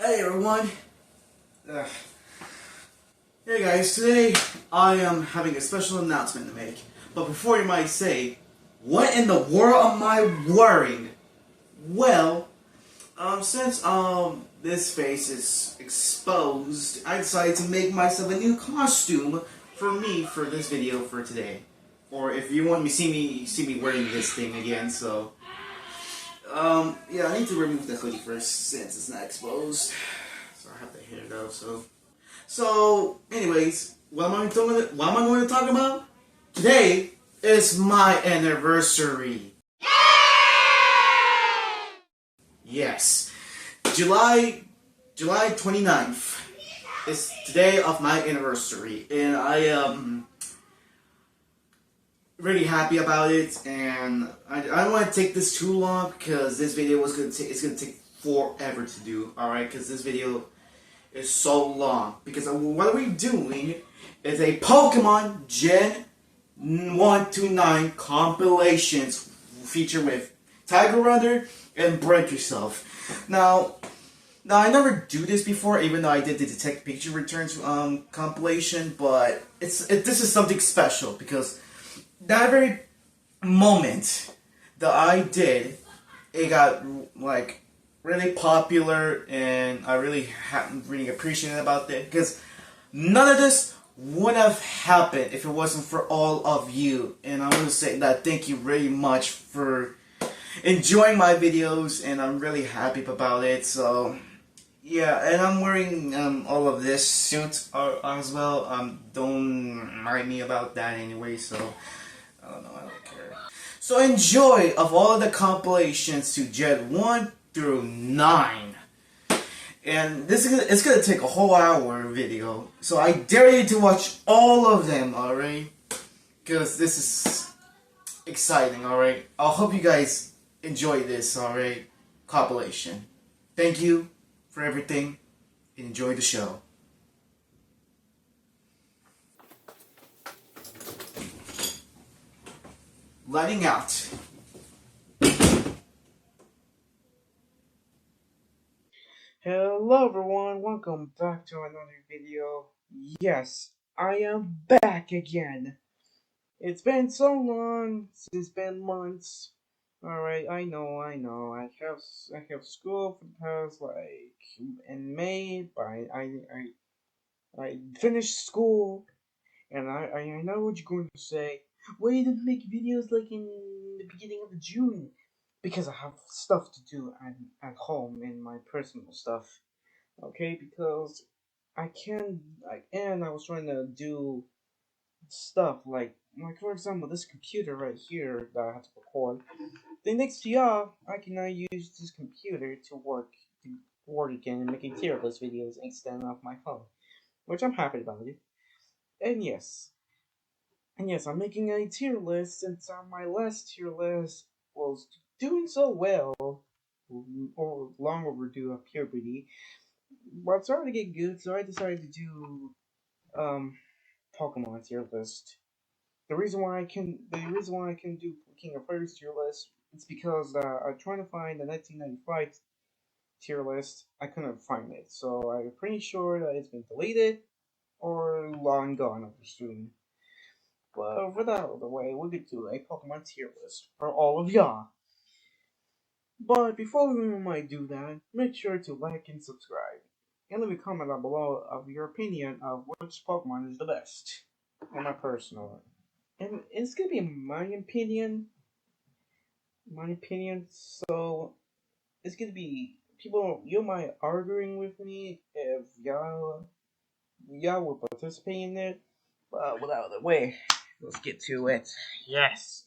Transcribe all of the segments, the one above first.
Hey everyone. Uh, hey guys, today I am having a special announcement to make. But before you might say, what in the world am I wearing? Well, since this face is exposed, I decided to make myself a new costume for me for this video for today. Or if you want me see me wearing this thing again, so yeah, I need to remove the hoodie first since it's not exposed. So I have to hair though, so anyways, what am I going to talk about? Today is my anniversary. Yes. July 29th is today of my anniversary, and I am really happy about it, and I don't want to take this too long because this video it's gonna take forever to do, alright, because this video is so long. Because what are we doing is a Pokemon Gen 1 to 9 compilations feature with Tiger Runner and Break Yourself. Now I never do this before, even though I did the Detect Picture Returns compilation, but this is something special because that very moment that I did, it got like really popular, and I really appreciated about it because none of this would have happened if it wasn't for all of you. And I want to say that thank you very much for enjoying my videos, and I'm really happy about it. So yeah, and I'm wearing all of this suit as well. Don't mind me about that anyway. So I don't know, I don't care. So enjoy of all of the compilations to Gen 1 through 9. And it's gonna take a whole hour video. So I dare you to watch all of them, alright? Because this is exciting, alright? I hope you guys enjoy this, alright? Compilation. Thank you for everything, and enjoy the show. Lighting out. Hello everyone, welcome back to another video. Yes, I am back again. It's been so long, it's been months. Alright, I know. I have school for the past in May, but I finished school, and I know what you're going to say. Why you didn't make videos like in the beginning of June? Because I have stuff to do at home and my personal stuff. Okay, because I can and I was trying to do stuff like for example this computer right here that I have to record. The next year I can now use this computer to work again and making tier list videos instead of my phone, which I'm happy about it. And yes, I'm making a tier list since my last tier list was doing so well, or long overdue of puberty. But it's starting to get good, so I decided to do Pokemon tier list. The reason why I can do King of Fighters tier list is because I'm trying to find the 1995 tier list. I couldn't find it, so I'm pretty sure that it's been deleted or long gone over soon. But with that out of the way, we could do a Pokemon tier list for all of y'all. But before we might do that, make sure to like and subscribe. And leave a comment down below of your opinion of which Pokemon is the best. In my personal. And it's gonna be my opinion. So it's gonna be people you might arguing with me if y'all will participate in it. But without the way, let's get to it. Yes.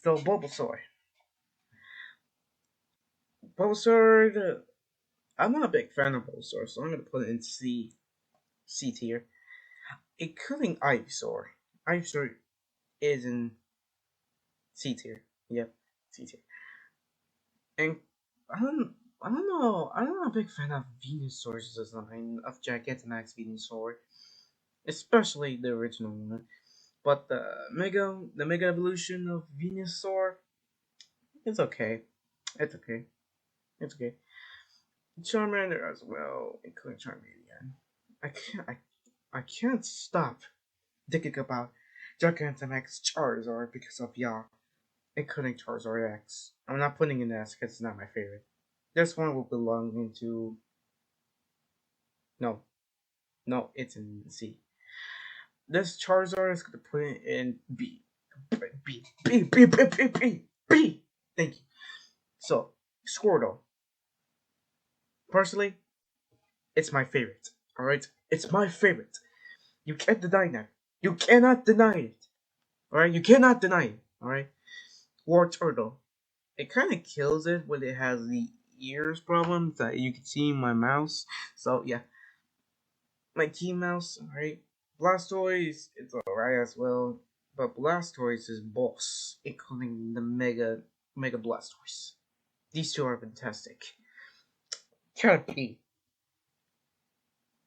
So Bulbasaur. I'm not a big fan of Bulbasaur, so I'm gonna put it in C tier. Including Ivysaur. Ivysaur is in C tier. Yep, C tier. And I don't know. I'm not a big fan of Venusaur's design of Gigantamax Venusaur, especially the original one. But the Mega Evolution of Venusaur, it's okay. It's okay. Charmander as well, including Charmeleon. I can't stop thinking about Gigantamax Charizard because of y'all, including Charizard X. I'm not putting in S because it's not my favorite. This one will belong into no, no, it's in C. This Charizard is gonna put it in B. B. B. B. B. B. B. B. Thank you. So, Squirtle. Personally, it's my favorite. Alright? It's my favorite. You can't deny that. You cannot deny it. Alright? You cannot deny it. Alright? War Turtle. It kind of kills it when it has the ears problem that you can see in my mouse. So, yeah. My key mouse, alright? Blastoise, it's alright as well. But Blastoise is boss, including the Mega Blastoise. These two are fantastic. Caterpie,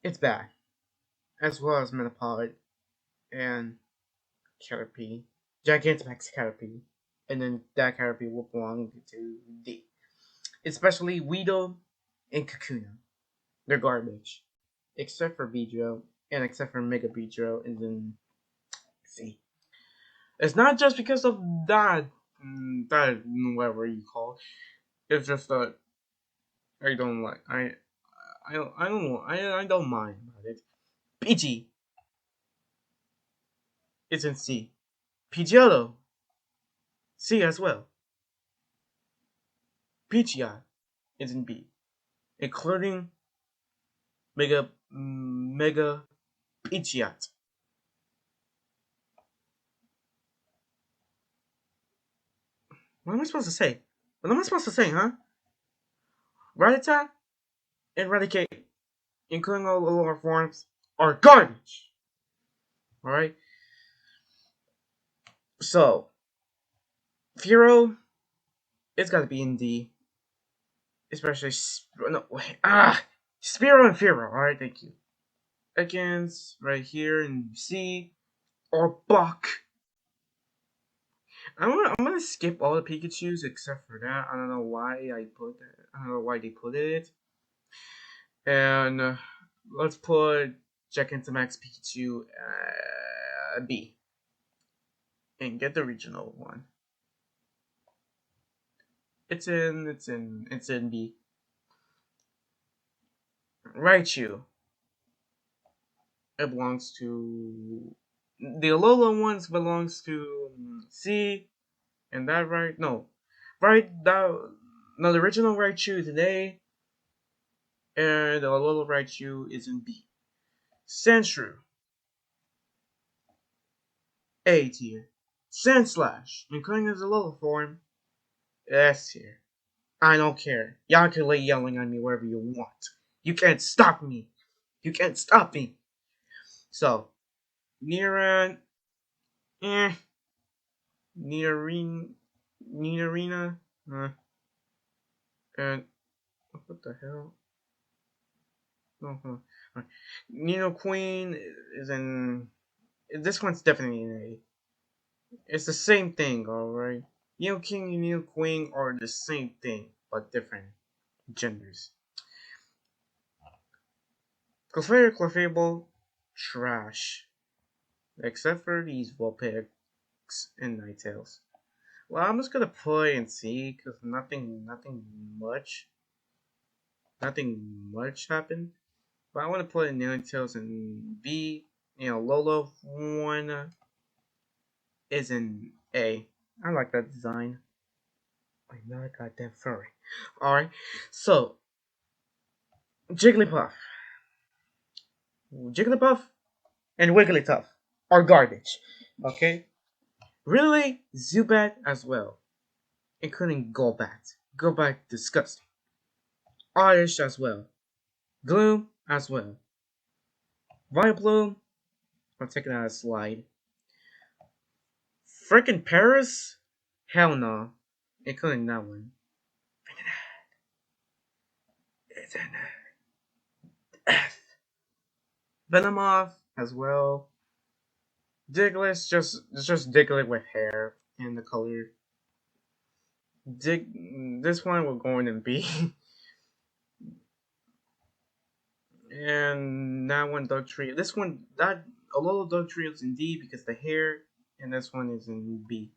it's bad. As well as Metapod and Caterpie. Gigantamax Caterpie. And then that Caterpie will belong to D. Especially Weedle and Kakuna. They're garbage. Except for Beedrill. And except for Mega Beedrill. And then C. It's not just because of that, whatever you call it. It's just that I don't like, I don't know, I don't mind about it. Pidgey, it's in C. Pidgeotto, C as well. Pidgeot is in B, including Mega Pidgeot. What am I supposed to say? What am I supposed to say, huh? Rattata and Raticate, including all the lower forms, are garbage. Alright? So, Furo, it's gotta be in D. Especially, no, wait, Spearow and Furo, alright, thank you. Against, right here in C, or Buck. I'm gonna skip all the Pikachus except for that. I don't know why I put that. I don't know why they put it. And let's put Gigantamax Pikachu B. And get the regional one. It's in B. Raichu. It belongs to the Alola ones belongs to C, and that right no, right that no the original Raichu is in A, and the Alola Raichu is in B. Sandshrew, A tier. Sandslash, including as a Alola form, S tier. I don't care. Y'all can lay yelling at me wherever you want. You can't stop me. You can't stop me. So, Niran, eh. Nidorina, Nidorina, and what the hell? Right. Nino Queen is in. This one's definitely in A. It's the same thing, alright? Neo King and Neo Queen are the same thing, but different genders. Clefable, trash. Except for these Vulpix and Ninetales. Well, I'm just gonna play and see, because nothing much happened. But I want to put in Ninetales and B. Lolo one is in A. I like that design. I'm not goddamn furry. Alright, so Jigglypuff. Jigglypuff and Wigglytuff are garbage. Okay? Really, Zubat as well. Including Golbat. Golbat disgusting. Oddish as well. Gloom as well. Vileplume, I'm taking out a slide. Frickin' Paris? Hell no. Including that one. It's an F. Venomoth as well. Diglett, just Diglett with hair and the color. This one will go in B. And that one Dog Trio. This one, that a little Dog Trio is in D because the hair, and this one is in B.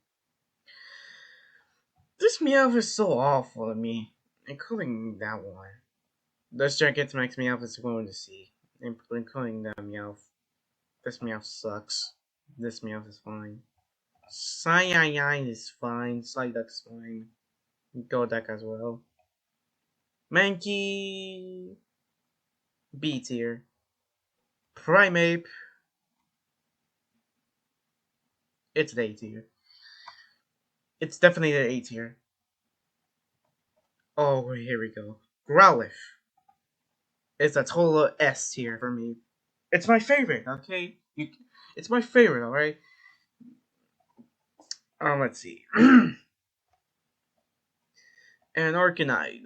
This Meowth is so awful to me, including that one. This Gigantamax Meowth is going to C, including that Meowth. This Meowth sucks. This Meowth is fine. Psy is fine. Psyduck's fine. Golduck as well. Mankey, B tier. Primeape, it's the A tier. It's definitely the A tier. Oh, here we go. Growlithe. It's a total S tier for me. It's my favorite, okay? It's my favorite, alright? Let's see. And Arcanine.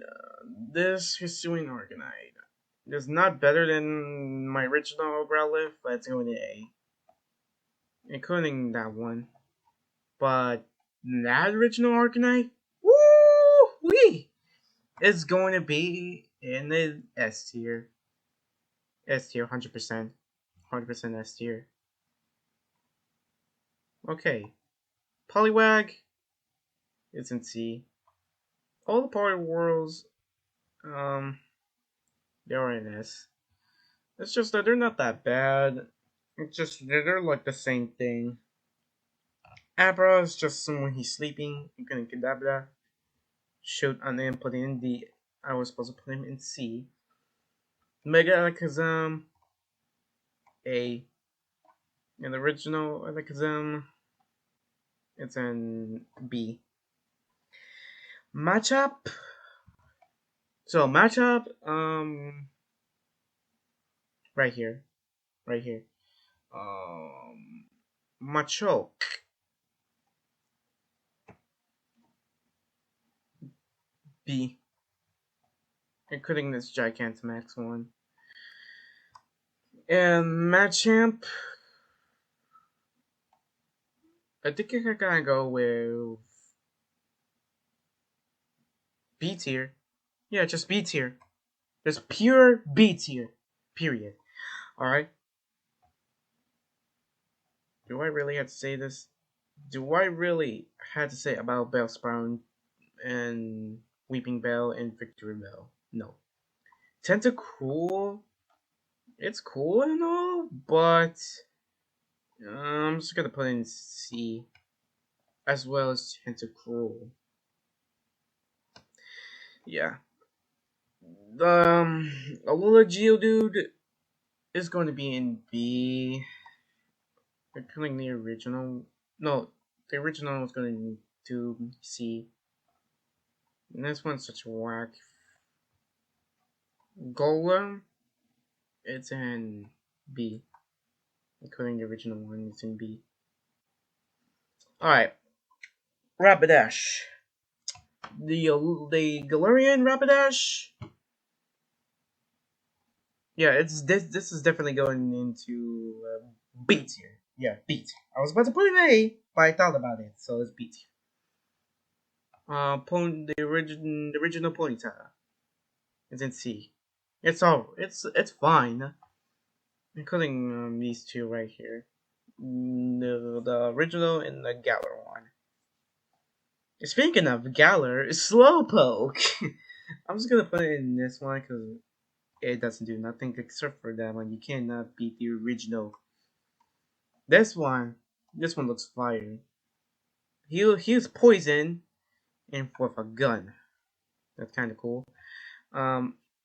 This Hisuian Arcanine is not better than my original Growlithe, but it's going to A. Including that one. But that original Arcanine, woo-wee, is going to be in the S tier. S tier, 100%. 100% S tier. Okay. Poliwag, it's in C. All the Poliwhirls, they're in S. It's just that they're not that bad. It's just they're like the same thing. Abra is just someone he's sleeping. You can Kadabra. Shoot, and then put in D. I was supposed to put him in C. Mega Alakazam, A. And the original Alakazam, it's in B. Matchup. So matchup, right here, right here. Machoke. B. Including this Gigantamax one. And Machamp, I think I gotta go with B tier. Yeah, just B tier. Just pure B tier. Period. Alright? Do I really have to say this? Do I really have to say about Bellsprout and Weeping Bell and Victory Bell? No. Tentacruel, it's cool and all, but I'm just gonna put in C as well as Tentacruel. Yeah. Alola Geodude is going to be in B. They're killing the original. No, the original is going to C. And this one's such a whack. Golem, it's in B. Including the original one, it's in B. Alright. Rapidash. The Galarian Rapidash. Yeah, it's this is definitely going into B tier. Yeah, B tier. I was about to put it in A, but I thought about it, so it's B tier. The original Ponyta. It's in C. It's fine, including these two right here. The original and the Galar one. Speaking of Galar, Slowpoke. I'm just gonna put it in this one because it doesn't do nothing except for that one. You cannot beat the original. This one looks fire. He's poison and with a gun. That's kind of cool.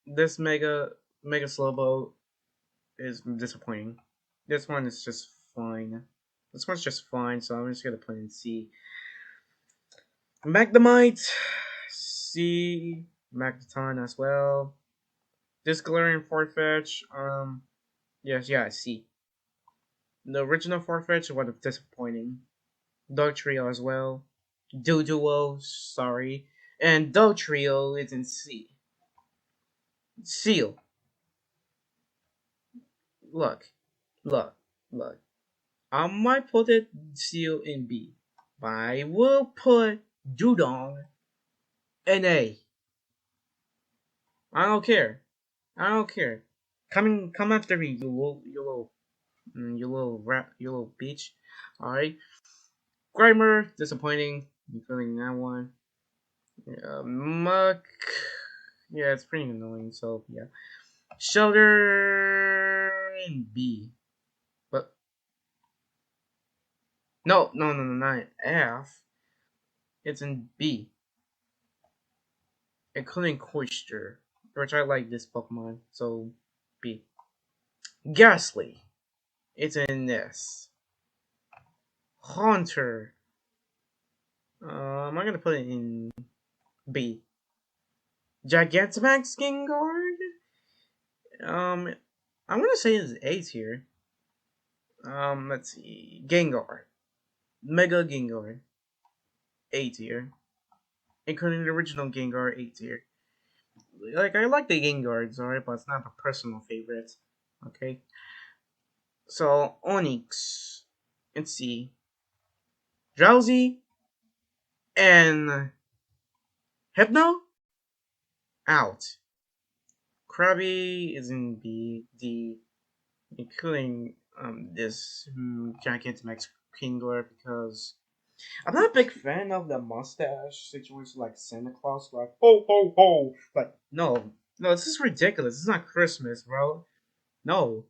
This Mega Slowpoke is disappointing. This one is just fine. This one's just fine, so I'm just gonna put in C. Magnemite, C. Magneton as well. This Galarian Farfetch, yeah, C. The original Farfetch was disappointing. Dugtrio as well. Doduo, sorry. And Dugtrio is in C. Seal. Look. I might put it Seal in B. But I will put Dudong in A. I don't care. Come after me, you little bitch. All right, Grimer, disappointing. Including that one. Muck. Yeah, it's pretty annoying. So yeah, Shelter in B, but no, not F. It's in B, including Coister, which I like this Pokemon. So B. Ghastly. It's in S. Haunter. I'm gonna put it in B. Gigantamax Gengar. Um, I'm gonna say it's A tier. Let's see. Gengar. Mega Gengar. A tier. Including the original Gengar, A tier. Like, I like the Gengars, alright, but it's not a personal favorite. Okay? So, Onyx. Let's see. Drowsy and Hypno? Out. Krabby is in B, D, including this Gigantamax Gengar because I'm not a big fan of the mustache situation, like Santa Claus, like ho ho ho. Like no, this is ridiculous. It's not Christmas, bro. No.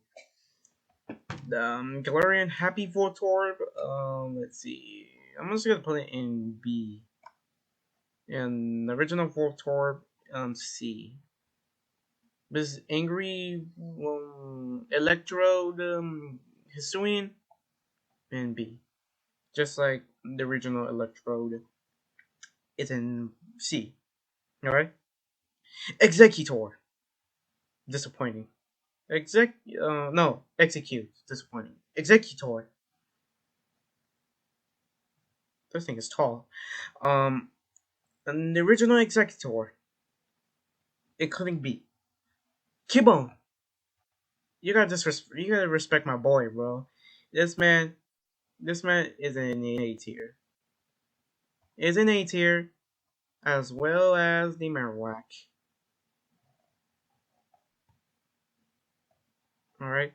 Galarian Happy Voltorb. Let's see. I'm just gonna put it in B. And the original Voltorb, C. This angry Electrode, Hisuian, in B. Just like the original Electrode, it's in C. Alright? Executor. Disappointing. No, Execute. Disappointing. Executor. This thing is tall. Um, and the original Executor, including B. Kibon. You gotta respect my boy, bro. This man, this man is in A tier. Is in A tier as well as the Marowak. All right,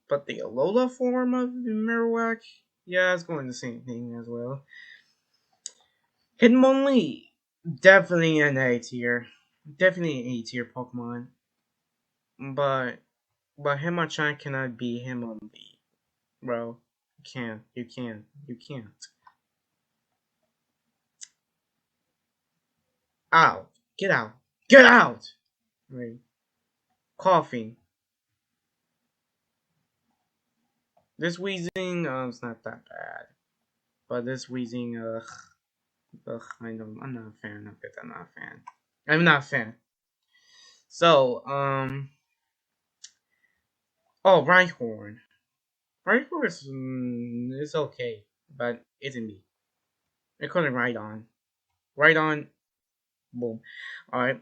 but the Alola form of the Marowak, yeah, it's going the same thing as well. Hitmonlee, definitely an A tier, definitely an A tier Pokemon, but Hitmonchan cannot be Hitmonlee, bro. You can't. Out, get out. Right. Coughing. This wheezing, it's not that bad. But this wheezing, I'm not a fan of it. I'm not a fan. I'm not a fan. So, oh, Rhyhorn. Rhyhorn is okay, but isn't me. I couldn't ride on. Ride on, boom. Alright.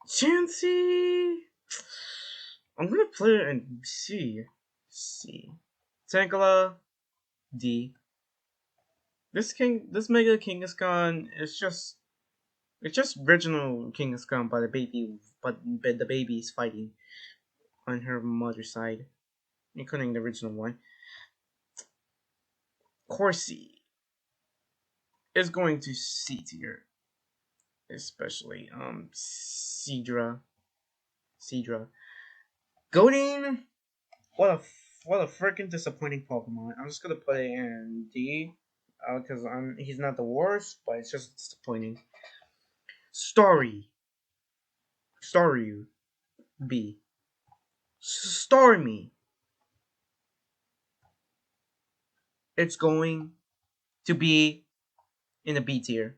Chansey! I'm gonna put it in C. C. Tangela, D. This Mega Kangaskhan is just it's just original Kangaskhan, but the baby is fighting on her mother's side, including the original one. Corsi is going to C tier, especially Cedra. Goldeen, what a freaking disappointing Pokemon. I'm just gonna put it in D, because he's not the worst, but it's just disappointing. Story, Staryu, B. Stormy, it's going to be in the B tier.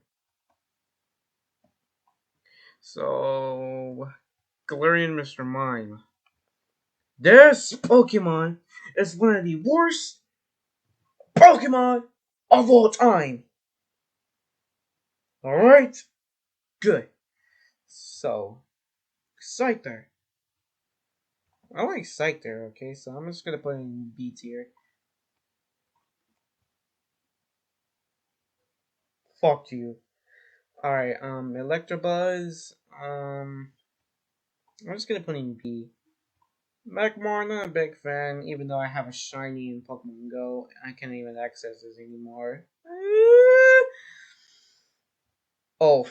So, Galarian Mr. Mime. This Pokemon is one of the worst Pokemon of all time. Alright? Good. So, Scyther. I like Scyther, okay? So I'm just gonna put it in B tier. Fuck you. Alright, Electabuzz. I'm just gonna put in B. Magmar, not a big fan, even though I have a shiny in Pokemon Go. I can't even access this anymore. Oh,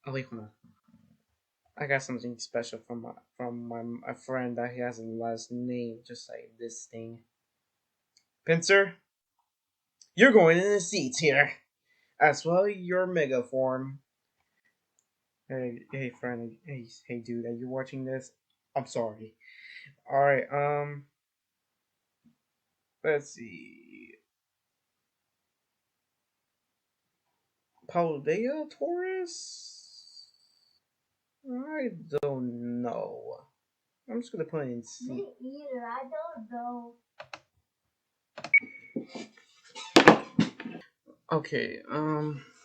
oh wait, hold on. I got something special from my a friend that he has a last name, just like this thing. Pincer, you're going in the seats here. As well, your Mega form. Hey, friend. Hey, dude. Are you watching this? I'm sorry. All right. Let's see. Paldea Taurus. I don't know. I'm just gonna put it in C. Me either. I don't know. Okay.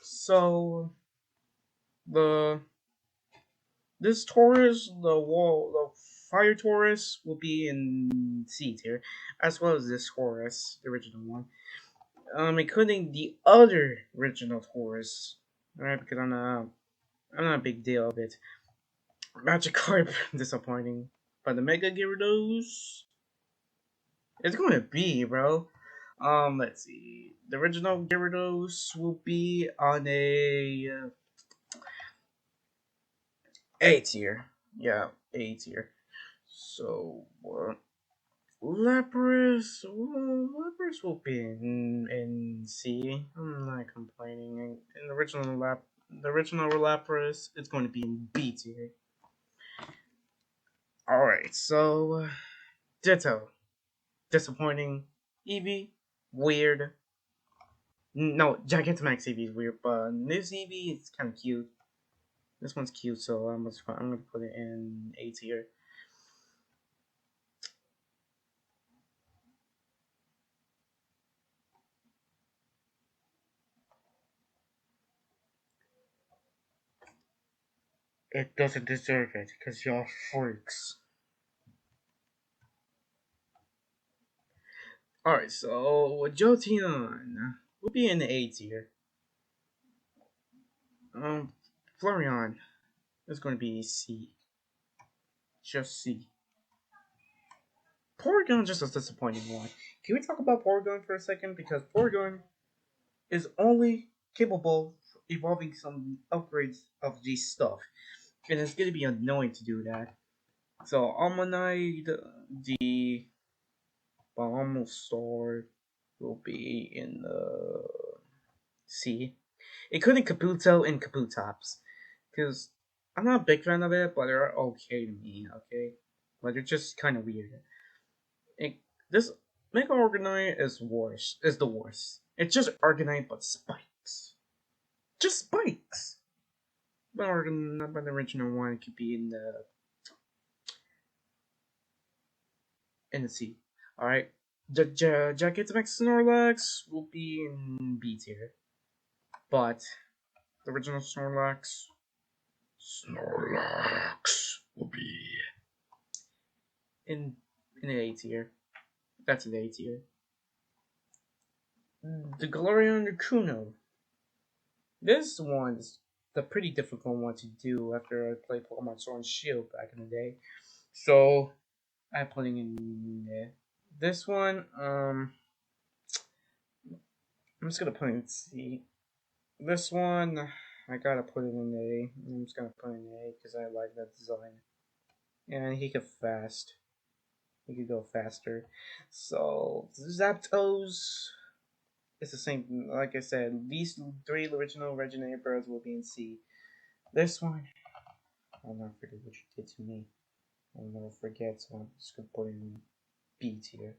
So the this Taurus, the Fire Taurus, will be in C tier, as well as this Taurus, the original one. Including the other original Taurus, right? Because I'm not a big deal of it. Magikarp, disappointing. But the Mega Gyarados, it's going to be, bro. Let's see. The original Gyarados will be on a A tier. Yeah, A tier. So, Lapras will be in C. I'm not complaining. In the original Lapras, it's going to be in B tier. All right, so Ditto, disappointing. Eevee, weird. No, Gigantamax Eevee is weird, but this Eevee is kind of cute. This one's cute, so I'm gonna put it in A tier. It doesn't deserve it because y'all freaks. Alright, so Jolteon will be in the A tier. Flareon is going to be C. Just C. Porygon just a disappointing one. Can we talk about Porygon for a second? Because Porygon is only capable of evolving some upgrades of this stuff. And it's going to be annoying to do that. So Ammonite, the Bulbasaur will be in the C. Including Kabuto and Kabutops. Because I'm not a big fan of it, but they're okay to me, okay? But they're just kind of weird. This Mega Argonite is the worst. It's just Argonite but spikes. Just spikes! But Argonite, but the original one could be in the C. Alright. The Gigantamax Snorlax will be in B tier. But the original Snorlax will be in the A tier. That's an A tier. The Galarian Kuno. This one's the pretty difficult one to do after I played Pokemon Sword and Shield back in the day. So I'm putting in there. This one, I'm just gonna put in C. This one, I gotta put it in A. I'm just gonna put it in A because I like that design. And he could fast. He could go faster. So Zapdos is the same. Like I said, these three original Regenerator Birds will be in C. This one, I'll never forget what you did to me. I'll never forget, so I'm just gonna put it in B tier.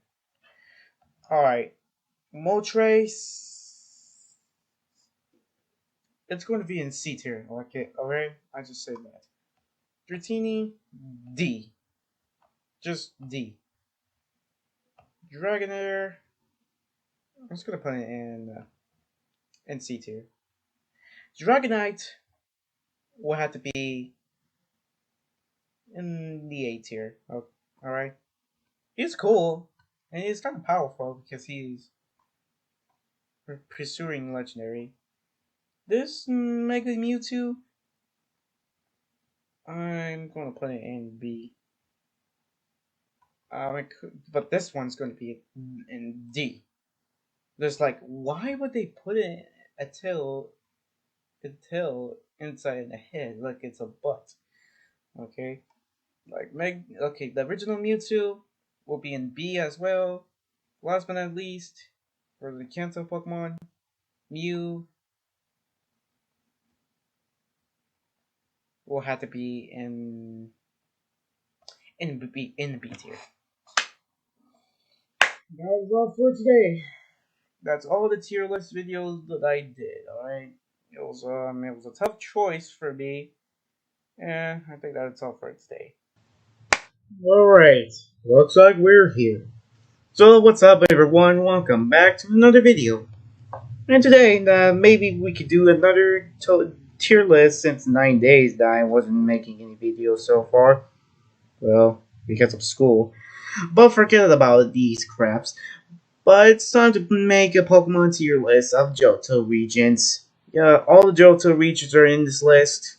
Alright. Moltres. It's going to be in C tier. Okay, alright? I just said that. Dratini, D. Just D. Dragonair. I'm just gonna put it in C tier. Dragonite will have to be in the A tier. Oh, alright. He's cool. And he's kind of powerful because he's pursuing legendary. This Mega Mewtwo, I'm gonna put it in B. But this one's gonna be in D. There's like, why would they put it a tail inside the head like it's a butt? Okay, Okay, the original Mewtwo will be in B as well. Last but not least, for the cancel Pokemon, Mew will have to be in B tier. That was all for today. That's all the tier list videos that I did. All right, it was a tough choice for me. Yeah, I think that's all for today. Alright, looks like we're here. So what's up everyone, welcome back to another video. And today, maybe we could do another tier list since 9 days that I wasn't making any videos so far. Well, because of school. But forget about these craps. But it's time to make a Pokemon tier list of Johto regions. Yeah, all the Johto regions are in this list.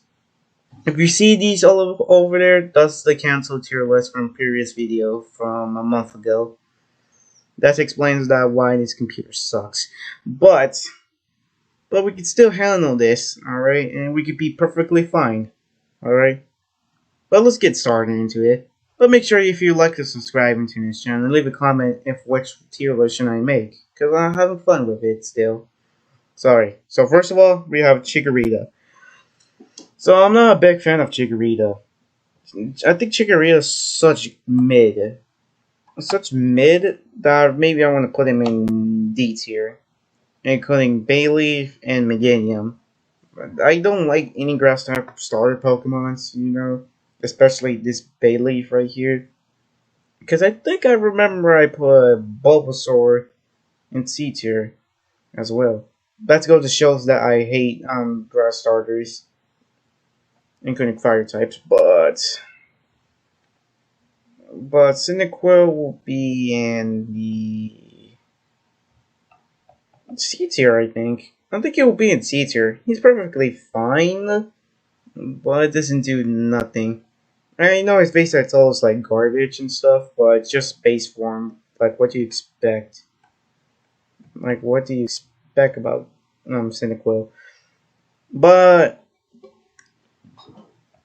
If you see these all over there, that's the cancel tier list from previous video from a month ago. That explains that why this computer sucks. But we can still handle this, alright? And we could be perfectly fine, alright? But let's get started into it. But make sure if you like to subscribe to this channel and leave a comment if which tier list should I make. Because I'm having fun with it still. Sorry. So first of all, we have Chikorita. So I'm not a big fan of Chikorita. I think Chikorita is such mid that maybe I want to put him in D tier, including Bayleaf and Meganium. I don't like any grass type starter Pokemons, especially this Bayleaf right here. Because I think I remember I put Bulbasaur in C tier as well. That goes to shows that I hate grass starters, including fire types, but Cyndaquil will be in the C tier, I think. I think he will be in C tier. He's perfectly fine, but it doesn't do nothing. I know his base attack is like garbage and stuff, but it's just base form. Like, what do you expect? Like, what do you expect about Cyndaquil? But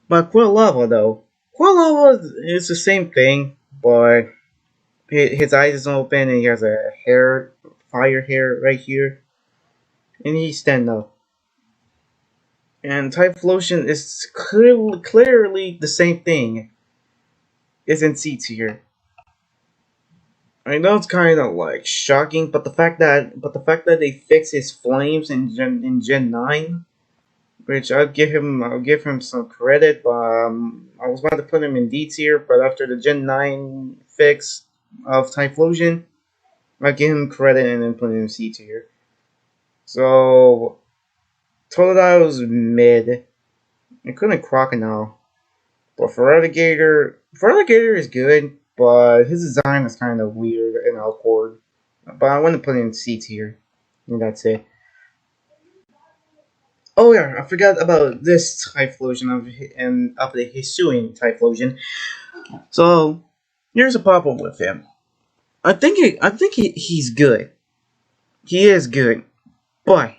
Quilava though, Quilava is the same thing, but his eyes is open and he has a fire hair right here, and he's stand up. And Typhlosion is clearly the same thing. It's in C tier. I know it's kind of like shocking, but the fact that they fix his flames in Gen 9, which I'll give him some credit. But I was about to put him in D tier, but after the Gen 9 fix of Typhlosion, I give him credit and then put him in C tier. So Totodile was mid, including Crocodile. But Feraligatr is good, but his design is kind of weird and awkward. But I want to put it in C tier, and that's it. Oh yeah, I forgot about this Typhlosion of the Hisuian Typhlosion. So here's a problem with him. I think he's good. He is good, but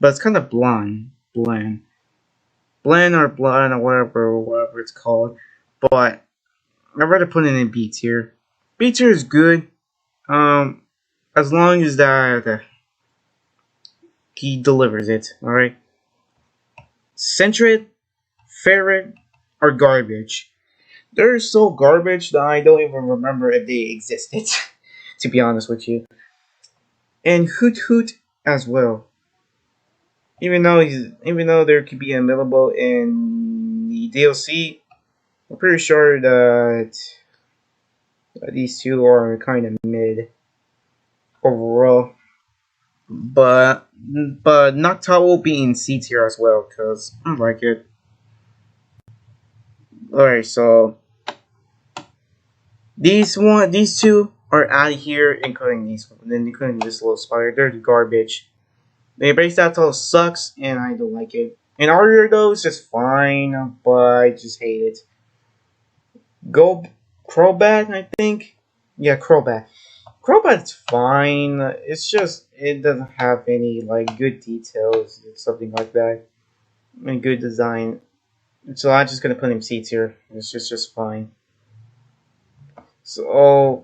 it's kind of bland or blind or whatever it's called. But I'd rather put it in B tier. B tier is good, as long as that he delivers it. All right. Sentret, Ferret, are garbage. They're so garbage that I don't even remember if they existed. To be honest with you. And Hoot as well. Even though there could be available in the DLC, I'm pretty sure that these two are kind of mid overall. But Noctowl will be in C tier as well because I like it. Alright, so these two are out of here, including this little spider. They're garbage. The base battle sucks, and I don't like it. And Archer though is just fine, but I just hate it. Go Crobat, I think. Yeah, Crobat. Crobat's fine. It's just it doesn't have any like good details, something like that, and good design. So I'm just gonna put him C tier. It's just fine. So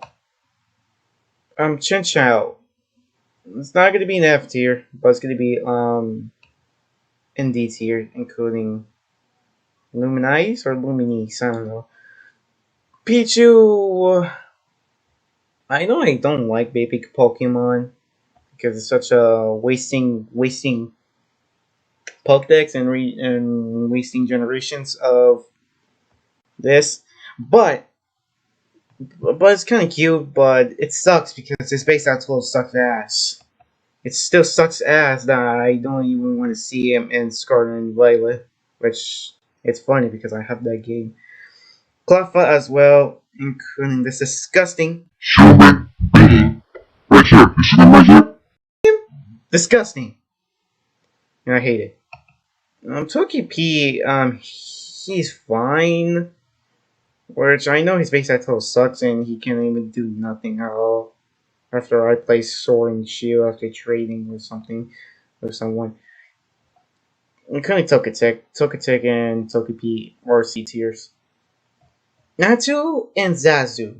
Chinchou. It's not gonna be an F tier, but it's gonna be in D tier, including Luminice or Luminis. I don't know. Pichu. I know I don't like baby Pokemon because it's such a wasting Pokedex and wasting generations of this, but it's kind of cute. But it sucks because this base actual sucks ass. It still sucks ass that I don't even want to see him in Scarlet and Violet, which it's funny because I have that game. Cleffa as well, including this disgusting, disgusting, and I hate it. Toki P, he's fine. Which I know his base attack sucks and he can't even do nothing at all. After I play Sword and Shield after trading with something with someone. Including Tokatek and Togepi or C tiers. Natu and Zazu.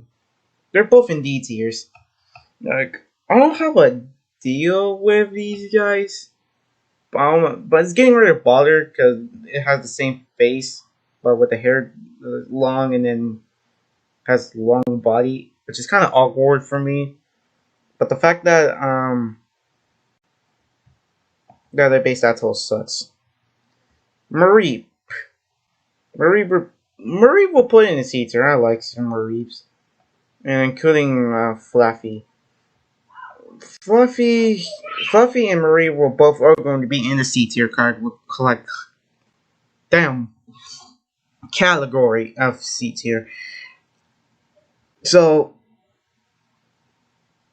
They're both in D tiers. Like I don't have a deal with these guys. But it's getting rid of bother because it has the same face, but with the hair long and then has long body, which is kind of awkward for me. But the fact that their base atoll sucks. Marie, Marie, Marie will put in a C tier. I like some Mareeps, and including Fluffy. Fluffy, Fluffy, and Marie will both are going to be in the C tier card. Will collect damn category of C tier. So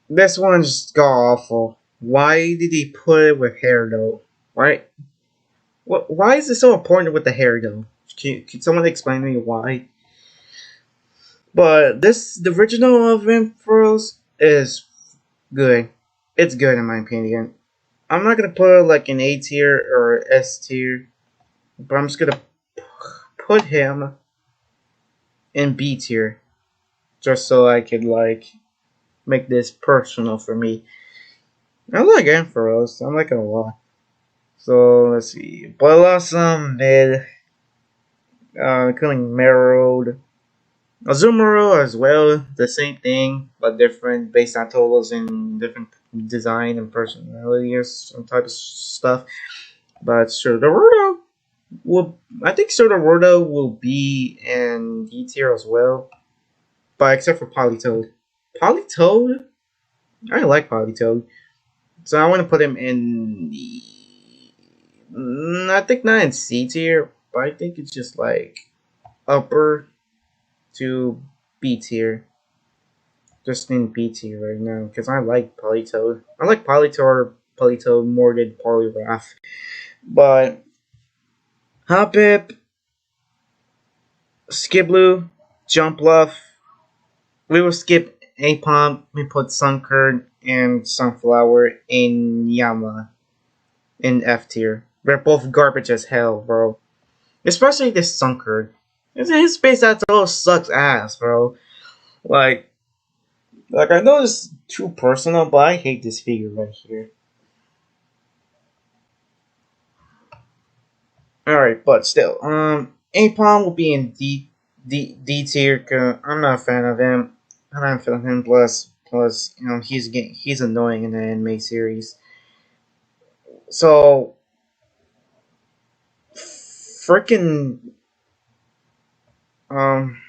this one's god awful. Why did he put it with hair though? Why? What? Why is it so important with the hair though? Can someone explain to me why? But the original of Ampharos is good. It's good in my opinion. I'm not gonna put it like an A tier or S tier, but I'm just gonna put him in B tier, just so I could like make this personal for me. I like Ampharos. I like it a lot. So let's see. Blossom mid, killing Merode. Azumarill as well, the same thing, but different based on totals and different design and personality or some type of stuff. But Sudowoodo will, I think Sudowoodo will be in D tier as well, but except for Politoed. Politoed? I like Politoed, so I want to put him in the. I think not in C tier, but I think it's just like upper to B tier. Just in B tier right now because I like Politoed. I like Politoed more than Poliwrath. But Hoppip, Skiblu, Jumpluff, we will skip Apom. We put Sunkern and Sunflower in Yama in F tier. They're both garbage as hell, bro. Especially this Sunkern. His space all sucks ass, bro. Like I know it's too personal, but I hate this figure right here. Alright, but still, Apom will be in D tier. Cause I'm not a fan of him. I'm not a fan of him. Plus, you know, he's annoying in the anime series. So, freaking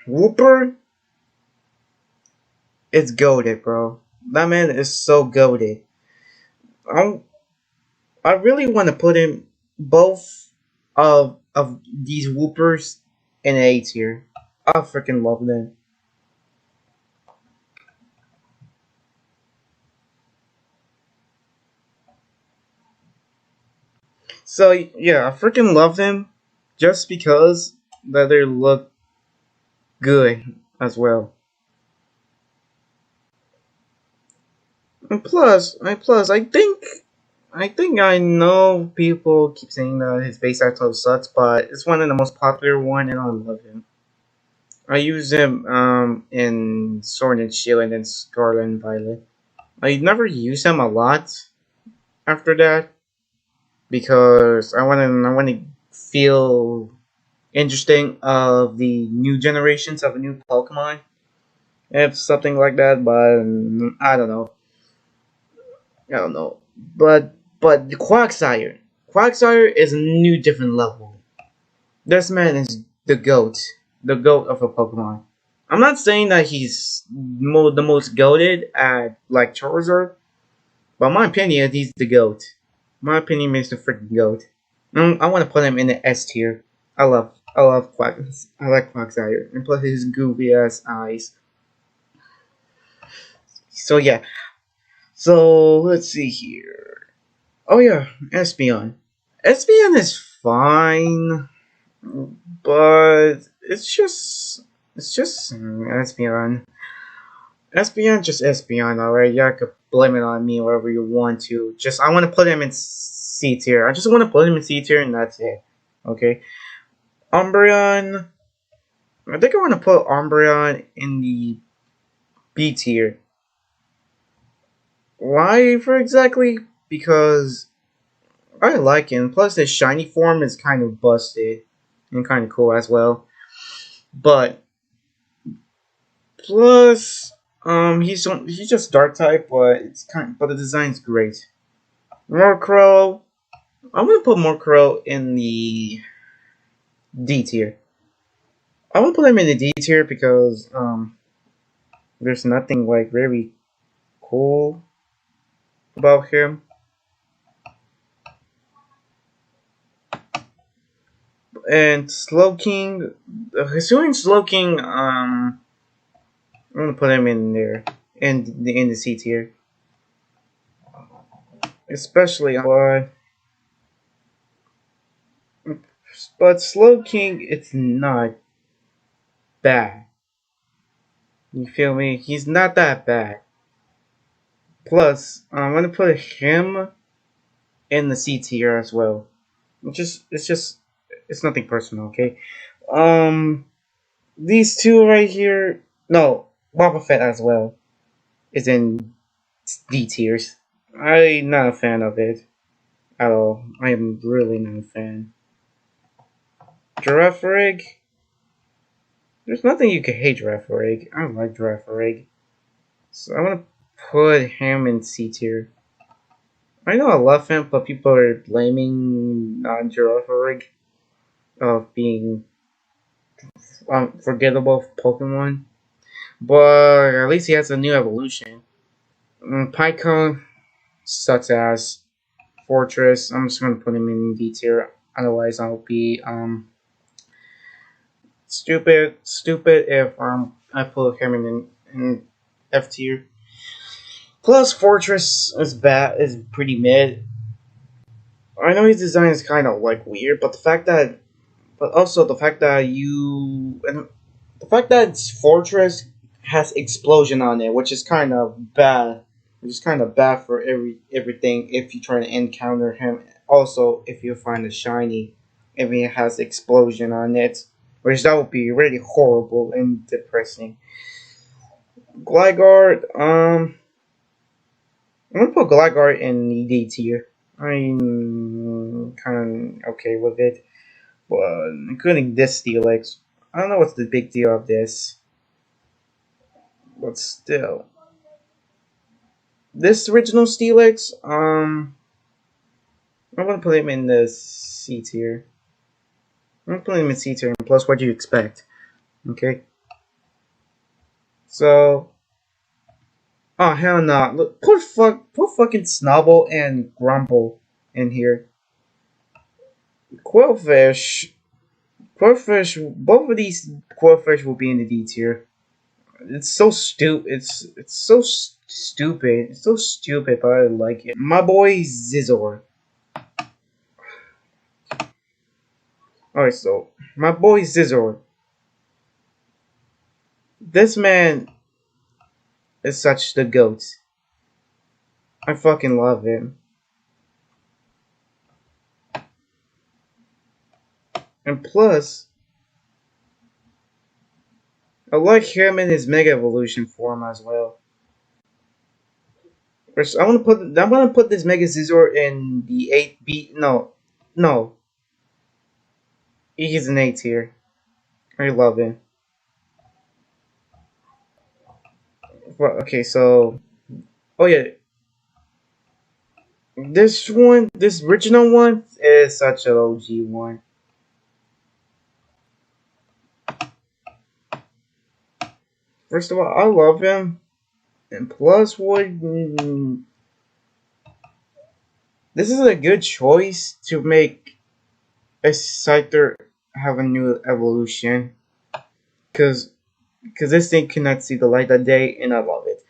Whooper, it's goated, bro. That man is so goated. I I really want to put him both of these Whoopers in A tier. I freaking love them. So yeah, I freaking love them just because that they look good as well. And plus, I think I know people keep saying that his base art sucks, but it's one of the most popular one, and I love him. I use him in Sword and Shield and then Scarlet and Violet. I never use him a lot after that because I wanna feel interesting of the new generations of new Pokemon. If something like that, but I don't know. But the Quagsire is a new different level. This man is the goat of a Pokemon. I'm not saying that he's the most goated at like Charizard, but in my opinion, he's the goat. My opinion is the freaking goat. I want to put him in the S tier. I love I like Quagsire, and plus his goofy ass eyes. So yeah. So let's see here. Oh yeah, Espeon. Espeon is fine, but it's just Espeon. Espeon, just Espeon, alright? Yeah, could blame it on me wherever you want to. Just I want to put him in C tier. I just want to put him in C tier, and that's it. Okay. Umbreon. I think I want to put Umbreon in the B tier. Why for exactly? Because I like him. Plus, his shiny form is kind of busted and kind of cool as well. But plus, he's just dark type, but but the design's great. Murkrow. I'm gonna put Murkrow in the D tier. I want to put him in the D tier because there's nothing like really cool about him. And Slowking, assuming Slowking, I'm gonna put him in there in the C tier, especially but Slowking, it's not bad. You feel me? He's not that bad. Plus, I'm gonna put him in the C tier as well. It's nothing personal, okay? Um, these two right here, no, Boba Fett as well is in D tiers. I'm not a fan of it at all. I am really not a fan. Girafarig, there's nothing you can hate Girafarig. I like Girafarig. So I'm gonna put him in C tier. I know I love him, but people are blaming Girafarig of being forgettable Pokemon. But at least he has a new evolution. Pycon sucks ass. Fortress, I'm just gonna put him in D tier. Otherwise, I'll be stupid if I put him in F tier. Plus, Fortress is pretty mid. I know his design is kind of like weird, but also the fact that the fact that Fortress has explosion on it, which is kind of bad. Which is kind of bad for everything if you try to encounter him. Also, if you find a shiny, if it has explosion on it, which that would be really horrible and depressing. Gligar, I'm gonna put Gligar in the D tier. I'm kind of okay with it, but including this Steelix, I don't know what's the big deal of this, but still, this original Steelix, I'm gonna put him in the C tier. I'm gonna put him in C tier. And plus, what do you expect? Okay. So, oh hell no! Look, put fucking Snubble and Grumble in here. Quillfish, both of these Quillfish will be in the D tier. It's so stupid. It's so stupid. It's so stupid, but I like it. My boy Zizor. Alright, so my boy Zizor. This man is such the goat. I fucking love him. And plus, I like him in his Mega Evolution form as well. Which I wanna put this Mega Zizor in the 8B. No, no, he's an A tier. I love him. Well, okay, so oh yeah, this original one is such an OG one. First of all, I love him, and plus, this is a good choice to make a Scyther have a new evolution, cause this thing cannot see the light of day, and I love it.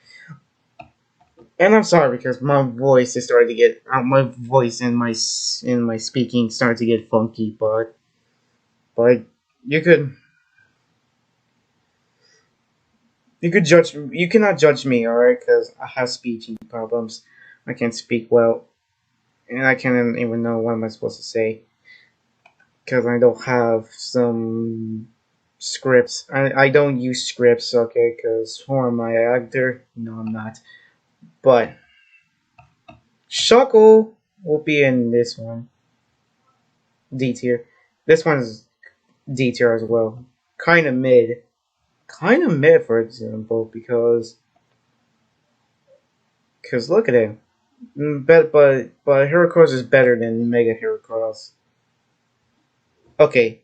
And I'm sorry because my voice is starting to get my voice and my speaking starting to get funky, but you could you cannot judge me, alright? Because I have speaking problems. I can't speak well, and I can't even know what am I supposed to say because I don't have some scripts. I don't use scripts, okay? Because who am I, an actor? No, I'm not. But Shuckle will be in this one, D tier. This one's D tier as well. Kind of mid, for example, because look at him. But Heracross is better than Mega Heracross. Okay,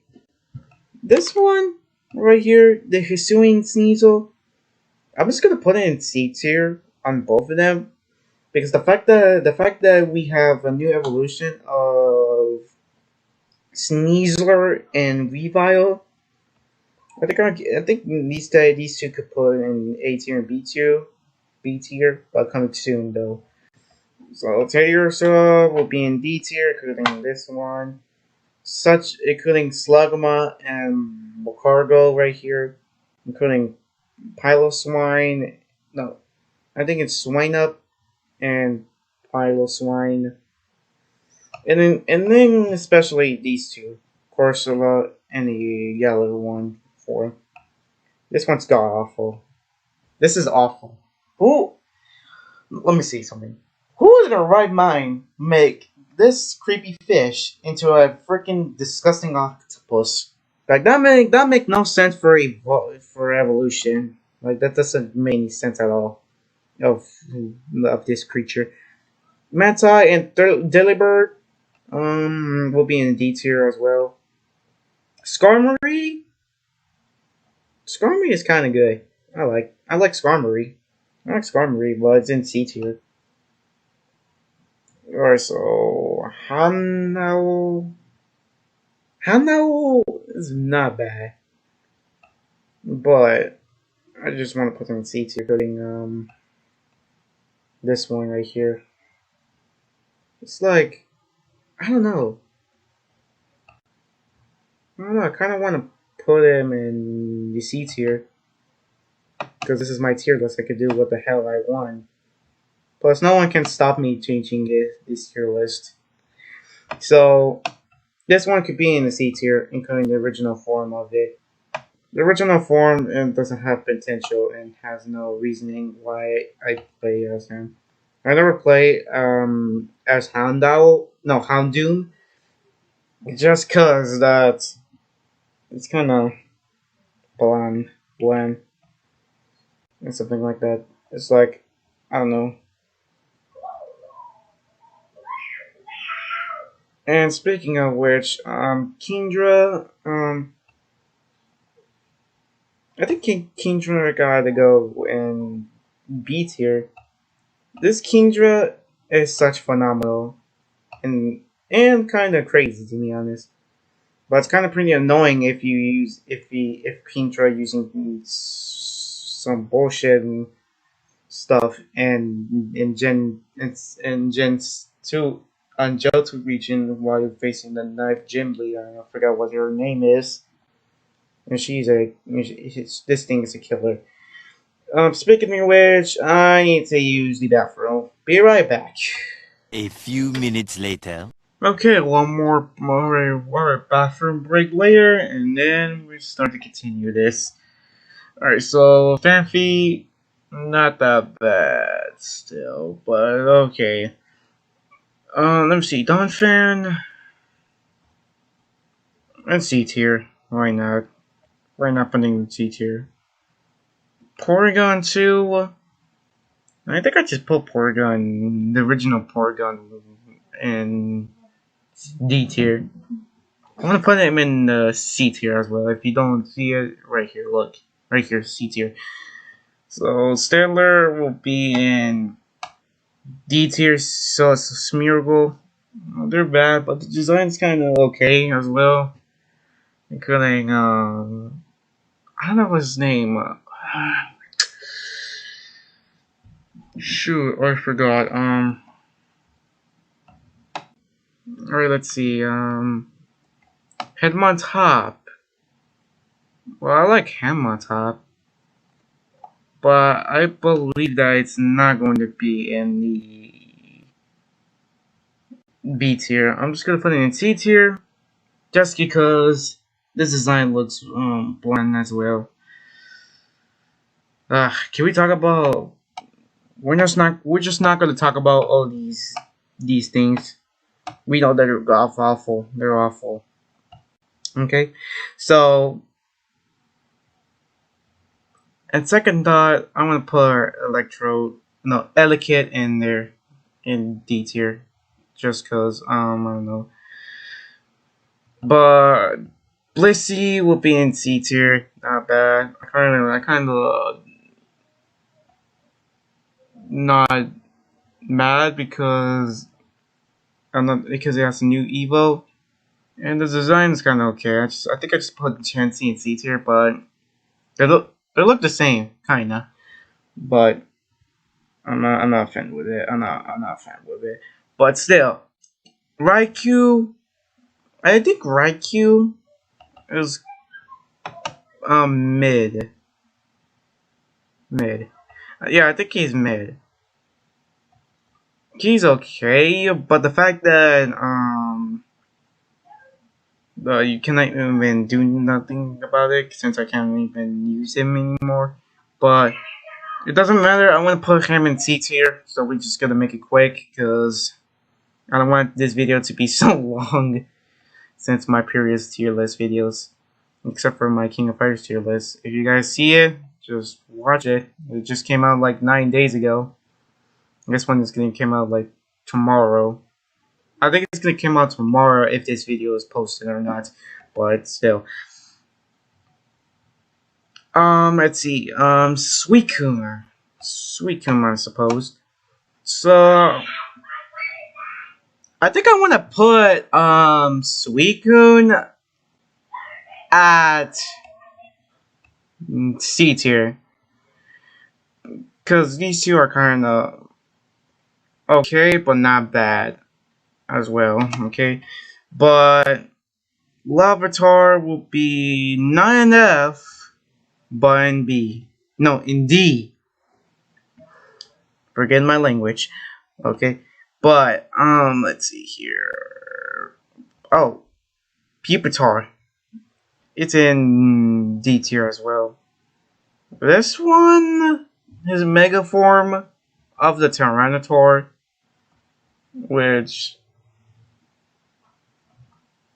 this one right here, the Hisuian Sneasel, I'm just gonna put it in C tier on both of them because the fact that we have a new evolution of Sneasler and Weavile, I think these two could put in A tier and B tier, but coming soon though. So Teddiursa will be in D tier, including this one. Including Slugma and Bocargo right here, including Piloswine. No, I think it's Swineup and Piloswine, and then especially these two, Corsola and the yellow one. For this one's god awful. This is awful. Who? Let me see something. Who in their right mind make this creepy fish into a freaking disgusting octopus? Like that make no sense for evolution. Like that doesn't make any sense at all of this creature. Manti and Delibird will be in D tier as well. Skarmory is kind of good. I like Skarmory. But it's in C tier. Alright, so Hanao is not bad, but I just want to put them in C tier, including this one right here. It's like I don't know. I kind of want to put him in the C tier because this is my tier list. I could do what the hell I want. Plus, no one can stop me changing this tier list. So this one could be in the C tier, including the original form of it. The original form doesn't have potential and has no reasoning why I play as him. I never play as Houndoom, just cause that it's kind of bland, and something like that. It's like I don't know. And speaking of which, Kingdra, I think Kingdra got to go in B tier. This Kingdra is such phenomenal and kind of crazy to be honest. But it's kind of pretty annoying if Kingdra using some bullshit and stuff and in Gen 2 on Johto region while facing the knife Jimbly. I forgot what her name is. And this thing is a killer. Speaking of which, I need to use the bathroom. Be right back. A few minutes later. Okay, one more bathroom break later, and then we start to continue this. Alright, so Fanfi, not that bad still, but okay. Let me see, Donphan, and C tier. Why not? Why not putting C tier? Porygon 2. I think I just put Porygon, the original Porygon, in D tier. I'm gonna put him in C tier as well. If you don't see it, right here, look. Right here, C tier. So Stadler will be in D tier, so it's Smeargle. They're bad, but the design's kind of okay as well. Including, I don't know his name. Shoot, I forgot. Alright, let's see. Hitmontop. Well, I like Hitmontop, but I believe that it's not going to be in the B tier. I'm just gonna put it in C tier, just because this design looks bland as well. Can we talk about? We're just not gonna talk about all these things. We know that they're awful. They're awful. Okay, so and second thought, I'm gonna put Elekid in there in D tier, just cause I don't know. But Blissey will be in C tier, not bad. I kind of not mad because I'm not because it has a new Evo, and the design is kind of okay. I think I just put Chansey in C tier, but they look the same, kinda. But I'm not a fan with it. I'm not a fan with it. But still, Raikou. I think Raikou is mid. Mid. Yeah, I think he's mid. He's okay, but the fact that you cannot even do nothing about it since I can't even use him anymore. But it doesn't matter. I want to put him in C tier, so we're just gonna make it quick because I don't want this video to be so long since my previous tier list videos, except for my King of Fighters tier list. If you guys see it, just watch it. It just came out like 9 days ago. This one is gonna come out like tomorrow. I think it's gonna come out tomorrow if this video is posted or not, but still. Let's see. Suicune, I suppose. So I think I want to put Suicune at C tier, because these two are kind of okay, but not bad as well. Okay, but Larvitar will be not in F, but in B. No, in D. Forget my language. Okay, but let's see here. Oh, Pupitar. It's in D tier as well. This one is Mega Form of the Tyranitar, which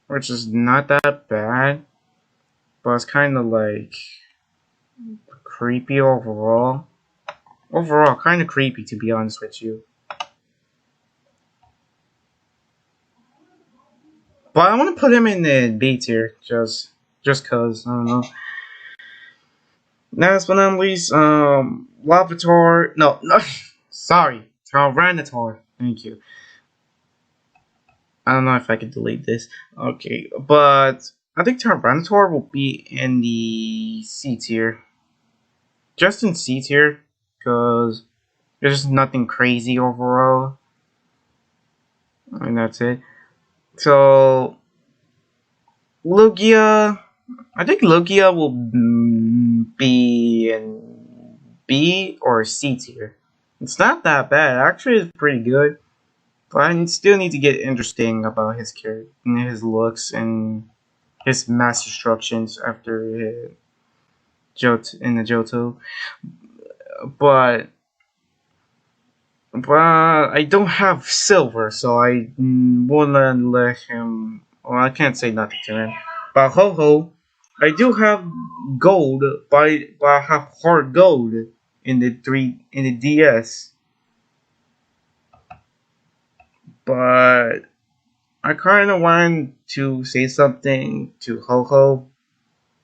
is not that bad, but it's kind of like creepy overall. Overall, kind of creepy to be honest with you. But I want to put him in the B tier, just cause I don't know. Last but not least, Larvitar. No, sorry, Tyranitar. Thank you. I don't know if I can delete this. Okay, but I think Tyranitar will be in the C tier. Just in C tier, because there's just nothing crazy overall. and that's it. So Lugia, I think Lugia will be in B or C tier. It's not that bad. Actually, it's pretty good. But I still need to get interesting about his character, his looks, and his master instructions after in the Johto. But I don't have silver, so I wouldn't let him. Well, I can't say nothing to him. But Ho Ho, I do have gold, but I have hard gold in the DS. But I kind of want to say something to Ho Ho,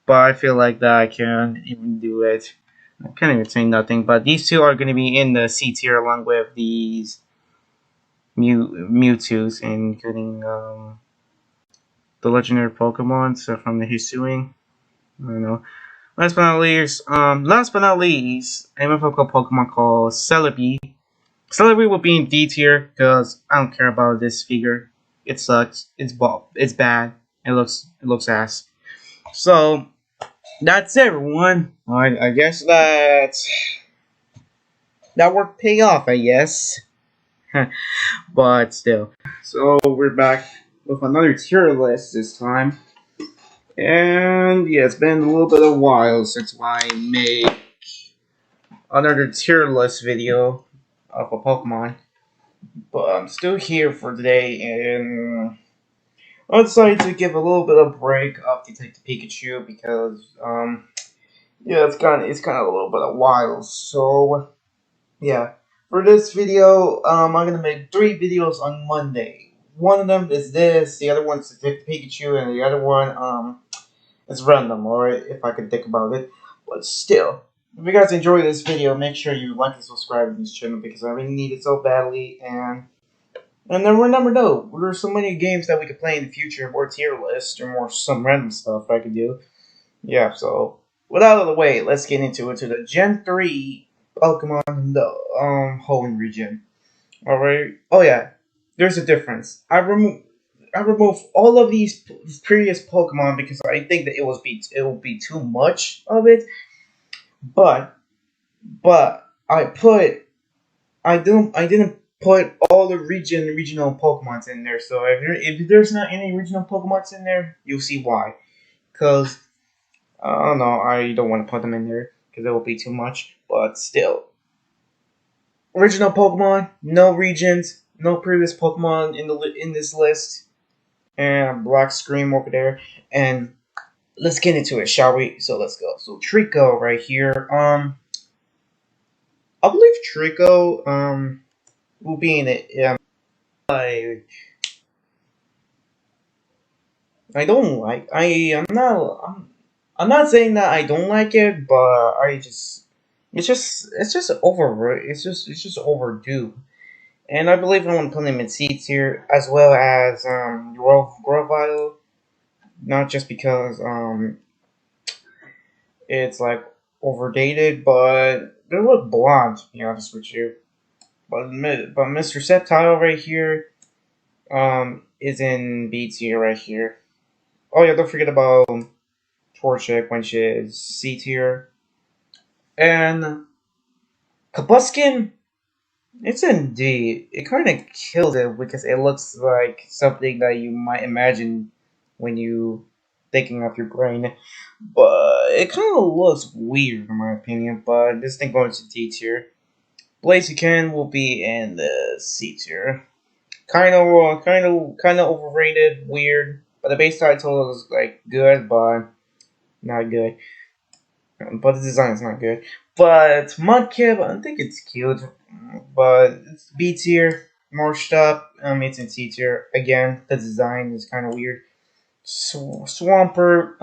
but I feel like that I can't even do it. I can't even say nothing. But these two are going to be in the C tier along with these Mewtwo's, including the legendary Pokemon so from the Hisuian. I don't know. Last but not least, I have a Pokemon called Celebi. Celebi will be in D tier because I don't care about this figure. It sucks. It's bad. It looks ass. So that's it, everyone. I guess that work pay off. I guess. But still. So we're back with another tier list this time. And yeah, it's been a little bit of a while since I made another tier list video of a Pokemon. But I'm still here for today, and I decided to give a little bit of break of Detective Pikachu because yeah, it's kind of a little bit of a while. So yeah, for this video, I'm gonna make 3 videos on Monday. One of them is this, the other one's Detective Pikachu, and the other one it's random, alright, if I can think about it. But still, if you guys enjoyed this video, make sure you like and subscribe to this channel because I really need it so badly. And then remember, though, there are so many games that we could play in the future, more tier lists, or more some random stuff I could do. Yeah, so, with that out of the way, let's get into it to the Gen 3 Pokemon in the Hoenn region. Alright? Oh yeah, there's a difference. I removed all of these previous Pokemon because I think that it will be too much of it. But I didn't put all the regional Pokemons in there. So if there's not any regional Pokemons in there, you'll see why. Cause I don't know, I don't want to put them in there because it will be too much. But still, original Pokemon, no regions, no previous Pokemon in this list, and black screen over there. And let's get into it, shall we? So let's go. So Trico right here. I believe Trico will be in it. I I don't like. I'm not saying that I don't like it, but it's just over. It's just overdue. And I believe I want to put him in C tier as well as Grovyle, not just because it's like overdated, but they look blonde. To be honest with you, but Mr. Sceptile right here is in B tier right here. Oh yeah, don't forget about Torchic, which is C tier. And Kabuskin, it's in D. It kind of kills it because it looks like something that you might imagine when you thinking of your brain. But it kind of looks weird in my opinion. But this thing goes to D tier. Blaziken will be in the C tier. Kind of overrated, weird. But the base title is like good, but not good. But the design is not good. But Mudkip, I think it's cute, but it's B tier. More stuff. It's in C tier. Again, the design is kind of weird. Swampert,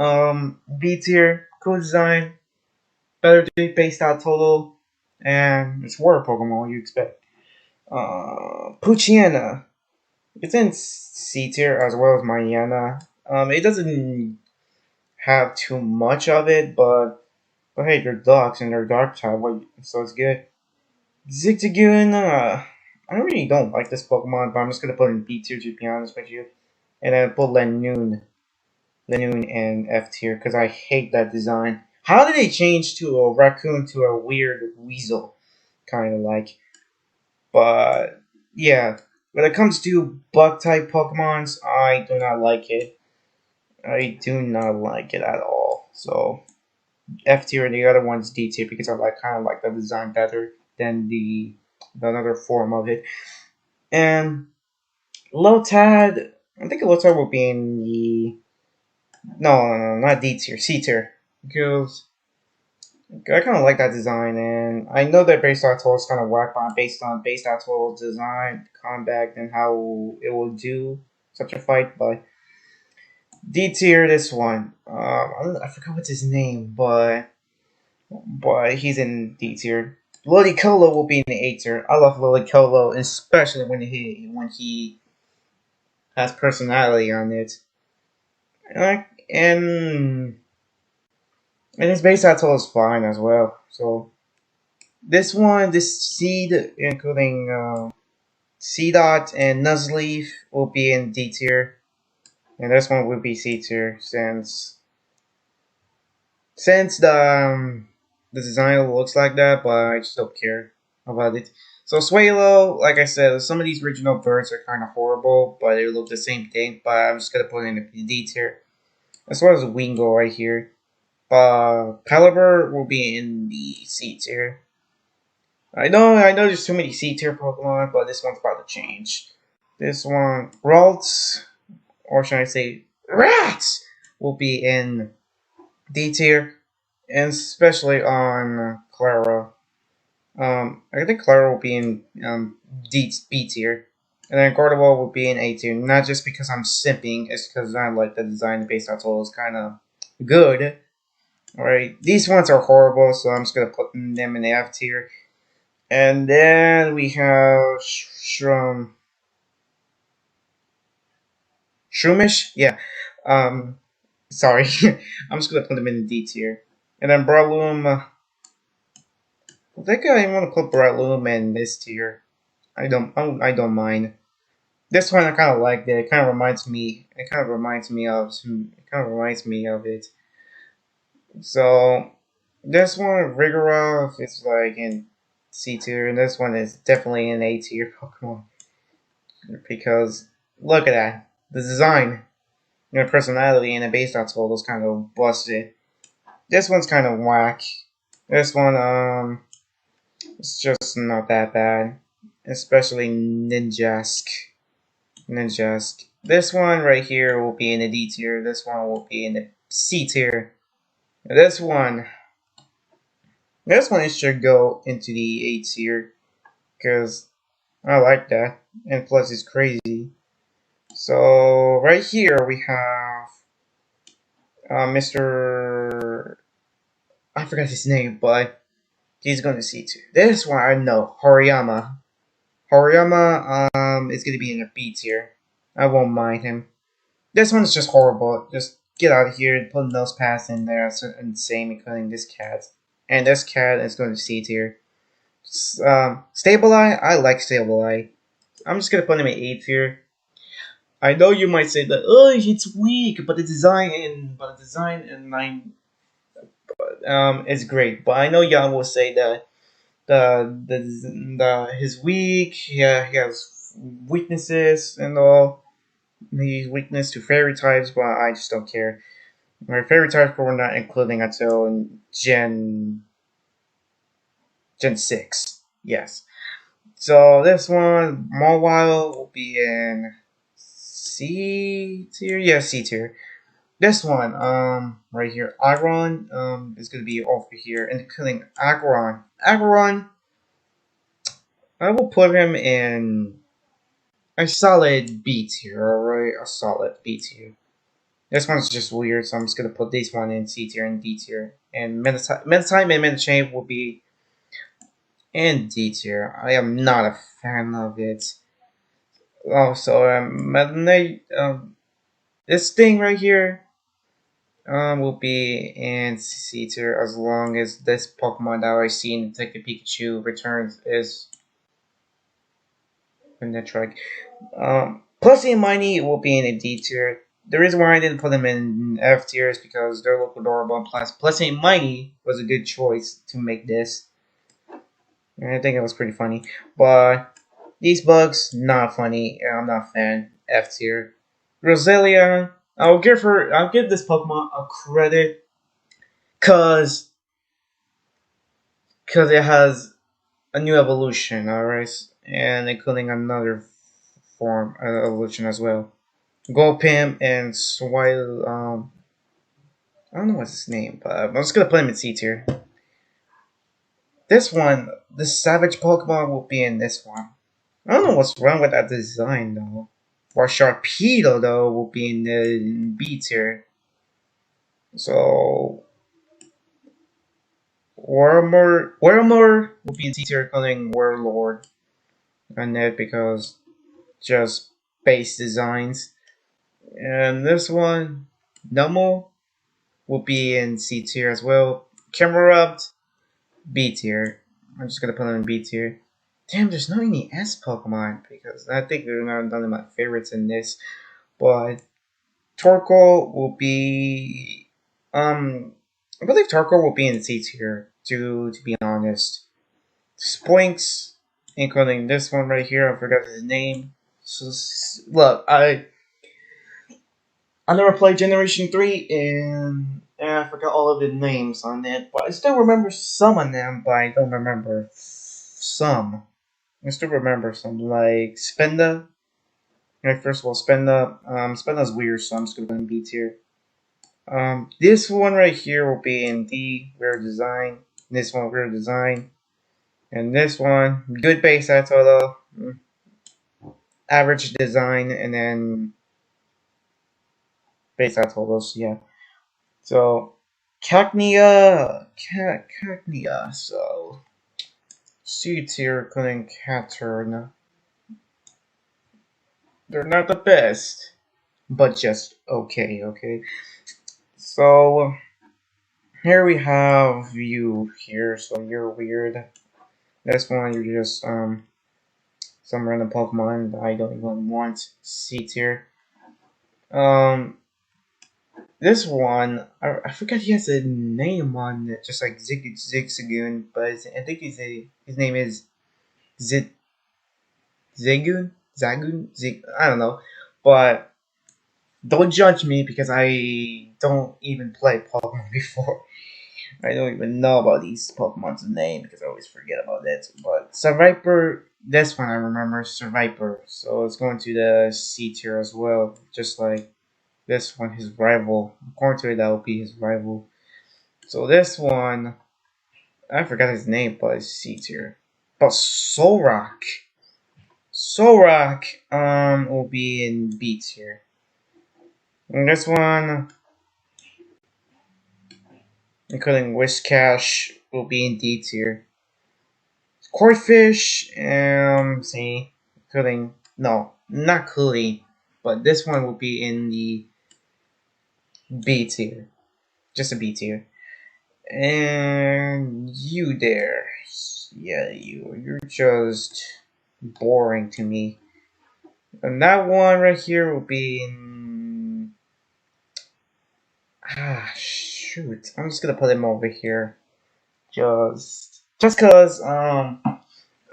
B tier. Cool design. Better base out total, and it's water Pokemon. What you expect? Poochyena. It's in C tier as well as Mariana. It doesn't have too much of it, but hey, they're dogs and they're dark type, so it's good. Zigzagoon, I really don't like this Pokemon, but I'm just gonna put it in B tier to be honest with you. And then put Lanoon in F tier because I hate that design. How did they change to a raccoon to a weird weasel? Kind of like. But yeah, when it comes to bug type Pokemons, I do not like it. I do not like it at all. So F tier and the other one's D tier because I kind of like the design better than the another form of it. And Lotad, I think Lotad will be in the no, not D tier, C tier because I kind of like that design, and I know that base Atoll is kind of whack on based on base Atoll's design, combat, and how it will do such a fight. But D tier, this one. I forgot what's his name, but he's in D tier. Ludicolo will be in the A tier. I love Ludicolo, especially when he has personality on it. Uh, and and his base Atoll is fine as well. So this seed, including Seedot and Nuzleaf, will be in D tier, and this one will be C tier since the design looks like that, but I just don't care about it. So Swalo, like I said, some of these original birds are kind of horrible, but they look the same thing. But I'm just gonna put it in the D tier, as well as Wingo right here. Pelipper will be in the C tier. I know there's too many C tier Pokemon, but this one's about to change. This one, Ralts, or should I say Rats, will be in D tier, and especially on Clara. I think Clara will be in B tier, and then Gardevoir will be in A tier. Not just because I'm simping, it's because I like the design based on total is kind of good. Alright, these ones are horrible, so I'm just gonna put them in the F tier. And then we have Shroomish, yeah. Sorry, I'm just gonna put them in D tier. And then Breloom, I think I want to put Breloom in this tier. I don't mind. This one I kind of like it. It kind of reminds me. It kind of reminds me of. It kind of reminds me of it. So this one, Rigoroth, is like in C tier, and this one is definitely in A tier Pokemon because look at that. The design, personality, and the base on total is kind of busted. This one's kind of whack. This one, it's just not that bad, especially Ninjask. Ninjask. This one right here will be in the D tier. This one will be in the C tier. This one should go into the A tier because I like that, and plus it's crazy. So right here we have Mr. I forgot his name, but he's going to C tier. This one I know, Horiyama. Horiyama is going to be in the B tier. I won't mind him. This one's just horrible. Just get out of here and put nose pass in there. That's insane, including this cat. And this cat is going to C tier. Stabile, I like Stabile. I'm just gonna put him in A tier. I know you might say that, oh, it's weak, but the design in 9 is great. But I know y'all will say that the his weak, yeah, he has weaknesses and all. He's weakness to fairy types, but I just don't care. My fairy types were not including until Gen 6. Yes. So this one, Mawile, will be in C tier. Yeah, C tier. This one, right here, Aggron, is gonna be over here, including Aggron. Aggron, I will put him in a solid B tier. Alright, a solid B tier. This one's just weird, so I'm just gonna put this one in C tier and D tier. And Meditime and Medichain will be in D tier. I am not a fan of it. Oh, so this thing right here will be in C tier as long as this Pokemon that I see in Detective Pikachu returns is in that track. Pussy and Miney will be in a D tier. The reason why I didn't put them in F tier is because they're look adorable. Plus, Pussy and Miney was a good choice to make this. And I think it was pretty funny. But these bugs, not funny. I'm not a fan. F tier. Roselia, I'll give this Pokemon a credit cause it has a new evolution, alright? And including another form evolution as well. Golpim and Swile, I don't know what's his name, but I'm just gonna put him in C tier. This one, the Savage Pokemon will be in this one. I don't know what's wrong with that design though. Or Sharpedo though will be in the B tier. So Warmore will be in C tier, calling Warlord on it because just base designs. And this one, Numo will be in C tier as well. Camerupt, B tier. I'm just gonna put them in B tier. Damn, there's not any S Pokemon because I think they're not none of my favorites in this. But Torkoal will be I believe Torkoal will be in C tier to be honest. Spoinks, including this one right here, I forgot his name. So, look, I never played Generation 3 and I forgot all of the names on it, but I still remember some of them, but I don't remember some. I still remember some, like Spenda. Right, first of all, Spenda. Spenda's weird, so I'm just gonna put in B tier. This one right here will be in D, weird design. This one, weird design. And this one, good base total, average design, and then base totals, yeah. So, Cacnea, so, C tier, couldn't Caturn. They're not the best, but just okay, okay. So, here we have you here, so you're weird. This one, you're just, some random Pokemon that I don't even want. C tier. This one, I forgot he has a name on it, just like Zigzagoon, but I think his name is Zig, Zagoon? Zagoon? I don't know. But don't judge me because I don't even play Pokemon before. I don't even know about these Pokemon's name because I always forget about it. But Survivor, this one I remember, Survivor. So it's going to the C tier as well, just like this one, his rival. According to it, that will be his rival. So this one, I forgot his name, but it's C tier. But Solrock, will be in B tier. And this one, including Whiscash, will be in D tier. Corfish, see, including, no, not Cooley, but this one will be in the B tier. Just a B tier. And you there. Yeah, you're just boring to me. And that one right here will be in... shoot. I'm just gonna put him over here. Just cause, I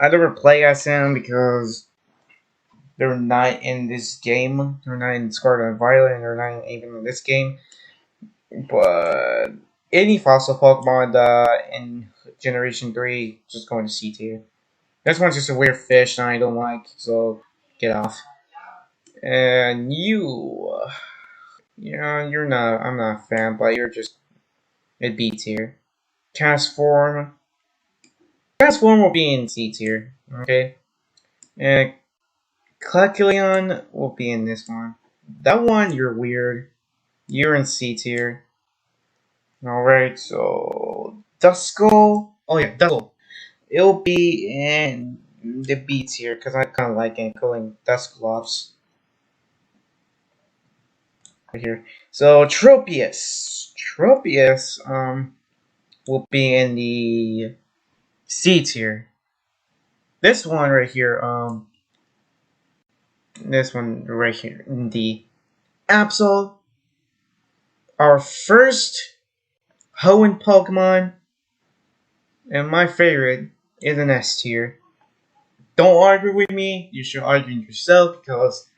never play as him because they're not in this game. They're not in Scarlet and Violet, and they're not even in this game. But any fossil Pokemon in Generation 3 just going to C tier. This one's just a weird fish and I don't like, so get off. And you, yeah, you're not, I'm not a fan, but you're just a B tier. Castform will be in C tier, okay? And Kecleon will be in this one. That one, you're weird. You're in C tier. Alright, so Duskull. Oh yeah, Duskull. It'll be in the B tier because I kind of like calling Dusclops right here. So Tropius will be in the C tier. This one right here This one right here, the Absol, our first Hoenn Pokemon, and my favorite is an S tier. Don't argue with me. You should argue with yourself because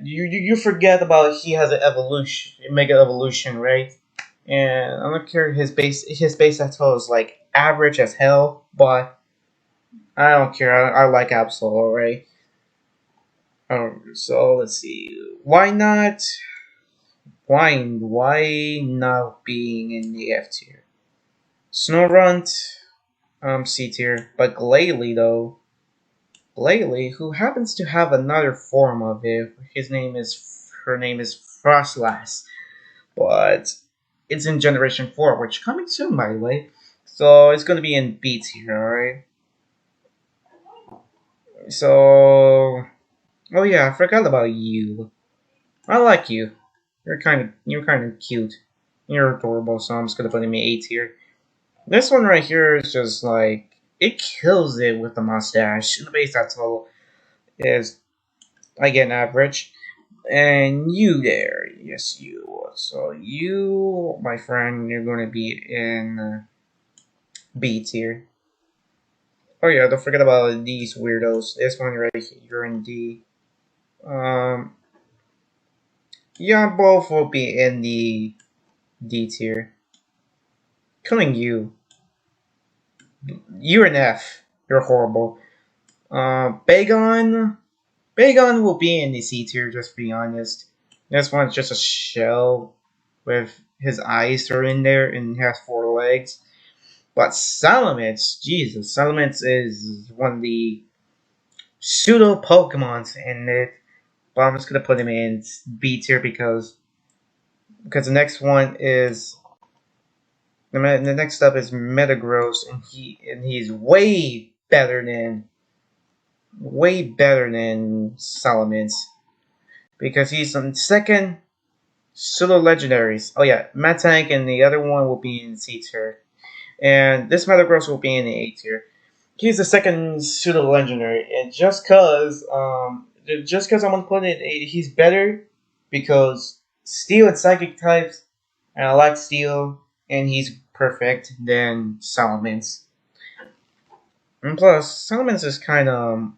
you forget about he has an evolution, mega evolution, right? And I'm not care his base attack is like average as hell, but I don't care. I like Absol, alright. So let's see. Why not? Why not being in the F tier? Snorunt, C tier, but Glalie though. Glalie, who happens to have another form of it. Her name is Frostlass, but it's in Generation 4, which coming soon, by the way. So it's gonna be in B tier, alright? So, oh yeah, I forgot about you. I like you. You're kind of cute. You're adorable, so I'm just gonna put him in A tier. This one right here is just like it kills it with the mustache. The base that's all is again average. And you there, yes you. So you, my friend, you're gonna be in B tier. Oh yeah, don't forget about these weirdos. This one right here, you're in D. Um, yeah, both will be in the D tier. Killing you. You're an F. You're horrible. Bagon. Bagon will be in the C tier, just to be honest. This one's just a shell with his eyes are in there and has 4 legs. But Salamence, Jesus, Salamence is one of the pseudo Pokemons in it. But I'm just gonna put him in B tier because the next one is the next up is Metagross, and he's way better than Salamence because he's on second pseudo legendaries. Oh yeah, Matank and the other one will be in C tier, and this Metagross will be in the A tier. He's the second pseudo legendary, and just cause I'm gonna put it, he's better because Steel and Psychic types, and I like Steel, and he's perfect than Salamence. And plus, Salamence is kind of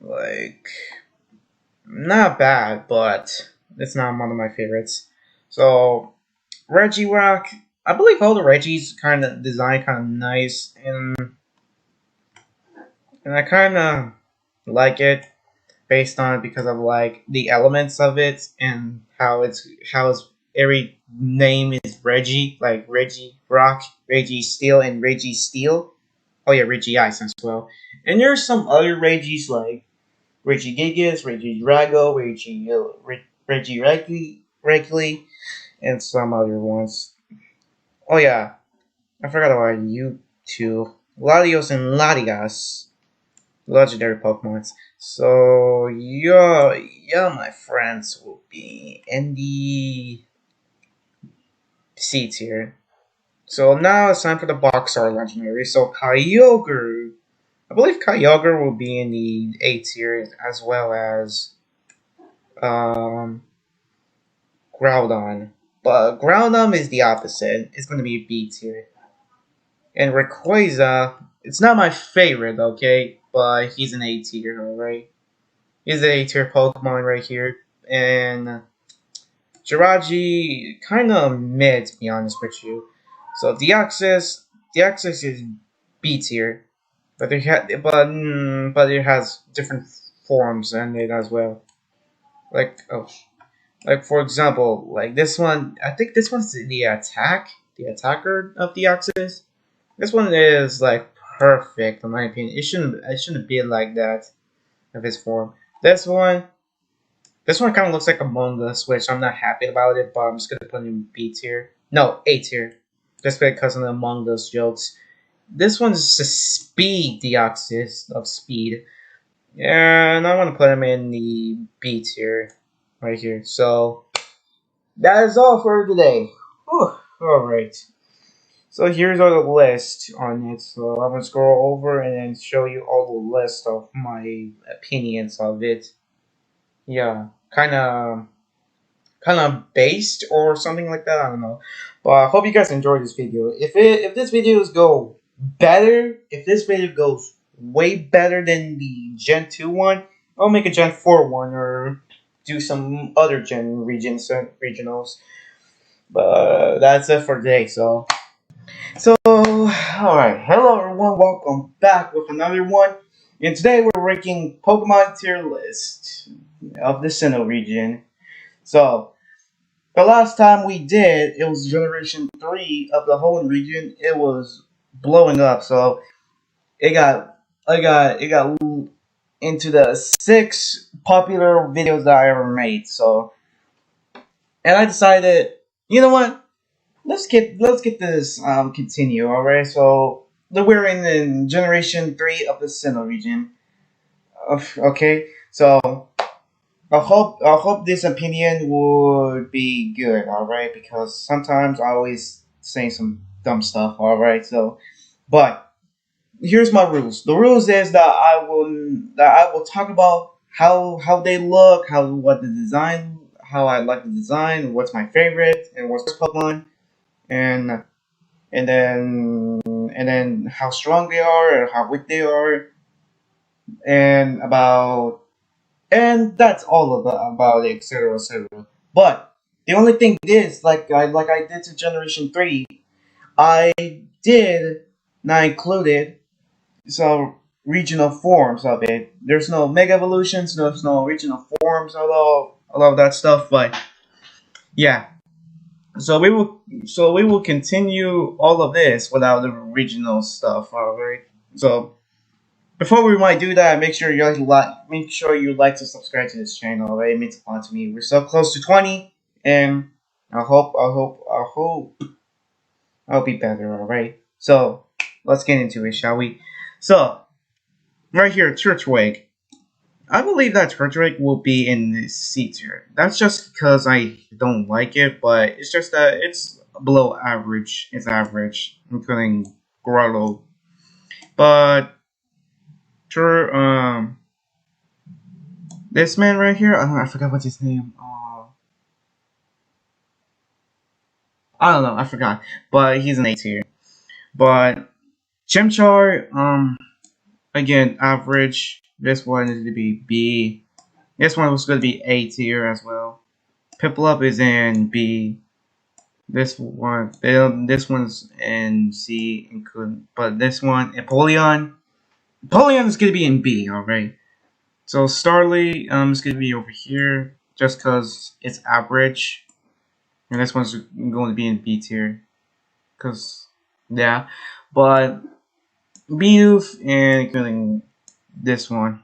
like not bad, but it's not one of my favorites. So Regirock, I believe all the Reggies kind of design kind of nice, and I kind of like it based on it because of like the elements of it and how it's every name is Reggie, like Reggie Rock, Reggie Steel, and Reggie Steel. Oh yeah, Reggie Ice as well. And there's some other Reggies like Reggie Gigas, Reggie Drago, Reggie Reguly, and some other ones. Oh yeah, I forgot about you two. Latios and Latias. Legendary Pokemons. So yeah, my friends will be in the C tier. So now it's time for the box art legendary. So Kyogre, I believe Kyogre will be in the A tier as well as um Groudon. But Groudon is the opposite. It's going to be B tier. And Rayquaza, it's not my favorite, okay, but he's an A tier, alright. He's an A tier Pokemon right here, and Jirachi kind of mid to be honest with you. So Deoxys is B tier, but but it has different forms in it as well. Like for example, like this one, I think this one's the attacker of Deoxys. This one is like perfect in my opinion. It shouldn't be like that of his form. This one This one kind of looks like Among Us, which I'm not happy about it, but I'm just gonna put it in B tier. No, A tier, just because of the Among Us jokes. This one's the Speed Deoxys of Speed, and I want to put him in the B tier right here. So that is all for today. Whew, all right. So here's all the list on it. So I'm gonna scroll over and then show you all the list of my opinions of it. Yeah, kind of based or something like that. I don't know, but I hope you guys enjoyed this video. If this videos go better, if this video goes way better than the Gen 2 one, I'll make a Gen 4 one or do some other regionals. But that's it for today. So all right, hello everyone, welcome back with another one. And today we're ranking Pokemon tier list of the Sinnoh region. So the last time we did, it was Generation 3 of the whole region. It was blowing up, so it got into the 6 popular videos that I ever made. So, and I decided, you know what? Let's get this continue. All right. So we're in Generation 3 of the Sinnoh region. Okay. So I hope this opinion would be good, alright? Because sometimes I always say some dumb stuff, alright? So but here's my rules. The rules is that I will talk about how they look, how I like the design, what's my favorite, and what's Pokemon, and and then how strong they are or how weak they are, and that's all about it, etc., etc. But the only thing is, like I did to Generation 3, I did not included some regional forms of it. There's no Mega Evolutions, there's no regional forms, all of that stuff. But yeah, so we will continue all of this without the regional stuff. All right. So before we might do that, make sure you like to subscribe to this channel. Alright, it means a lot to me. We're so close to 20, and I hope I'll be better. Alright, so let's get into it, shall we? So right here, Turtwig. I believe that Turtwig will be in the C tier. That's just because I don't like it, but it's just that it's below average. It's average, including Grotto. But this man right here, I forgot what's his name. I don't know, I forgot. But he's an A tier. But Chimchar, again, average. This one is going to be B. This one was going to be A tier as well. Piplup is in B. This one's in C, but this one, Empoleon is going to be in B, alright. So Starly is going to be over here just because it's average. And this one's going to be in B tier. Because, yeah. But Biyoof and including this one.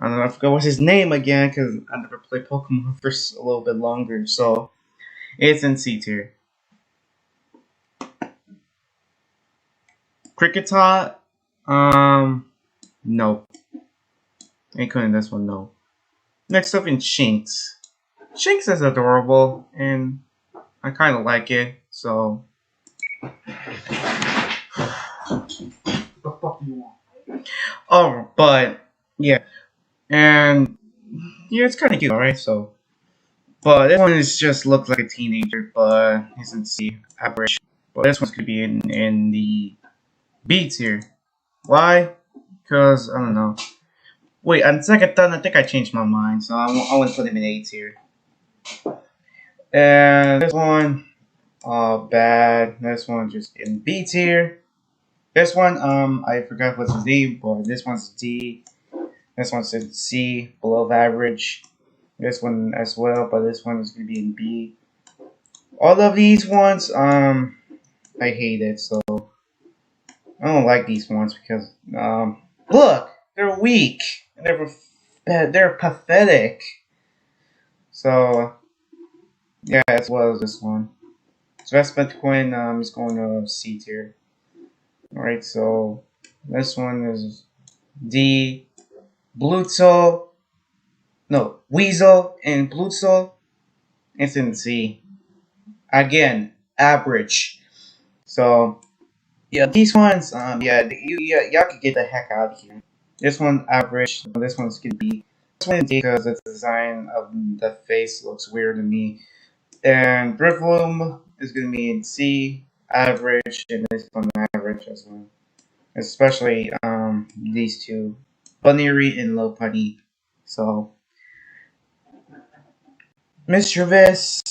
I don't know, I forgot what's his name again because I never played Pokemon for a little bit longer. So it's in C tier. Kricketot, no. Including this one, no. Next up in Shinx. Shinx is adorable, and I kind of like it, so. What the fuck do you want? Oh, but, yeah. And, yeah, it's kind of cute, alright, so. But this one is just looks like a teenager, but isn't C, average. But this one's gonna be in the B tier. Why? Because, I don't know. Wait, on second thought, I think I changed my mind, so I want to put him in A tier. And this one, bad. This one just in B tier. This one, I forgot what's his name, but this one's D. This one's in C, below average. This one as well, but this one is gonna be in B. All of these ones, I hate it, so I don't like these ones because, look, they're weak. They're pathetic. So, yeah, as well as this one. So Quinn is going to C tier. Alright, so this one is D. Weasel and Blutzel, it's in C. Again, average. So Yeah, these ones, y'all could get the heck out of here. This one average. This one's gonna be. This one because the design of the face looks weird to me. And Drifloom is gonna be in C average, and this one average as well. Especially these two, Bunnery and Lopunny. So Mischievous.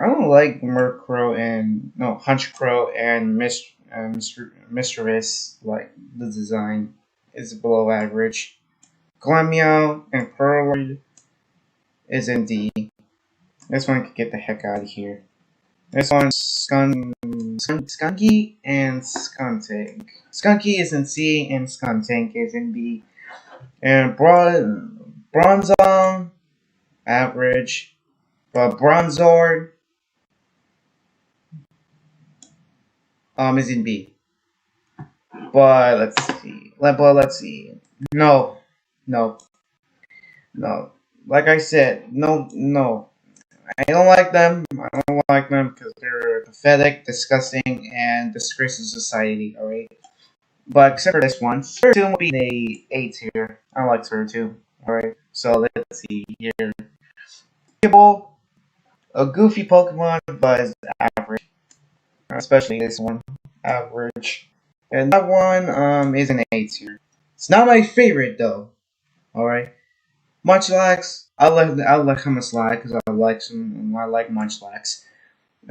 I don't like Murkrow and no Hunchcrow and Mischievous. Like the design is below average. Glameow and Purloid is in D. This one could get the heck out of here. This one's Skunky and Skuntank. Skunky is in C and Skuntank is in B. And Bronzong, average. But Bronzord is in B. But let's see. No. No. No. Like I said, no. I don't like them. I don't like them because they're pathetic, disgusting, and disgrace to society, alright? But except for this one, Turtle will be in A tier. I like Turtle, alright? So let's see here. Pokeball, a goofy Pokemon, but it's average. Especially this one, average. And that one is an A tier. It's not my favorite though, alright? Munchlax, I like him a slide because I like Munchlax.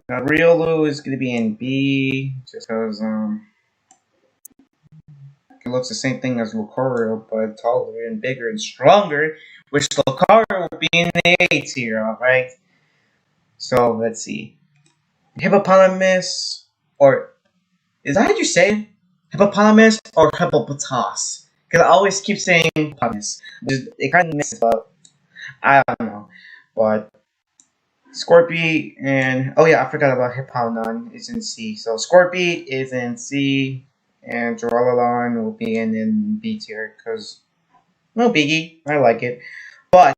Riolu is gonna be in B just because it looks the same thing as Lucario, but taller and bigger and stronger, which Lucario will be in the A tier, alright? So let's see. Hippopotamus, or is that how you say it? Hippopotamus or hippopotas? Because I always keep saying hippopotamus. It kind of messes up. I don't know. But Scorpy and oh yeah, I forgot about Hippowdon is in C. So Scorpy is in C, and Duraludon will be in B tier because no biggie, I like it. But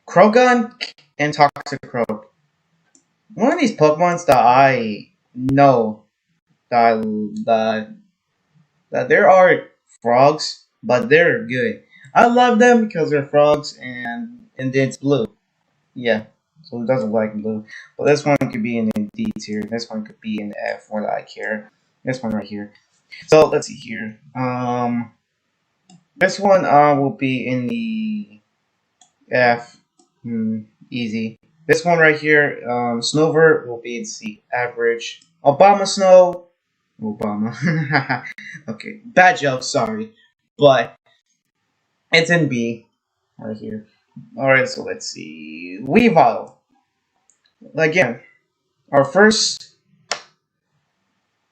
Croagunk and Toxicroak, one of these Pokemons that I know that there are frogs, but they're good. I love them because they're frogs and it's blue. Yeah, so who doesn't like blue? But this one could be in the D tier. This one could be in F, what do I care? This one right here. So let's see here. This one will be in the F. Easy. This one right here, Snover will be in C, average. Obama Snow, Obama. Okay, bad joke. Sorry, but it's in B right here. All right, so let's see. Weavile. Again, our first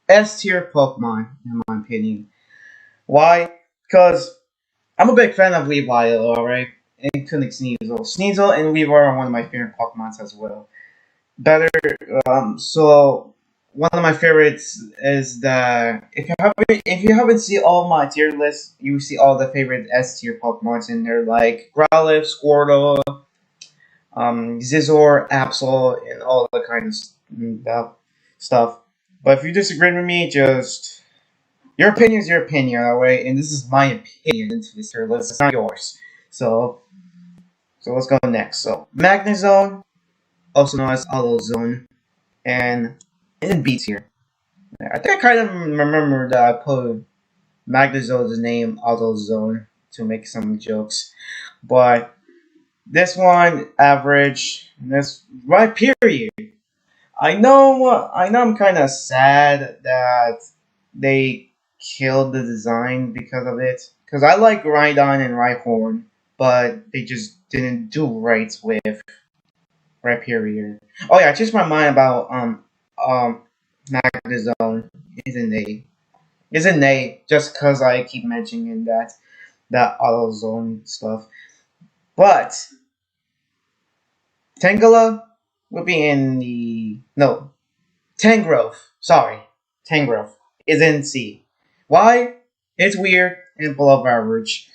S tier Pokemon, in my opinion. Why? Because I'm a big fan of Weavile, alright? Including Sneasel. Sneasel and Weavile are one of my favorite Pokemons as well. So one of my favorites is the if you haven't seen all my tier lists, you see all the favorite S tier Pokemons in there like Growlithe, Squirtle, Zizor, Absol, and all the kind of stuff. But if you disagree with me, just your opinion is your opinion, alright? And this is my opinion into this tier list. It's not yours. So let's go next. So Magnezone, also known as Autozone, and in B tier. I think I kind of remember that I put Magnezone's name Autozone to make some jokes, but this one average. This right period. I know. I'm kind of sad that they killed the design because of it. Because I like Rhydon and Rhyhorn, but they just didn't do right with Rhyperior. Oh yeah, I changed my mind about Magnezone isn't A just because I keep mentioning that AutoZone stuff. But Tangela would be in the no Tangrowth. Sorry, Tangrowth is in C. Why? It's weird and below average.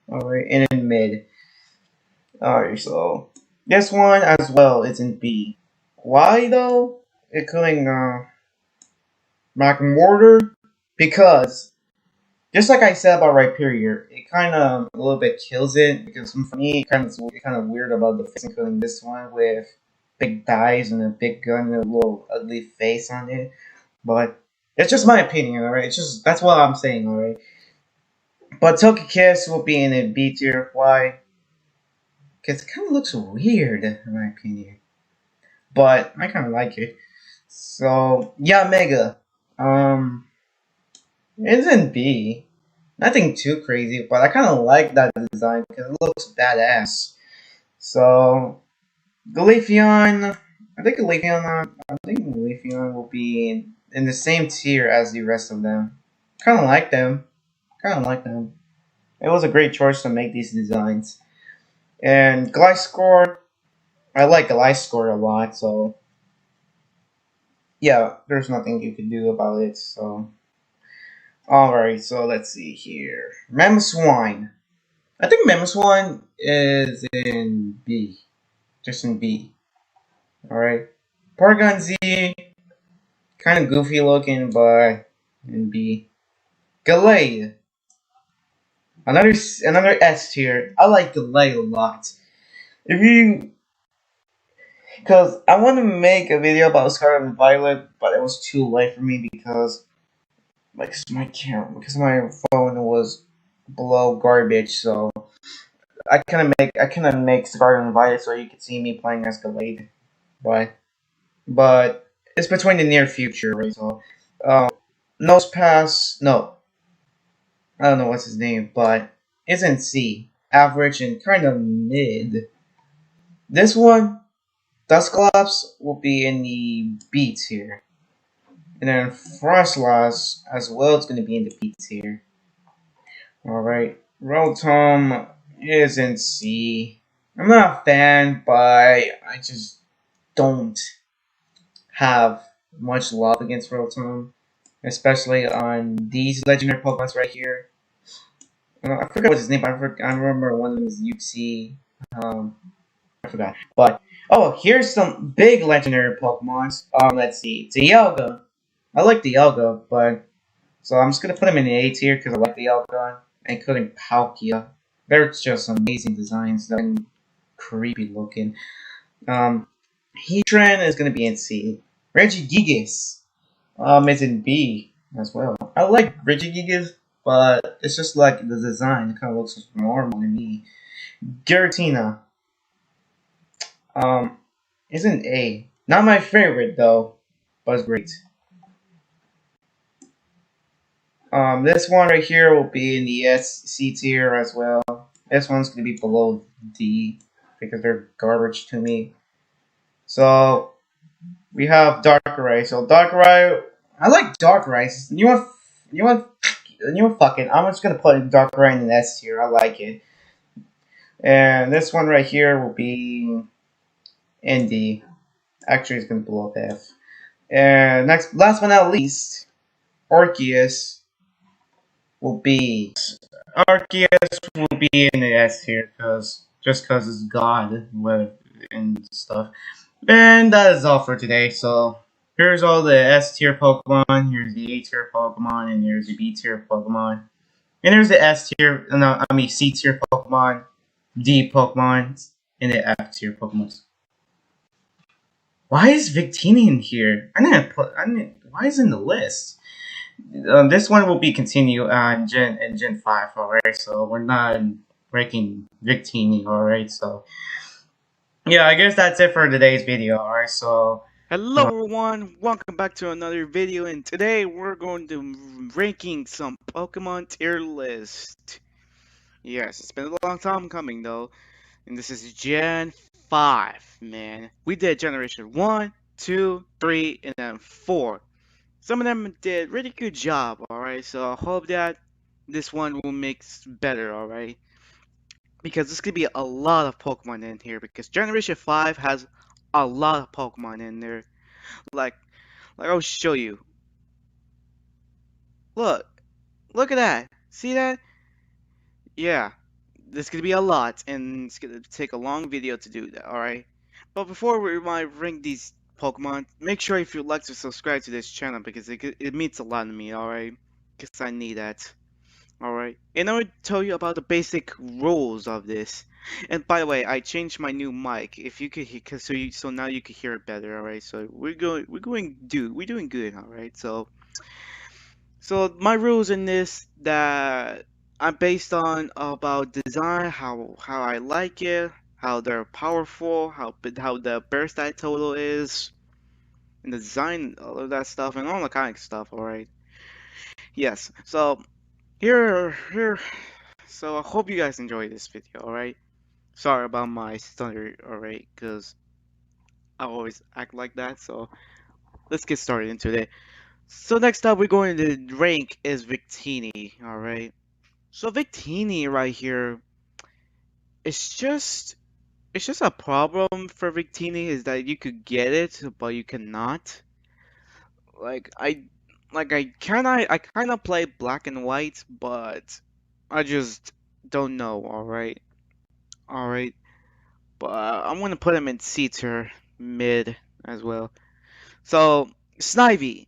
Alright, and in mid. Alright, so this one as well is in B. Why though? Including Black Mortar, because just like I said about Rhyperior, it kind of a little bit kills it because for me it kind of weird about the face including this one with big thighs and a big gun and a little ugly face on it. But it's just my opinion, alright? It's just that's what I'm saying, alright? But Togekiss will be in a B tier. Why? Because it kind of looks weird, in my opinion. But I kind of like it. So, yeah, Mega. It's in B. Nothing too crazy, but I kind of like that design because it looks badass. So, Galefion. I think Galefion will be in the same tier as the rest of them. Kind of like them. Kind of like them. It was a great choice to make these designs. And Gliscor, I like Gliscor a lot, so yeah, there's nothing you can do about it. So, alright, so let's see here. Mamoswine. I think Mamoswine is in B. Just in B. Alright. Porygon Z, kind of goofy looking, but in B. Gallade. Another S tier. I like Gallade a lot. If you Because I want to make a video about Scarlet and Violet, but it was too late for me because because my phone was below garbage. So I kind of make Scarlet and Violet so you could see me playing as Gallade, but it's between the near future, right? So Nose Pass, no, I don't know what's his name, but it's in C, average and kind of mid. This one, Dusclops will be in the B tier. And then Frostlass as well is going to be in the B tier. Alright. Rotom is in C. I'm not a fan, but I just don't have much love against Rotom. Especially on these legendary Pokemon right here. I forgot what his name, I remember one of them is UC. I forgot. But, oh, here's some big legendary Pokemons. Let's see. Dialga. I like Dialga, but so I'm just gonna put him in the A tier because I like Dialga, including Palkia. They're just amazing designs, they're creepy looking. Heatran is gonna be in C. Regigigas, is in B as well. I like Regigigas, but it's just like the design. It kind of looks normal to me. Giratina, is in A. Not my favorite though, but it's great. This one right here will be in the C tier as well. This one's going to be below D because they're garbage to me. So we have Darkrai. So Darkrai, I like Darkrai. You want fucking. I'm just gonna put Darkrai in the S tier. I like it. And this one right here will be in D. Actually, it's gonna blow up F. And last but not least, Arceus will be Arceus will be in the S tier because it's God and stuff. And that is all for today. So here's all the S tier Pokemon. Here's the A tier Pokemon, and here's the B tier Pokemon. And here's the S tier. No, I mean C tier Pokemon, D Pokemon, and the F tier Pokemon. Why is Victini in here? Why is it in the list? This one will be continued on Gen 5, alright? So we're not breaking Victini, alright? So yeah, I guess that's it for today's video, alright? So Hello everyone, welcome back to another video, and today we're going to ranking some Pokemon tier list. Yes, it's been a long time coming though, and this is Gen 5, man. We did Generation 1, 2, 3, and then 4. Some of them did really good job, alright? So I hope that this one will make better, alright? Because there's gonna be a lot of Pokemon in here, because Generation 5 has a lot of Pokemon in there. Like I'll show you. Look, look at that. See that? Yeah, there's gonna be a lot, and it's gonna take a long video to do that. All right. But before we might rank these Pokemon, make sure if you'd like to subscribe to this channel because it means a lot to me, alright? Because I need that. Alright. And I will tell you about the basic rules of this. And by the way, I changed my new mic. If you could hear, so now you can hear it better, alright? So we're doing good, alright? So my rules in this that I'm based on about design, how I like it, how they're powerful, how the burst die total is, and the design, all of that stuff, and all the kind of stuff. All right. Yes. So here. So I hope you guys enjoy this video. All right. Sorry about my stutter. All right, because I always act like that. So let's get started into it. So next up, we're going to rank is Victini. All right. So Victini right here, it's just it's just a problem for Victini is that you could get it, but you cannot. Like I kind of play black and white, but I just don't know. All right. But I'm gonna put him in C tier, mid as well. So Snivy,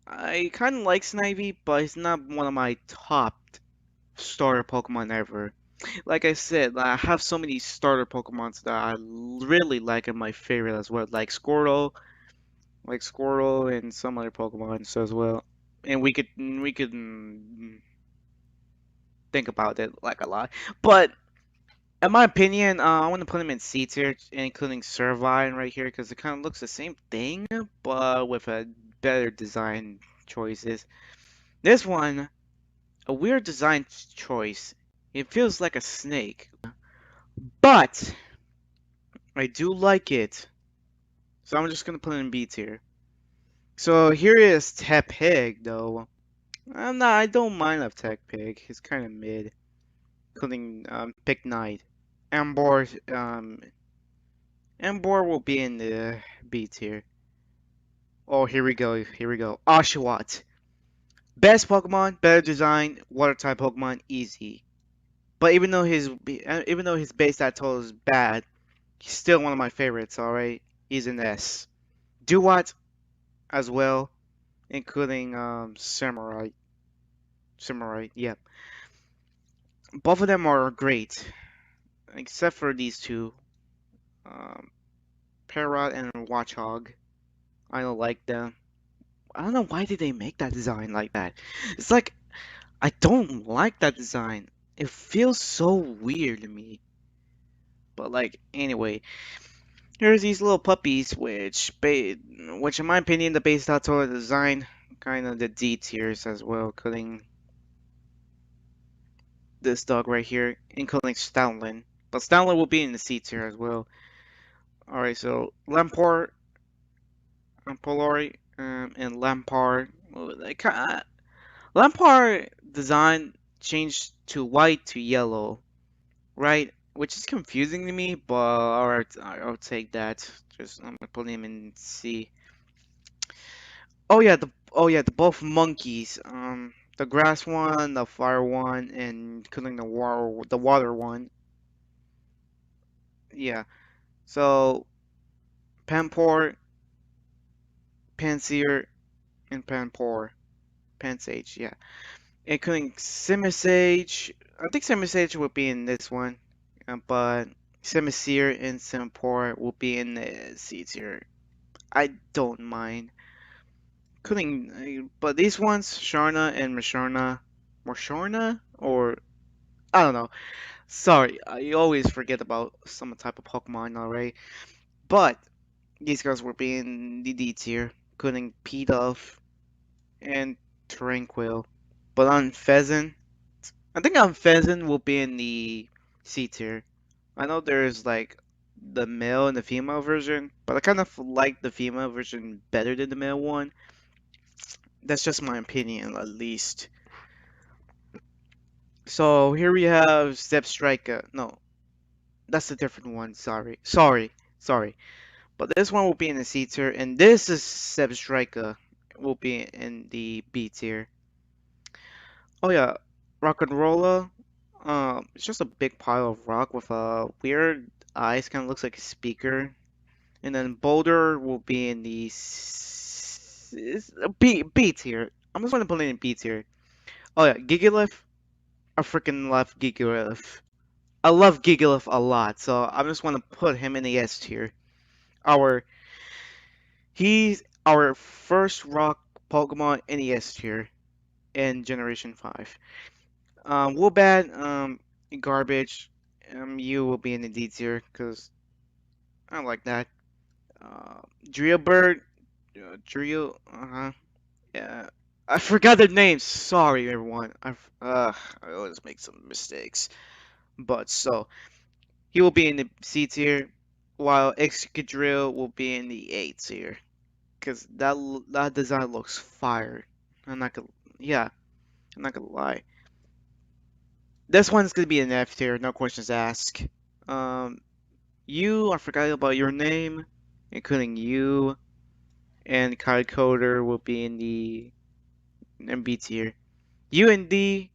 I kind of like Snivy, but he's not one of my top starter Pokemon ever. Like I said, I have so many starter Pokemons that I really like and my favorite as well, like Squirtle and some other Pokemon as well. And we could think about it like a lot. But in my opinion, I want to put him in C tier, including Servine right here, because it kind of looks the same thing, but with a better design choices. This one, a weird design choice. It feels like a snake, but I do like it. So I'm just gonna put it in B tier. So here is Tepig though. I don't mind of Tepig. He's kind of mid, including Pick Knight. Ambor, Ambor will be in the B tier. Oh, here we go. Here we go. Oshawott. Best Pokemon, better design, water type Pokemon, easy. But even though his base stat total is bad, he's still one of my favorites. All right, he's an S. Duat as well, including Samurai. Samurai, yeah. Both of them are great, except for these two, um, Parrot and Watchog. I don't like them. I don't know why did they make that design like that. It's like I don't like that design. It feels so weird to me. But like anyway, here's these little puppies, which in my opinion, the base stats or the design, kind of the D tiers as well, including this dog right here, including Stoutland. But Stoutland will be in the C tier as well. Alright, so Lampard, Polari, and Lampard. Well, Lampard design changed to white to yellow, right? Which is confusing to me, but alright, I'll take that. Just I'm gonna put him in C. The both monkeys. The grass one, the fire one, and including the water one. Yeah. So Pampor, Panseer, and Pansage, yeah. Including Simisage. I think Simisage will be in this one, but Simisear and Simpor will be in the C tier. I don't mind. But these ones, Sharna and Mashorna, or I don't know. Sorry, I always forget about some type of Pokemon already. But these guys will be in the D tier, including Pidove and Tranquil. But on Pheasant, I think on Pheasant will be in the C tier. I know there's like the male and the female version, but I kind of like the female version better than the male one. That's just my opinion, at least. So here we have Step Striker. No, that's a different one. Sorry. But this one will be in the C tier, and this is Step Striker will be in the B tier. Oh yeah, Rock and Roller. It's just a big pile of rock with a weird eyes. Kind of looks like a speaker. And then Boulder will be in the B tier. I'm just gonna put it in B tier. Oh yeah, Gigalith. I freaking love Gigalith. I love Gigalith a lot, so I just want to put him in the S tier. Our he's our first rock Pokemon in the S tier in Generation 5. Woobat, garbage. You will be in the D tier because I like that. Drillbird, Drill, yeah. I forgot their names. Sorry, everyone. I always make some mistakes. But so he will be in the C tier, while Excadrill will be in the A tier. Cause that design looks fire. I'm not gonna, yeah, I'm not gonna lie. This one's gonna be an F tier, no questions asked. Um, I forgot about your name, including you, and Kai Coder will be in the B tier. You in D,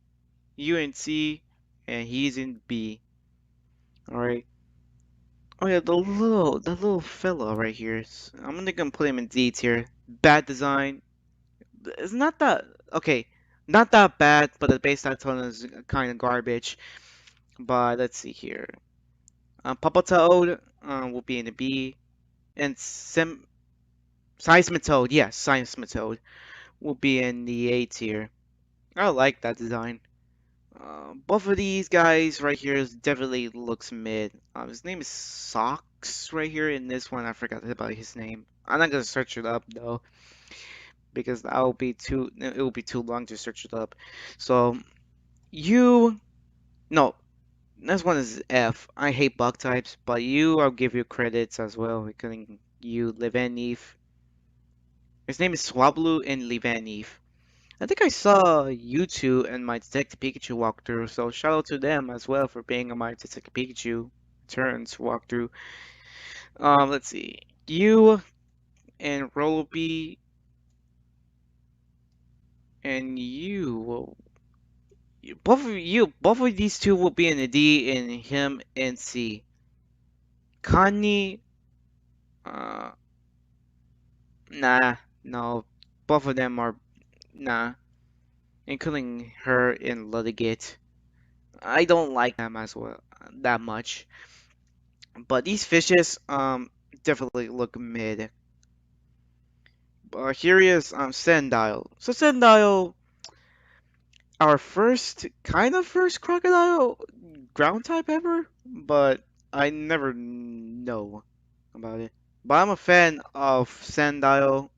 you in C, and he's in B. Alright. Oh yeah, the little fella right here. I'm gonna put him in D tier. Bad design. It's not that okay, not that bad, but the base stat tone is kind of garbage. But let's see here. Papa Toad will be in the B, and Seismitoad, yes, Seismitoad will be in the A tier. I like that design. Both of these guys right here definitely looks mid. His name is Socks right here. In this one, I forgot about his name. I'm not gonna search it up though, because it will be too long to search it up. So you no, this one is F. I hate bug types, but I'll give you credits as well, including you, Levenif. His name is Swablu and Levenif. I think I saw you two in my Detective Pikachu walkthrough, so shout out to them as well for being on my Detective Pikachu turns walkthrough. Let's see. You and Rollby and both of these two will be in the D and him in C. Connie, uh, nah, no, both of them are nah, including her in Litigate. I don't like them as well that much. But these fishes definitely look mid. Here is Sandile. So Sandile, our first crocodile ground type ever, but I never know about it. But I'm a fan of Sandile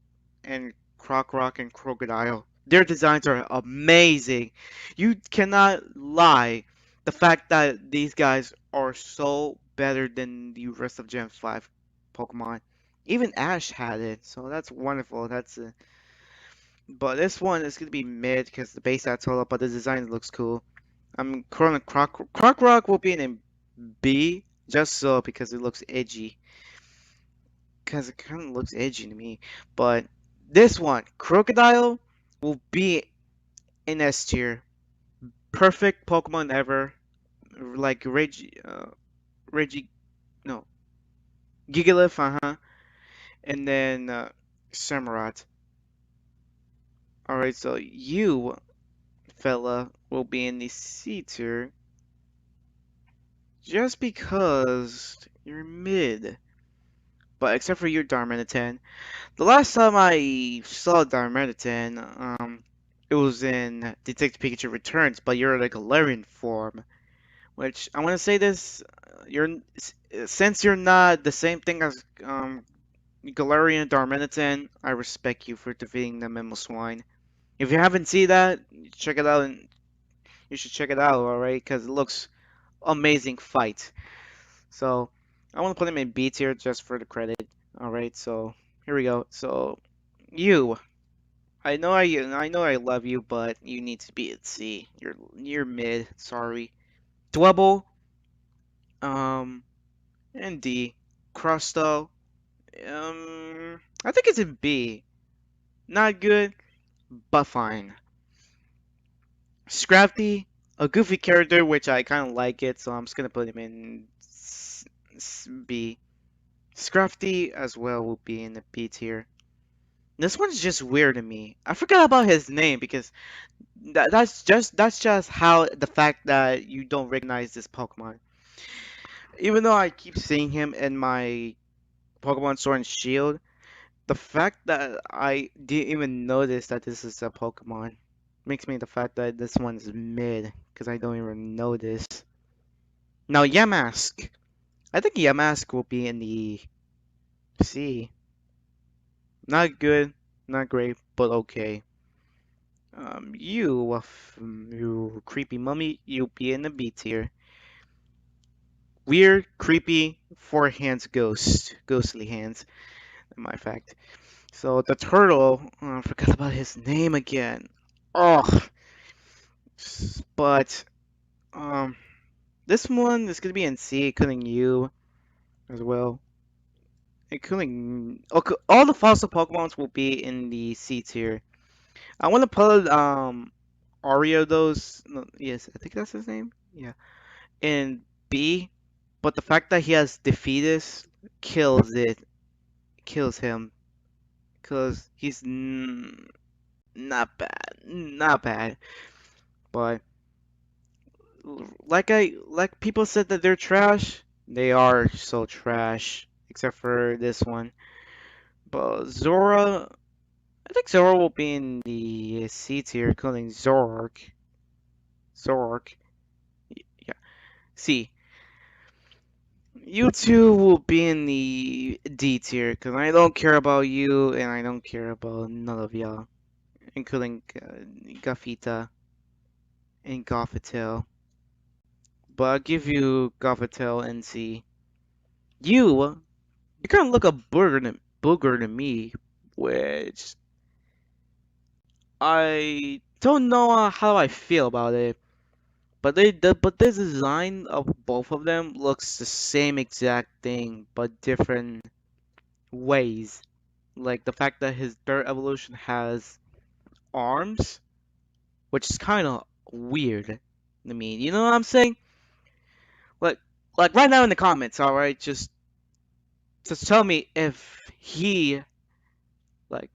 and Crocroc and Crocodile. Their designs are amazing. You cannot lie. The fact that these guys are so better than the rest of Gen 5 Pokemon. Even Ash had it, so that's wonderful. But this one is gonna be mid because the base stats hold up, but the design looks cool. I'm calling Crocroc will be in a B just so because it looks edgy. Because it kind of looks edgy to me. But this one, Crocodile, will be in S tier. Perfect Pokemon ever. Like Reggie, no, Gigalith, and then Samurott. Alright, so you, fella, will be in the C tier just because you're mid. But except for your Darmanitan. The last time I saw Darmanitan, it was in Detective Pikachu Returns, but you're like a Galarian form. Which I want to say this, since you're not the same thing as Galarian Darmanitan, I respect you for defeating the Mimoswine. If you haven't seen that, check it out, and you should check it out, alright? Because it looks amazing fight. So I want to put him in B tier just for the credit. Alright, so here we go. So you, I know I love you, but you need to be at C. You're mid. Sorry. Dwebble, um, and D. Crusto, I think it's in B. Not good, but fine. Scrafty, a goofy character, which I kind of like it, so I'm just gonna put him in B. Scrafty as well will be in the B tier. This one's just weird to me. I forgot about his name because that's just how the fact that you don't recognize this Pokemon. Even though I keep seeing him in my Pokemon Sword and Shield, the fact that I didn't even notice that this is a Pokemon makes me the fact that this one's mid because I don't even notice. Now Yamask. I think Yamask will be in the C. Not good, not great, but okay. You creepy mummy, you'll be in the B tier. Weird, creepy, four hands ghost, ghostly hands, in my fact. So the turtle, I forgot about his name again. Oh, but um, this one is gonna be in C, including you as well, including okay, all the fossil Pokemons will be in the C tier. I want to put Ariados, no, yes, I think that's his name. Yeah, in B, but the fact that he has Defeatus kills him, cause he's not bad, not bad, but like people said that they're trash. They are so trash, except for this one. But Zora, I think Zora will be in the C tier, including Zork. Zork, yeah. C. You two will be in the D tier, because I don't care about you, and I don't care about none of y'all, including Gafita and Gothitelle. But I'll give you Gothitelle and C. You kind of look a booger to me, which I don't know how I feel about it. But the design of both of them looks the same exact thing, but different ways. Like the fact that his third evolution has arms, which is kind of weird. I mean, you know what I'm saying? Like, like right now in the comments, all right, just tell me if he like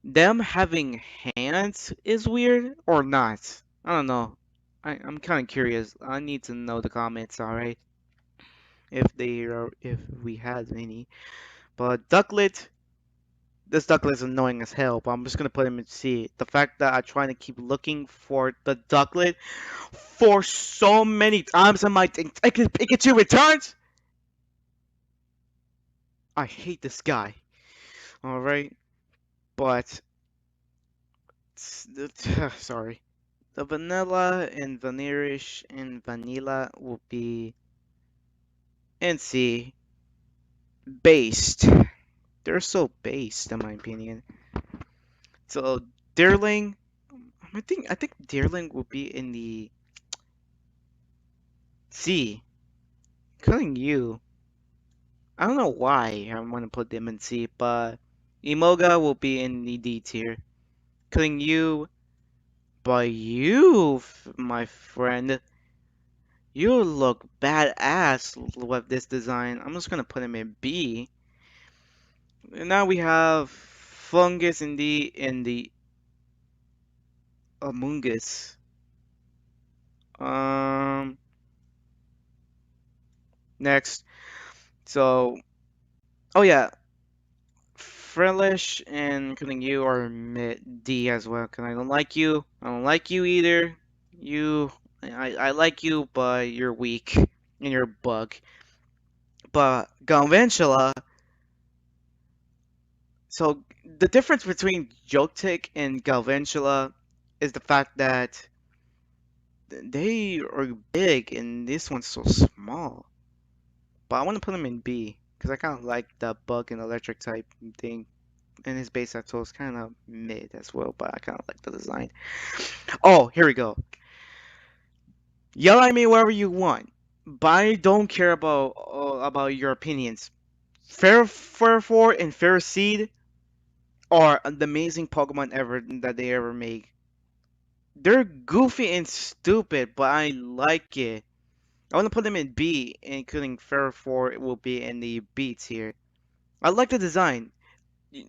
them having hands is weird or not. I don't know. I'm kind of curious. I need to know the comments, all right? If we had any. But Ducklet, this Ducklet is annoying as hell. But I'm just gonna put him in C. The fact that I'm trying to keep looking for the Ducklet for so many times on my Pikachu returns. I hate this guy. All right, but sorry. The vanilla and vanillish and vanilla will be NC based. They're so based in my opinion. So Deerling, I think Deerling will be in the C. Including you. I don't know why I want to put them in C, but Emoga will be in the D tier. Including you, but you, my friend, you look badass with this design. I'm just gonna put him in B. And now we have fungus in the Amoongus. Um, next. So, oh yeah, Frelish and including you are mid D as well. Cause I don't like you. I don't like you either. You, I like you, but you're weak and you're a bug. But Galvantula. So the difference between Joltik and Galvantula is the fact that they are big and this one's so small. But I want to put him in B because I kind of like the bug and electric type thing. And his base actual is kind of mid as well, but I kind of like the design. Oh, here we go. Yell at me wherever you want, but I don't care about your opinions. Fair and Fair Seed are the amazing Pokemon ever that they ever made. They're goofy and stupid, but I like it. I want to put them in B, including Fair 4 will be in the B tier. I like the design. Y-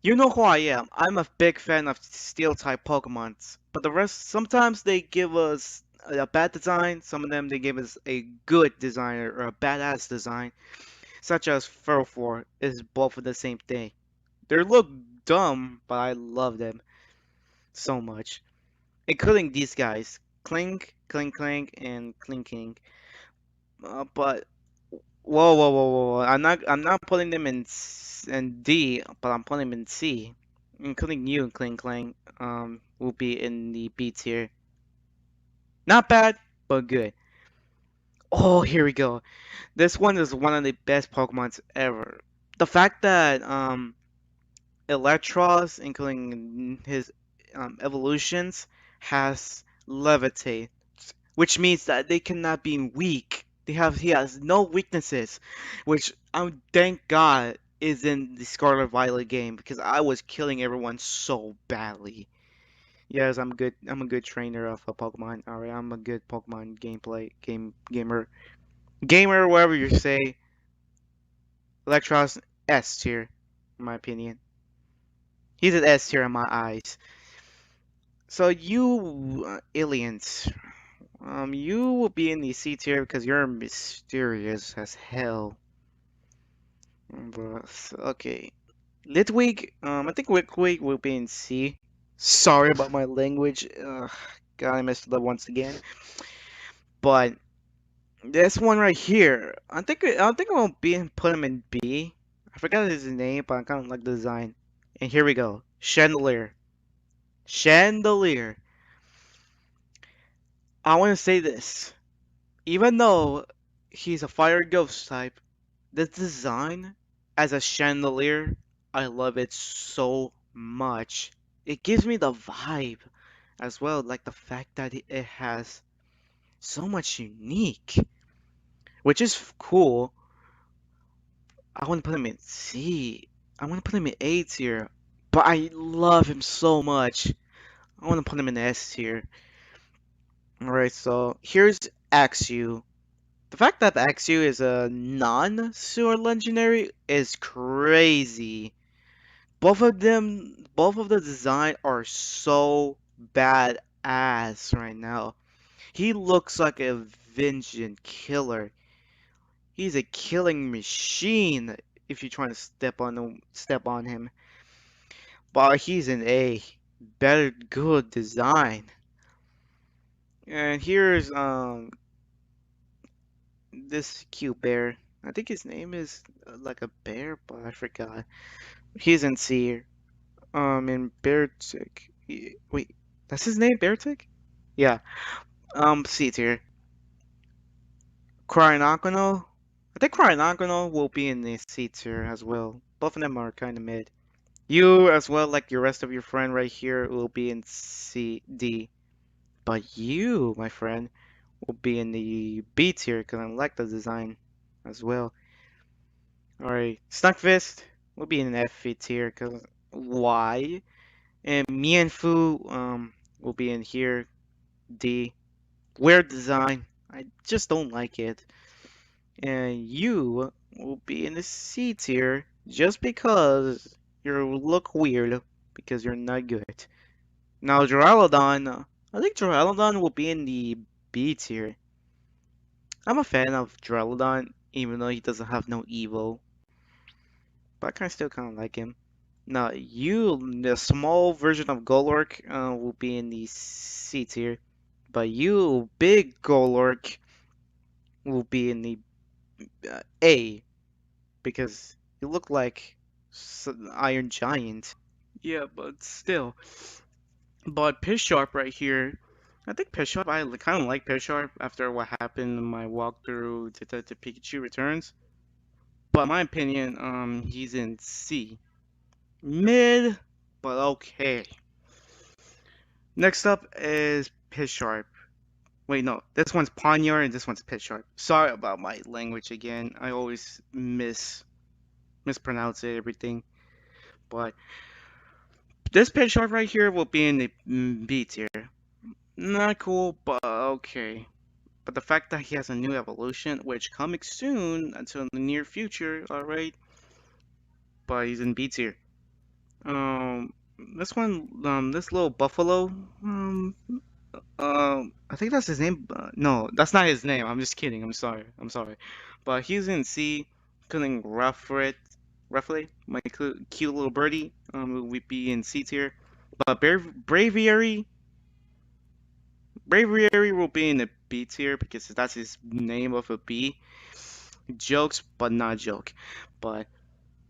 You know who I am. I'm a big fan of steel type Pokemons. But the rest, sometimes they give us a bad design. Some of them they give us a good design or a badass design, such as Furfur is both of the same thing. They look dumb, but I love them so much, including these guys, Clink, Clink, Clink, and Clinking. But whoa! I'm not putting them in D, but I'm putting them in C, including you, Cling Clang. Will be in the B tier. Not bad, but good. Oh, here we go. This one is one of the best Pokemons ever. The fact that Electros, including his evolutions, has levitate, which means that they cannot be weak. He has no weaknesses, which thank God is in the Scarlet Violet game because I was killing everyone so badly. Yes, I'm good. I'm a good trainer of a Pokemon. Alright, I'm a good Pokemon gamer, whatever you say. Electros S tier, in my opinion. He's an S tier in my eyes. So you aliens, you will be in the C tier because you're mysterious as hell. But, okay, Litwig, I think Litwig will be in C. Sorry about my language. God, I messed it up once again. But this one right here, I think I'll put him in B. I forgot his name, but I kind of like the design. And here we go, Chandelier. Chandelier. I want to say this. Even though he's a fire ghost type, the design as a chandelier, I love it so much. It gives me the vibe as well, like the fact that it has so much unique, which is cool. I want to put him in C. I want to put him in A tier, but I love him so much. I want to put him in S tier. Alright, so here's Axew. The fact that Axew is a non-sewer legendary is crazy. Both of the design are so badass right now. He looks like a vengeance killer. He's a killing machine if you're trying to step on him. But he's an A. Better good design. And here's this cute bear. I think his name is like a bear, but I forgot. He's in C. In Beartic. Wait, that's his name, Beartic? Yeah. C tier. Cryanogono. I think Cryanogono will be in the C tier as well. Both of them are kind of mid. You as well, like your rest of your friend right here, will be in C D. But you, my friend, will be in the B tier because I like the design as well. Alright, Snuckfist will be in an F tier because why? And Mienfu will be in here D. Weird design. I just don't like it. And you will be in the C tier just because you look weird because you're not good. Now Duraludon, I think Duraludon will be in the B tier. I'm a fan of Duraludon even though he doesn't have no evil, but I still kind of like him. Now you, the small version of Golurk, will be in the C tier, but you, big Golurk, will be in the A because you look like Iron Giant. Yeah, but still. But Pisharp right here, I think Pisharp, I kind of like Pisharp after what happened in my walkthrough Detective Pikachu Returns. But in my opinion, he's in C. Mid, but okay. Next up is Pisharp. Wait, no, this one's Ponyard and this one's Pisharp. Sorry about my language again. I always mispronounce it, everything. But this Pisharp right here will be in the B tier. Not cool, but okay. But the fact that he has a new evolution, which coming soon until the near future, alright, but he's in B tier. This one, this little buffalo, I think that's his name. No, that's not his name. I'm just kidding. I'm sorry. I'm sorry. But he's in C, couldn't roughly, my cute little birdie, would be in C tier. But Braviary will be in the B tier because that's his name of a bee. Jokes, but not joke. But,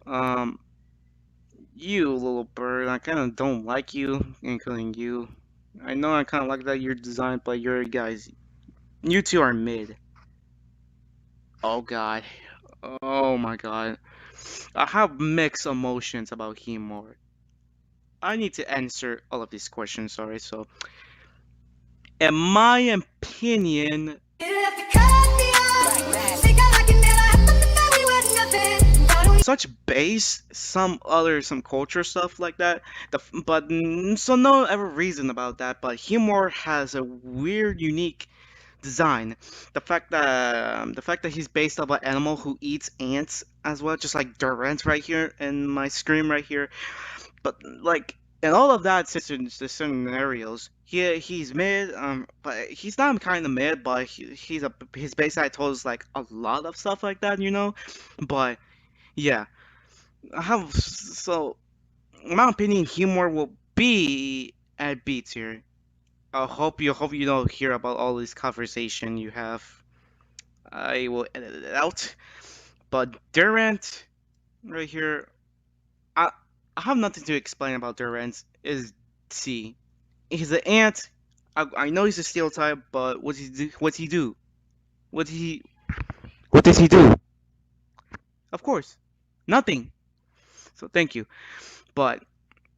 um, you little bird, I kind of don't like you, including you. I know I kind of like that you're designed, but you're guys, you two are mid. Oh god. Oh my god. I have mixed emotions about Hemor. I need to answer all of these questions, sorry. So, in my opinion, such base, some culture stuff like that. But so no ever reason about that. But Hemor has a weird, unique design. The fact that he's based off an animal who eats ants as well, just like Durant right here in my screen right here. But like in all of that the scenarios, he's mid, but he's not kind of mid, but his base side told us like a lot of stuff like that, you know. But yeah, I have so in my opinion, humor will be at B tier. I hope you don't hear about all this conversation you have. I will edit it out. But Durant right here, I I have nothing to explain about Durant. Is C. He's an ant. I know he's a steel type, but what does he do? What's he do? What he what does he do? Of course, nothing. So thank you. But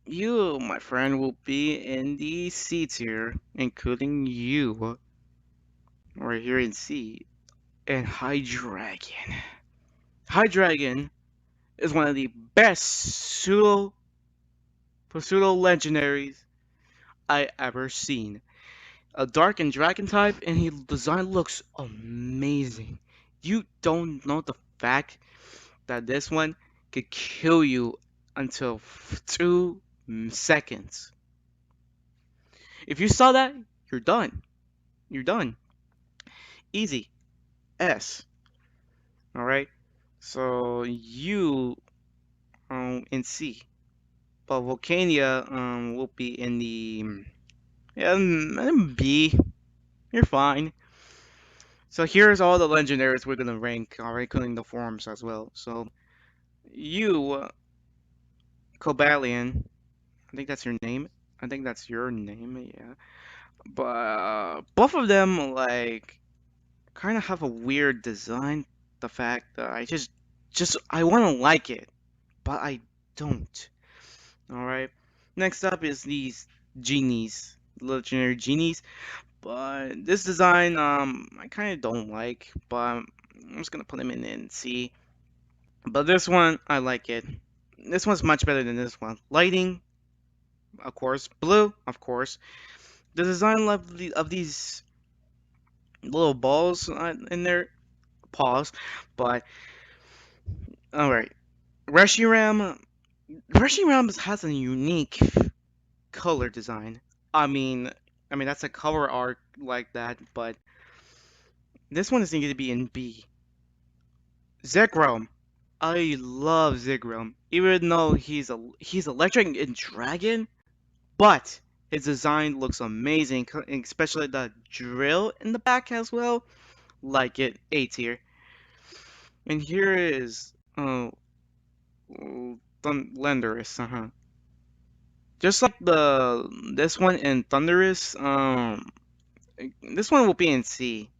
you, my friend, will be in the C tier, including you, right here in C, and High Dragon. High Dragon is one of the best pseudo legendaries I ever seen. A dark and dragon type, and his design looks amazing. You don't know the fact that this one could kill you until 2 seconds. If you saw that, you're done. You're done. Easy. S. Alright? So you in C. But Volcania will be in the B. You're fine. So here's all the legendaries we're gonna rank, alright, including the forms as well. So you, Cobalion, I think that's your name. I think that's your name, yeah. But both of them like kind of have a weird design. The fact that just I want to like it, but I don't. All right. Next up is these genies, legendary genies. But this design, I kind of don't like. But I'm just gonna put them in C. But this one, I like it. This one's much better than this one. Lighting, of course. Blue, of course. The design of these little balls in their paws. But all right, Reshiram. Reshiram has a unique color design. I mean, that's a cover art like that, but this one is going to be in B. Zekrom. I love Zekrom, even though he's electric and dragon, but his design looks amazing, especially the drill in the back as well. Like it, A tier. And here is Thunderous, Just like this one in Thunderous, this one will be in C.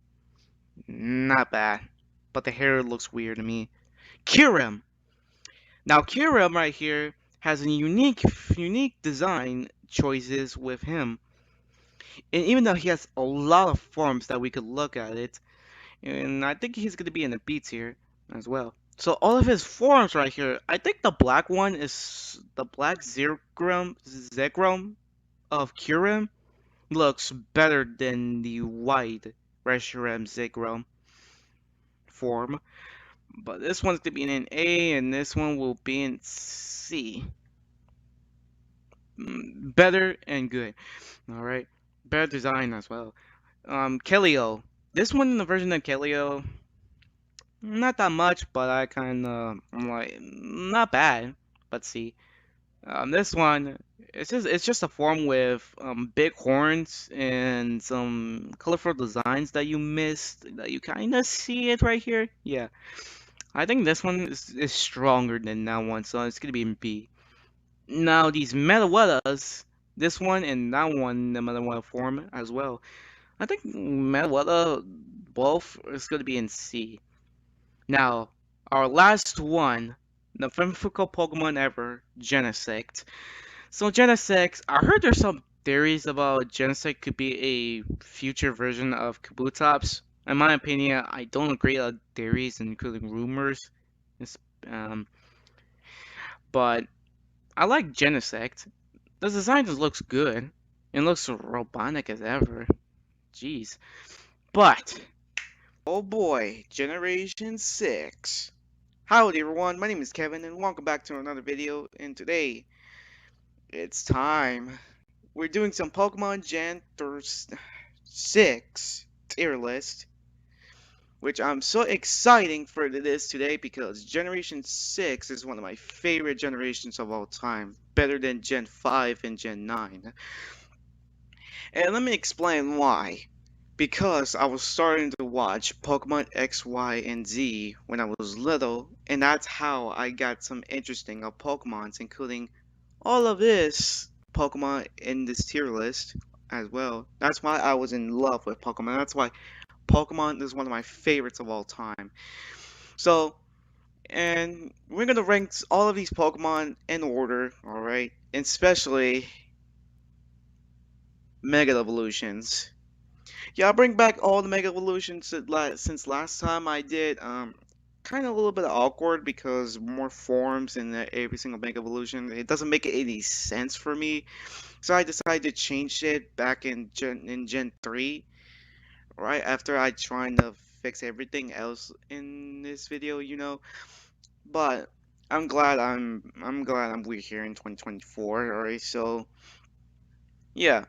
Not bad, but the hair looks weird to me. Kirim. Now Kirim right here has a unique design choices with him, and even though he has a lot of forms that we could look at it, and I think he's gonna be in the B tier as well. So all of his forms right here, I think the black one is the black Zekrom of Kirim looks better than the white Reshiram Zekrom form. But this one's gonna be in A, and this one will be in C. Better and good. All right, better design as well. Kellyo. This one, the version of Kellyo, not that much, but I'm like, not bad. But see, this one, it's just a form with big horns and some colorful designs that you missed, that you kind of see it right here. Yeah, I think this one is stronger than that one, so it's gonna be in B. Now these Metalwetas, this one and that one, the Metalweta form as well. I think Metalweta both is gonna be in C. Now, our last one, the mythical Pokemon ever, Genesect. So Genesect, I heard there's some theories about Genesect could be a future version of Kabutops. In my opinion, I don't agree on theories, including rumors. It's, um, but I like Genesect. The design just looks good. It looks robotic as ever. Jeez. But, oh boy, Generation 6. Howdy everyone, my name is Kevin and welcome back to another video, and today it's time. We're doing some Pokemon Gen 6 tier list, which I'm so exciting for this today because Generation 6 is one of my favorite generations of all time, better than Gen 5 and Gen 9. And let me explain why. Because I was starting to watch Pokemon X, Y, and Z when I was little, and that's how I got some interesting of Pokemons, including all of this Pokemon in this tier list as well. That's why I was in love with Pokemon. That's why Pokemon is one of my favorites of all time. So, and we're gonna rank all of these Pokemon in order, alright? Especially Mega Evolutions. Yeah, I'll bring back all the Mega Evolutions since last time I did. Kind of a little bit awkward because more forms in every single Mega Evolution. It doesn't make any sense for me, so I decided to change it back in Gen 3, right after I tried to fix everything else in this video. But we're here in 2024. All right, so yeah.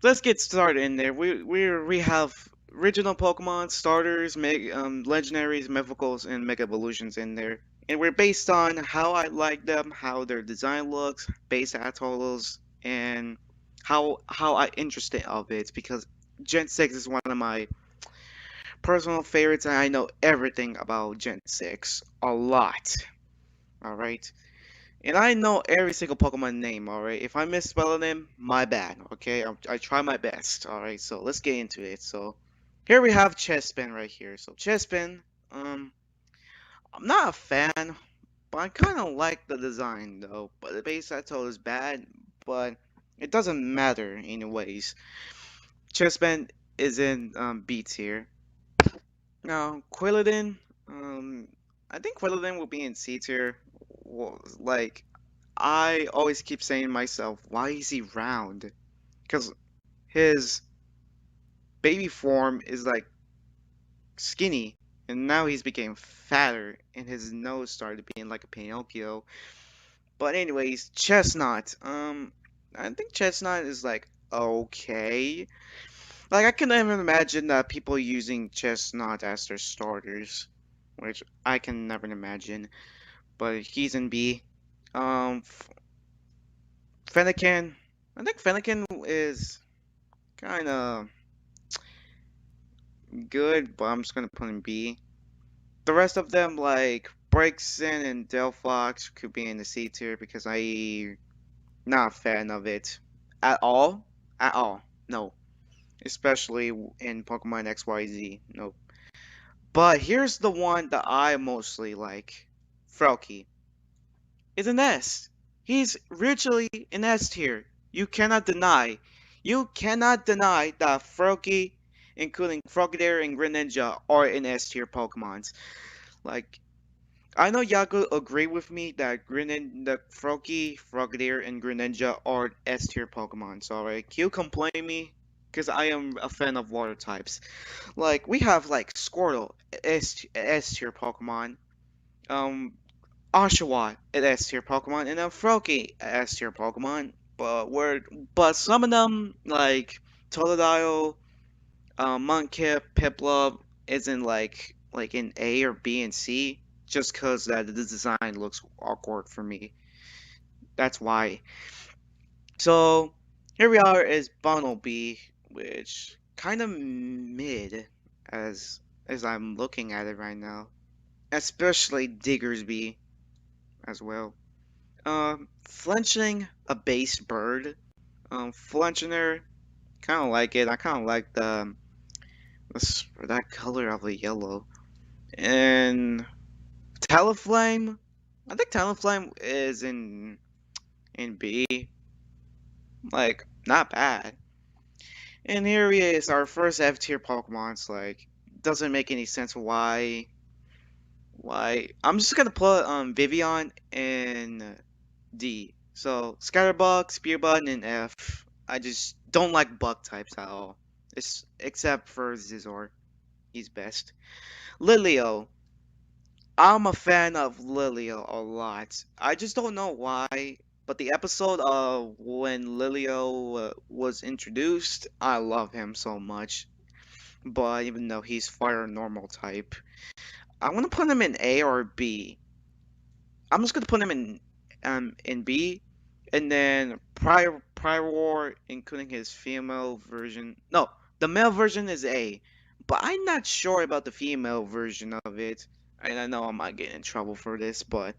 Let's get started in there. We have original Pokemon, starters, legendaries, mythicals, and Mega Evolutions in there. And we're based on how I like them, how their design looks, base totals, and how I interested of it because Gen 6 is one of my personal favorites and I know everything about Gen 6. A lot. Alright? And I know every single Pokemon name, alright? If I misspell them, my bad, okay? I try my best, alright? So let's get into it. So here we have Chespin right here. So Chespin, I'm not a fan, but I kind of like the design though. But the base title is bad, but it doesn't matter anyways. Chespin is in B tier. Now Quilladin, I think Quilladin will be in C tier. Well, like I always keep saying to myself, why is he round? Because his baby form is like skinny, and now he's became fatter, and his nose started being like a Pinocchio. But anyways, Chestnut. I think Chestnut is like okay. Like I can never imagine that people using Chestnut as their starters, which I can never imagine. But he's in B. Fennekin. I think Fennekin is kind of good, but I'm just gonna put in B. The rest of them, like Braixen and Delphox, could be in the C tier because I not a fan of it at all. At all, no. Especially in Pokemon XYZ, no. But here's the one that I mostly like. Frelky. Is an S. He's richly an S tier. You cannot deny. You cannot deny that Froakie, including Frogadier and Greninja, are in S tier Pokemons. Like, I know y'all could agree with me that Froakie, Frogadier, and Greninja are S tier Pokemons, alright? You complain me, because I am a fan of water types. Like we have like Squirtle, S tier Pokemon. Um, Oshawott, an S tier Pokemon, and then Froakie, an S tier Pokemon. But some of them like Totodile, Mudkip, Piplup isn't like in A or B and C just because that the design looks awkward for me. That's why. So here we are is Bunnelby, which kind of mid as I'm looking at it right now, especially Diggersby as well. Flinching, a base bird. Flinchiner, kind of like it. I kind of like that color of the yellow. And Talonflame, I think Talonflame is in B. Like, not bad. And here he is, our first F tier Pokemon. It's like, doesn't make any sense why. Why? I'm just gonna put Vivian in D. So Scatterbug, Spearbud, and F. I just don't like bug types at all. It's except for Zizor. He's best. Lilio. I'm a fan of Lilio a lot. I just don't know why, but the episode of when Lilio was introduced, I love him so much. But even though he's fire normal type, I want to put him in A or B. I'm just gonna put him in B, and then Prior, including his female version. No, the male version is A, but I'm not sure about the female version of it. And I know I might get in trouble for this, but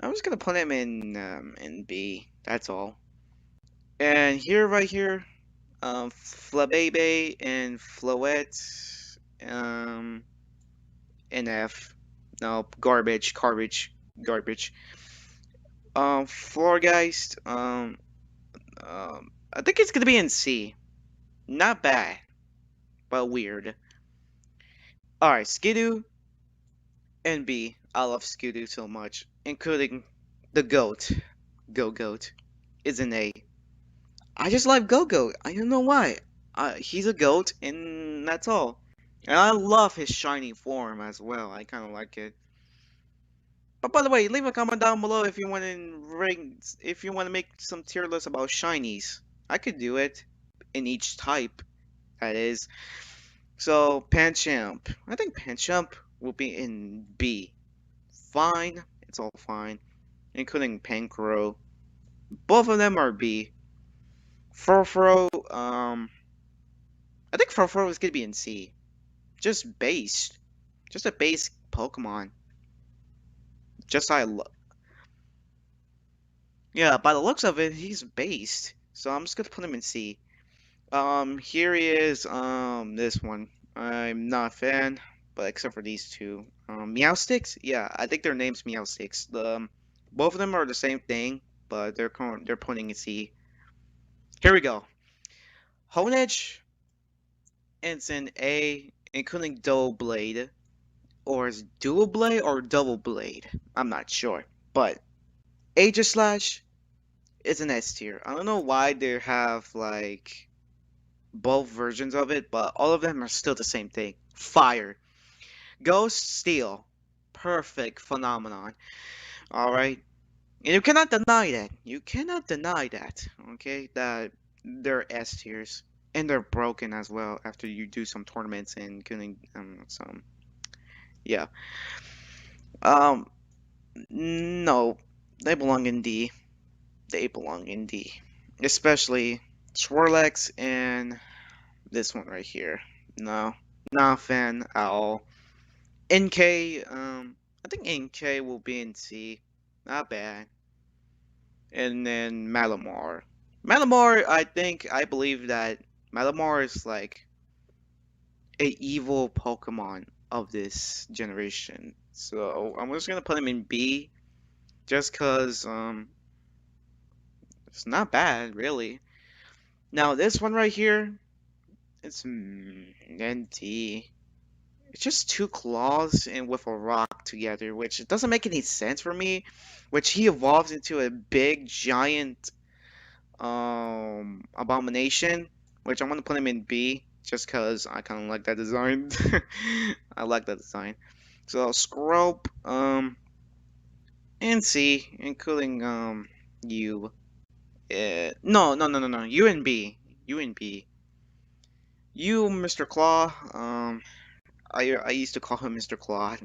I'm just gonna put him in B. That's all. And here, right here, Flabebe and Floette, in F. No, garbage. Florgeist, I think it's gonna be in C. Not bad, but weird. Alright, Skidoo and B. I love Skidoo so much, including the GOAT. Goat is an A. I just like Go-Goat. I don't know why. He's a goat, and that's all. And I love his shiny form as well. I kind of like it. But by the way, leave a comment down below if you want if you want to make some tier lists about shinies. I could do it in each type. That is. So Pancham, I think Pancham will be in B. Fine, it's all fine, including Pankro. Both of them are B. Furfuro, I think Furfuro is gonna be in C. Just a base Pokemon. Yeah, by the looks of it, he's based. So I'm just gonna put him in C. Here he is. This one. I'm not a fan, but except for these two. Meowsticks. Yeah, I think their name's Meowsticks. Both of them are the same thing, but they're putting in C. Here we go. Honedge. It's an A, including Dual Blade, or is Dual Blade or Double Blade? I'm not sure, but Aegislash is an S tier. I don't know why they have like both versions of it, but all of them are still the same thing. Fire. Ghost Steel. Perfect phenomenon. Alright. And you cannot deny that. You cannot deny that. Okay? That they're S tiers. And they're broken as well after you do some tournaments and getting some. Yeah. Um, no. They belong in D. They belong in D. Especially Swirlex and this one right here. No, not a fan at all. NK, I think NK will be in C. Not bad. And then Malamar. Malamar, I believe that Malamar is like a evil Pokemon of this generation. So I'm just gonna put him in B, just cause it's not bad really. Now this one right here, it's NT. It's just two claws and with a rock together, which doesn't make any sense for me. Which he evolves into a big giant abomination, which I'm gonna put him in B just because I kind of like that design. I like that design. So Scrope, and C, including U. No. U and B. U and B. You, Mr. Claw. I used to call him Mr. Claw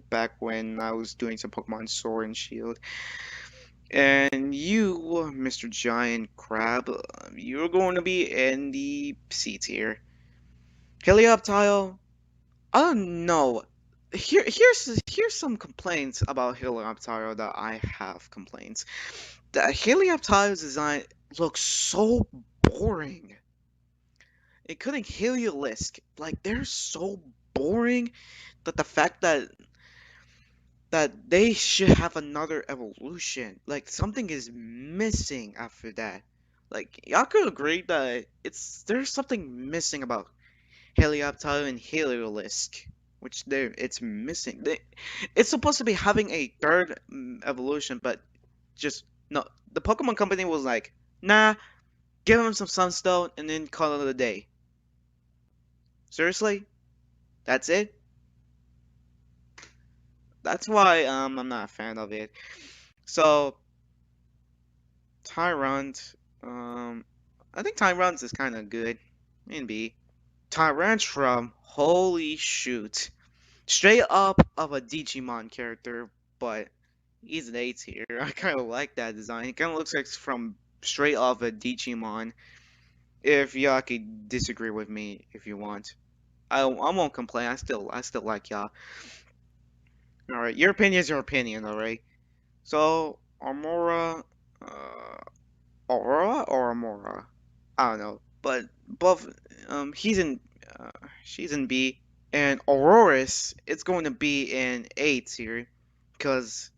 back when I was doing some Pokemon Sword and Shield. And you, Mr. Giant Crab, you're going to be in the C tier. Helioptile, I don't know. Here's some complaints about Helioptile that I have complaints. The Helioptile's design looks so boring, including Heliolisk. Like they're so boring that the fact that they should have another evolution. Like something is missing after that. Like y'all could agree that there's something missing about Helioptile and Heliolisk, which it's missing. It's supposed to be having a third evolution, but just no. The Pokemon Company was like, nah, give him some Sunstone and then call it a day. Seriously, that's it. That's why I'm not a fan of it. So Tyrant, I think Tyrant is kind of good in B. Tyrantrum, holy shoot. Straight up of a Digimon character, but he's an A tier. I kind of like that design. It kind of looks like it's from straight off a Digimon. If y'all could disagree with me if you want, I won't complain. I still like y'all. All right, your opinion is your opinion. All right. So Amora, Aurora or Amora, I don't know, but both he's in, she's in B, and Aurorus it's going to be in A tier, because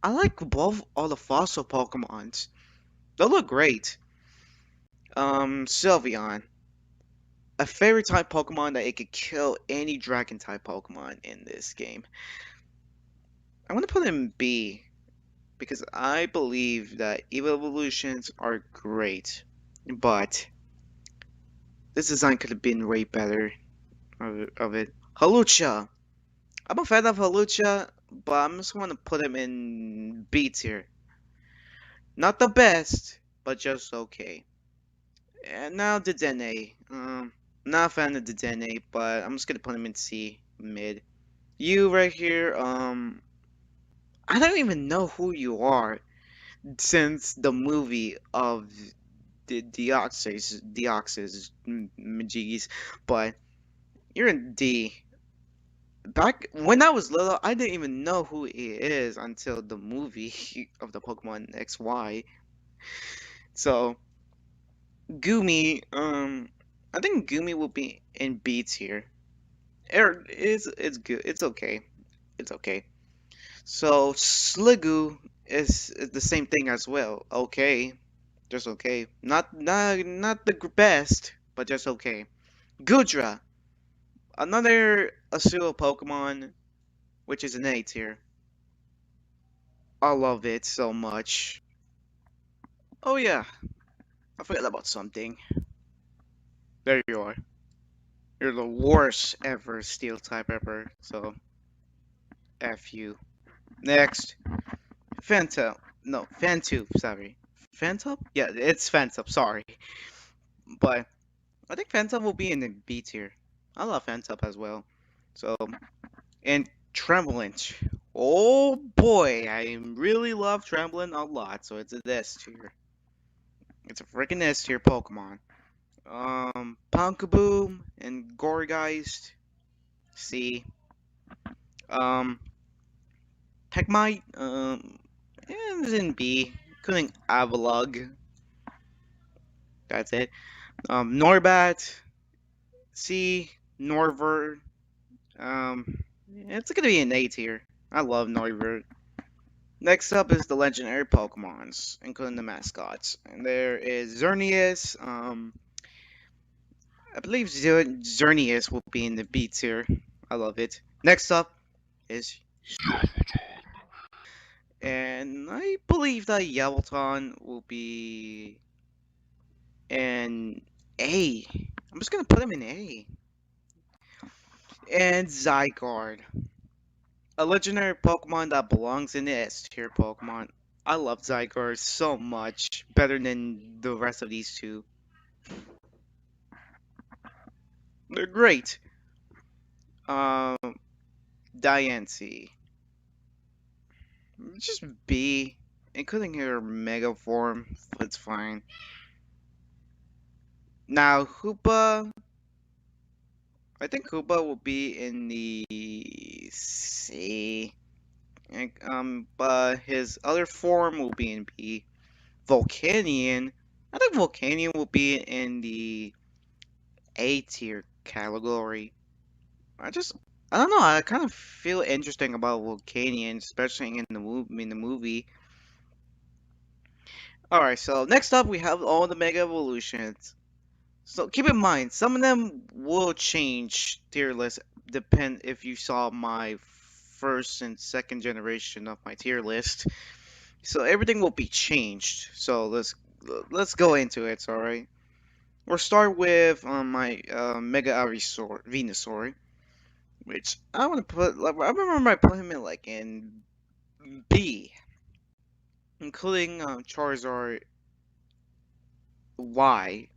I like both all the fossil Pokemons. They look great. Sylveon, a fairy type Pokemon that it could kill any dragon type Pokemon in this game. I'm gonna put him in B because I believe that evolutions are great, but this design could have been way better of it. Halucha, I'm a fan of Halucha, but I'm just gonna put him in B tier. Not the best, but just okay. And now Dedenne. Not a fan of Dedenne, but I'm just gonna put him in C mid. You right here, I don't even know who you are since the movie of the Deoxys, Majigis, but you're in D. Back when I was little, I didn't even know who he is until the movie of the Pokemon XY. So Gumi, I think Gumi will be in B tier. It's good. It's okay. It's okay. So Sliggoo is the same thing as well. Okay, just okay. Not the best, but just okay. Gudra, another Asuro Pokemon, which is an A tier. I love it so much. Oh yeah, I forgot about something. There you are. You're the worst ever Steel type ever. So F you. Next, Fanta. No, Fantu. Sorry, Fantop. Yeah, it's Fantop. Sorry, but I think Fantop will be in the B tier. I love Fantop as well. So, and Tremblant. Oh boy, I really love Tremblant a lot. So it's a S tier. It's a freaking S tier Pokemon. Punkaboom and Gourgeist. C. Um, Techmite. It's in B. Including Avalugg. That's it. Norbat. C. Norvert. It's gonna be an A tier. I love Noivert. Next up is the legendary Pokemons, including the mascots. And there is Xerneas. I believe Xerneas will be in the B tier. I love it. Next up is, and I believe that Yableton will be in A. I'm just gonna put him in A. And Zygarde. A legendary Pokemon that belongs in the S tier Pokemon. I love Zygarde so much. Better than the rest of these two. They're great. Um, Diancie. Just B. Including her Mega form. It's fine. Now, Hoopa. I think Hoopa will be in the C. But his other form will be in B. Volcanion. I think Volcanion will be in the A tier category. I don't know. I kind of feel interesting about Volcanion, especially in the movie. All right. So next up, we have all the Mega Evolutions. So keep in mind, some of them will change tier list. Depend if you saw my first and second generation of my tier list. So everything will be changed. So let's go into it. All right. We'll start with my Mega Venusaur, which I want to put. Like, I remember I put him in like in B, including Charizard Y,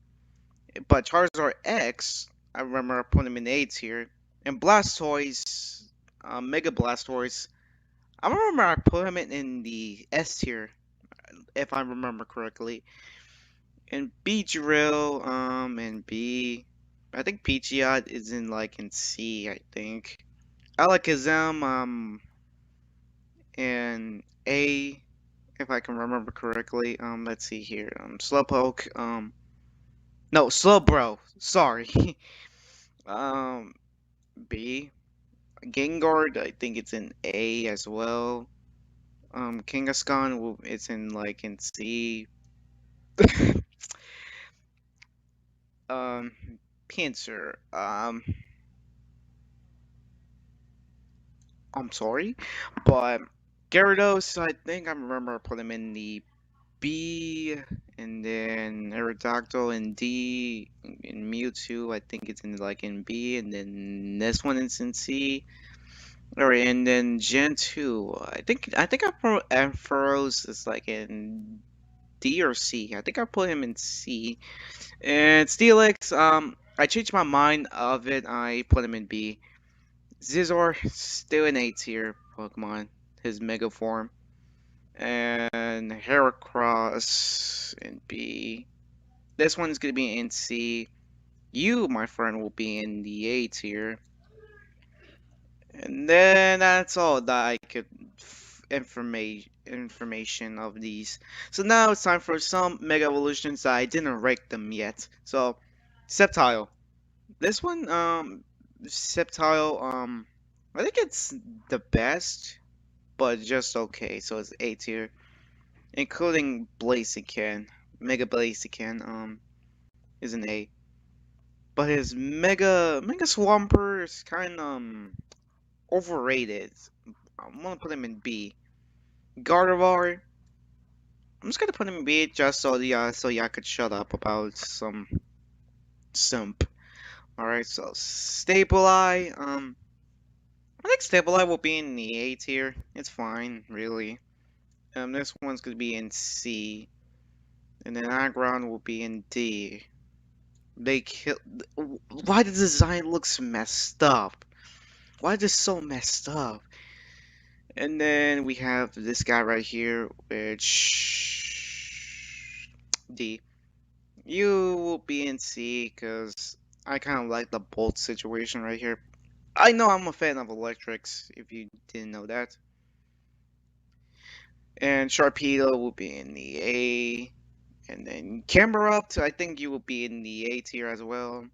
but Charizard X, I remember I put him in A tier, and Blastoise, Mega Blastoise, I remember I put him in the S tier, if I remember correctly. And Beedrill, and B. I think Pidgeot is in like in C, I think. Alakazam, in A, if I can remember correctly. Let's see here. Slowpoke, no, Slowbro, sorry. um, B. Gengar, I think it's in A as well. Kangaskhan, it's in like in C. um, Pinsir, I'm sorry, but Gyarados, I think I remember putting him in the B, and then Aerodactyl in D, and Mewtwo, I think it's in like in B, and then this one is in C. Alright, and then Gen 2, I think I put Ampharos is like in D or C. I think I put him in C. And Steelix, I changed my mind of it. I put him in B. Zizor, still an A tier Pokemon, his Mega form. And Heracross in B. This one's gonna be in C. You, my friend, will be in the A tier. And then that's all that I could information of these. So now it's time for some Mega Evolutions that I didn't rank them yet. So, Sceptile. This one, Sceptile, I think it's the best, but just okay. So it's A tier, including Blaziken. Mega Blaziken, is an A. But his Mega Swampert is kind of overrated. I'm gonna put him in B. Gardevoir, I'm just gonna put him in B just so y'all could shut up about some simp. Alright, so Stableye, I think Stableye will be in the A tier. It's fine, really. This one's gonna be in C. And then Aggron will be in D. They kill. Why the design looks messed up? Why is this so messed up? And then we have this guy right here, which D. You will be in C because I kind of like the bolt situation right here. I know I'm a fan of electrics, if you didn't know that. And Sharpedo will be in the A. And then Camerupt, I think you will be in the A tier as well.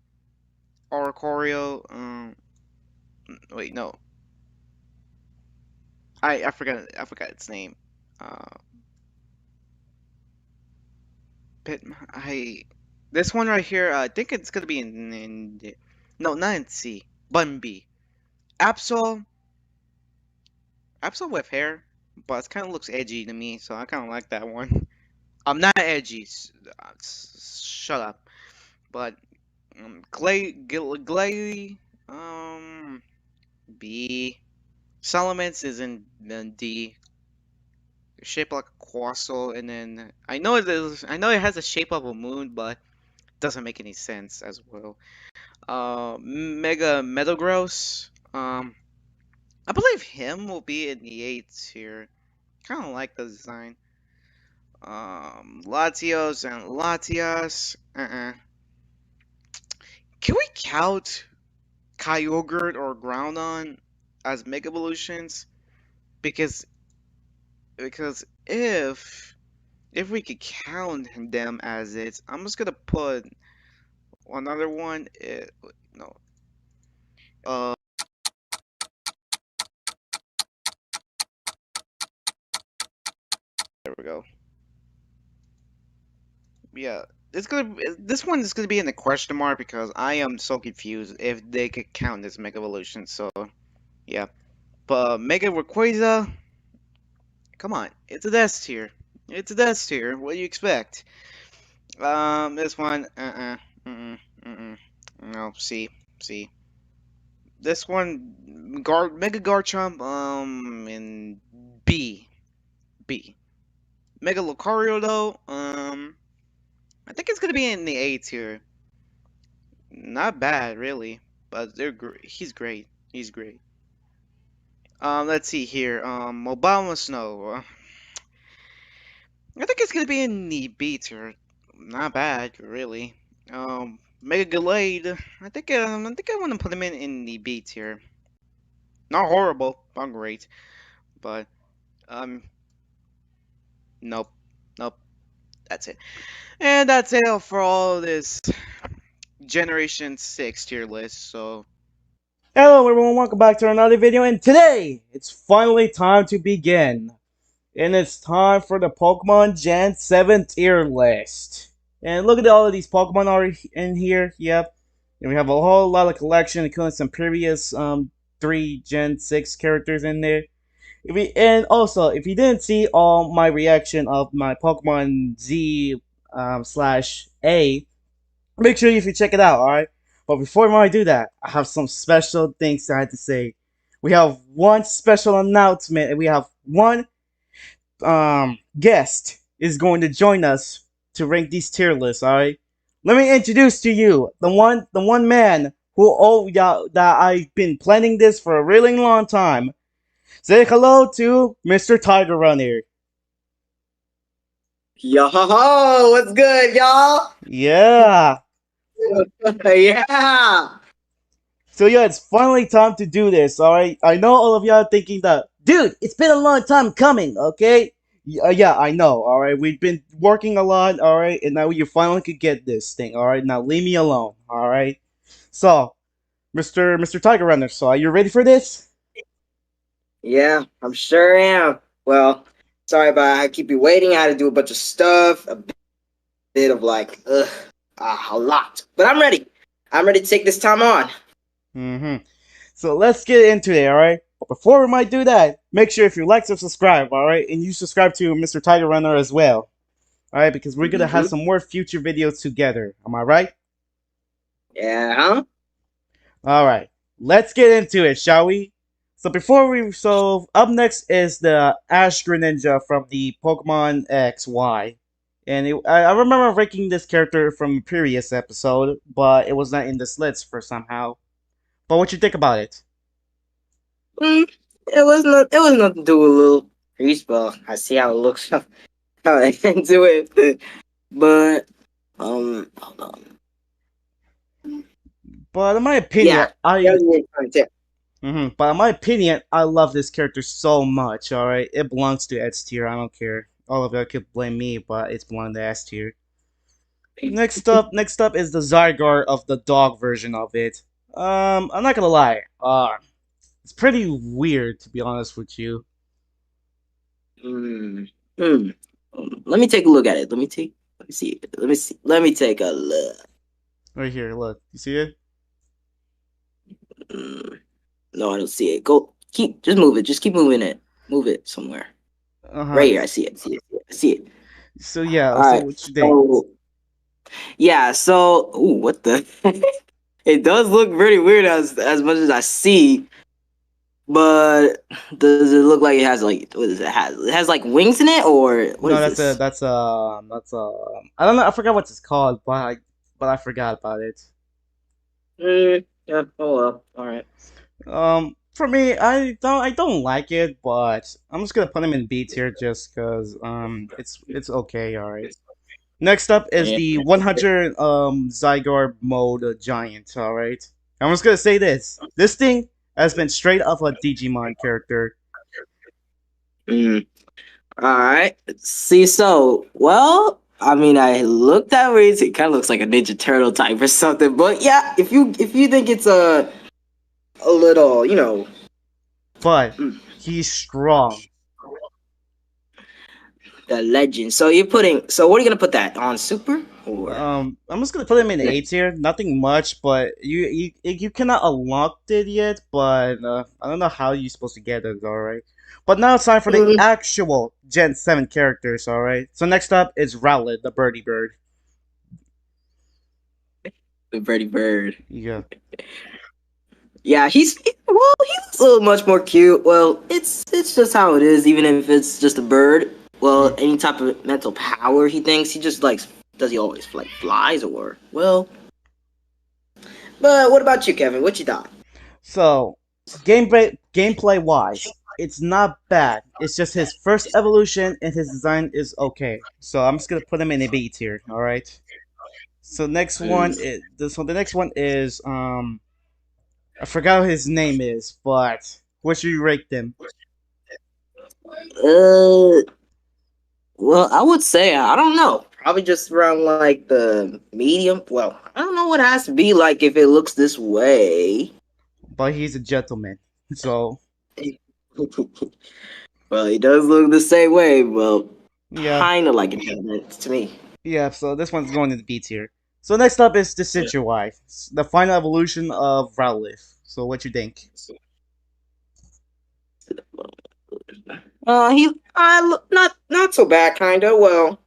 Oricorio, wait, no. I forgot its name. Uh, Pit, this one right here, I think it's gonna be no, not in C, but in B. Absol, Absol with hair, but it kind of looks edgy to me, so I kind of like that one. I'm not edgy. Shut up. But Glay, B. Salamence is in D. Shaped like a quasal, and then I know it has a shape of a moon, but doesn't make any sense as well. Mega Metagross. I believe him will be in the 8s here. Kind of like the design. Latios and Latias. Can we count Kyogre or Groudon as Mega Evolutions? Because if we could count them as it, I'm just gonna put another one. No. Uh, there we go. Yeah, this one is gonna be in the question mark because I am so confused if they could count as Mega Evolution. So yeah, but Mega Rayquaza, come on, it's a S tier. It's a S tier. What do you expect? This one, no, C. This one, Mega Garchomp, in B. Mega Lucario though, I think it's gonna be in the A tier. Not bad, really, but he's great. He's great. Let's see here. Obama Snow. I think it's gonna be in the B tier. Not bad, really. Mega Gallade. I think I want to put him in the B tier. Not horrible, not great, but um, nope, nope. That's it, and that's it for all this Generation 6 tier list. So Hello everyone, welcome back to another video, and today it's finally time to begin. And it's time for the Pokemon Gen 7 tier list. And look at all of these Pokemon are in here, yep. And we have a whole lot of collection, including some previous 3 Gen 6 characters in there. And also, if you didn't see all my reaction of my Pokemon Z slash A, make sure you check it out, alright? But before I do that, I have some special things I had to say. We have one special announcement, and we have one guest is going to join us to rank these tier lists, alright? Let me introduce to you the one man who that I've been planning this for a really long time. Say hello to Mr. Tiger Runner. Yo, what's good, y'all? Yeah. Yeah. So yeah, it's finally time to do this, alright? I know all of y'all are thinking that, dude, it's been a long time coming, okay? Yeah, I know, alright? We've been working a lot, alright? And now you finally could get this thing, alright? Now leave me alone, alright? So, Mr. Tiger Runner, so are you ready for this? Yeah, I'm sure am. Well, sorry about I keep you waiting. I had to do a bunch of stuff, a bit of like, a lot. But I'm ready. I'm ready to take this time on. Mm-hmm. So let's get into it, alright? But before we might do that, make sure if you like to subscribe, alright? And you subscribe to Mr. Tiger Runner as well. Alright, because we're gonna have some more future videos together. Am I right? Yeah, huh? Alright. Let's get into it, shall we? So up next is the Ash Greninja from the Pokemon XY. And I remember ranking this character from a previous episode, but it was not in this list for somehow. But what you think about it? It was nothing to do with a little grease ball. I see how it looks. How I can do it. But hold on. But in my opinion, Yeah, that was really fun too. But in my opinion, I love this character so much. All right, it belongs to S tier. I don't care. All of you could blame me, but it's belonging to S tier. Next up is the Zygarde of the dog version of it. I'm not gonna lie. It's pretty weird to be honest with you. Hmm. Hmm. Let me take a look at it. Let me see. Let me take a look. Right here, look. You see it? Mm, no, I don't see it. Just move it. Just keep moving it. Move it somewhere. Uh huh. Right here. I see it. I see it. So yeah. All So right. what you think? Yeah. So, ooh, what the? It does look pretty weird as much as I see, but does it look like it has like what does it has like wings in it or what No, is this? I don't know. I forgot what it's called, but I forgot about it. Yeah. Oh well. All right. For me, I don't like it, but I'm just gonna put him in B tier just cause it's okay, all right. Next up is Yeah. the 100 Zygarde mode giant, all right. I'm just gonna say this: this thing has been straight off a Digimon character. Mm. All right. See, so well, I mean, I looked at it. It kind of looks like a Ninja Turtle type or something. But yeah, if you think it's a little, But mm, he's strong. the legend. So you're putting. So what are you gonna put that on Super or? I'm just gonna put him in A tier. Nothing much, but you cannot unlock it yet. But I don't know how you're supposed to get it. All right. But now it's time for the Mm, actual Gen 7 characters. All right. So next up is Rowlet, the birdie bird. the Birdie Bird. Yeah. Yeah, well, he looks a little much more cute. Well, it's just how it is. Even if it's just a bird. Well, Mm. any type of mental power he thinks he just like. Does he always like flies or well? But what about you, Kevin? What you thought? So gameplay wise, it's not bad. It's just his first evolution and his design is okay. So I'm just gonna put him in a B tier. All right. So the next one is I forgot what his name is, but what should you rate them? Uh, well, I would say I don't know. Probably just around like the medium. Well, I don't know what it has to be like if it looks this way. But he's a gentleman. So Well, he does look the same way. Well, yeah, kind of like it to me. yeah. So this one's going to the B tier. So next up is the Situate, the final evolution of Rowlet. So what you think? Not so bad, kind of. Well,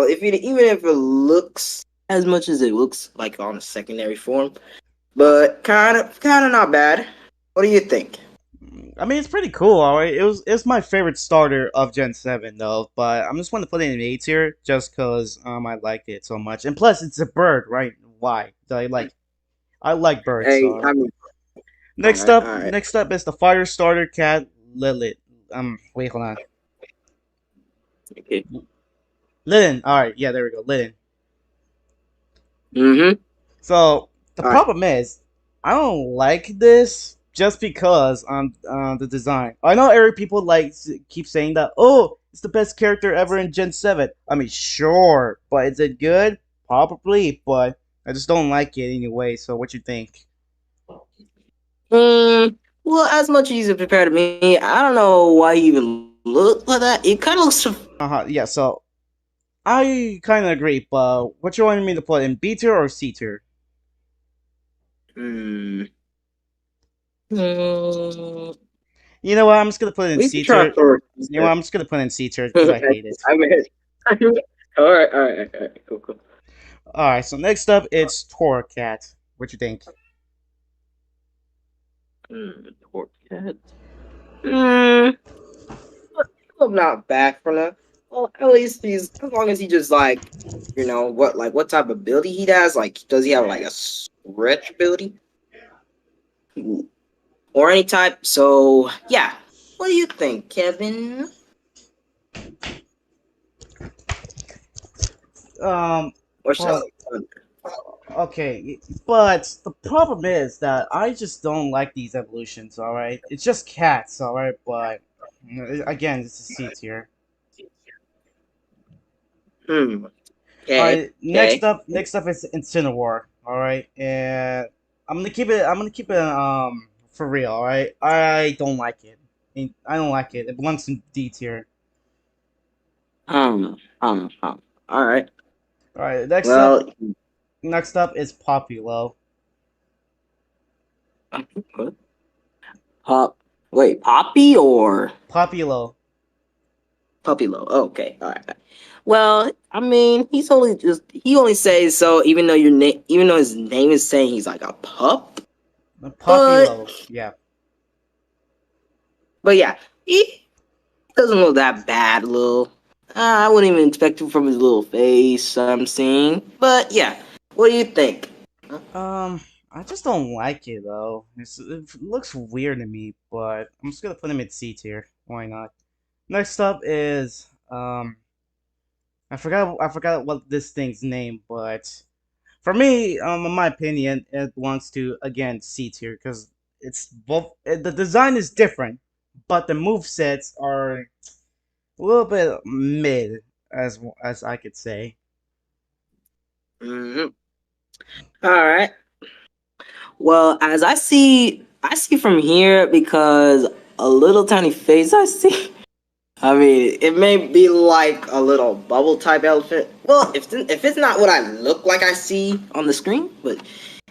if it even if it looks as much as it looks like on a secondary form, but kind of not bad. What do you think? I mean, it's pretty cool. All right, it's my favorite starter of Gen 7 though, but I'm just want to put it in A tier just cause I liked it so much, and plus it's a bird, right? Why? I like birds. Hey, So I mean, all right. next up is the fire starter cat Lilith. Wait, hold on, Okay. Litten. All right, yeah, there we go, Litten. Mm-hmm. So the All right. problem is, I don't like this just because the design. I know every people keep saying that. Oh, it's the best character ever in Gen 7. I mean, sure, but is it good? Probably, but I just don't like it anyway. So what you think? Well, as much as you prepare to me, I don't know why you even look like that. It kind of looks. Yeah. So I kind of agree, but what you wanted me to put in B tier or C tier? Hmm. Hmm. You know what? I'm just gonna put it in We can C try tier. for. You know what? I'm just gonna put it in C tier because I I hate it. mean, all right, cool, cool. All right. So next up, it's Torcat. What you think? Poor cat. Hmm. I'm not bad for that. Well, at least he's as long as he just like, what type of ability he has. Like, does he have like a stretch ability or any type? So yeah. What do you think, Kevin? Um, Or shall well, I? okay, but the problem is that I just don't like these evolutions. All right, it's just cats. All right, but again, it's a C tier. Hmm. All Okay. right, Okay. next up is Incineroar. All right, and I'm gonna keep it for real. All right, I don't like it. I don't like it. It belongs in D tier. All right. All right, Well, next up is Populo. what? Pop. Wait, Poppy or Populo. Puppy low. Okay, all right. Well, I mean, he only says so, even though his name is saying he's like a pup, A puppy but low. Yeah. yeah, he doesn't look that bad, little. I wouldn't even expect it from his little face I'm seeing. But yeah, what do you think? Um, I just don't like it though. It looks weird to me, but I'm just gonna put him in C tier. Why not? Next up is I forgot what this thing's name, but for me, in my opinion, it belongs to again C tier because it's both the design is different, but the move sets are a little bit mid, as I could say. Mhm. All right. Well, as I see from here because a little tiny face I see. I mean, it may be like a little bubble type elephant. Well, if it's not what I look like I see on the screen, but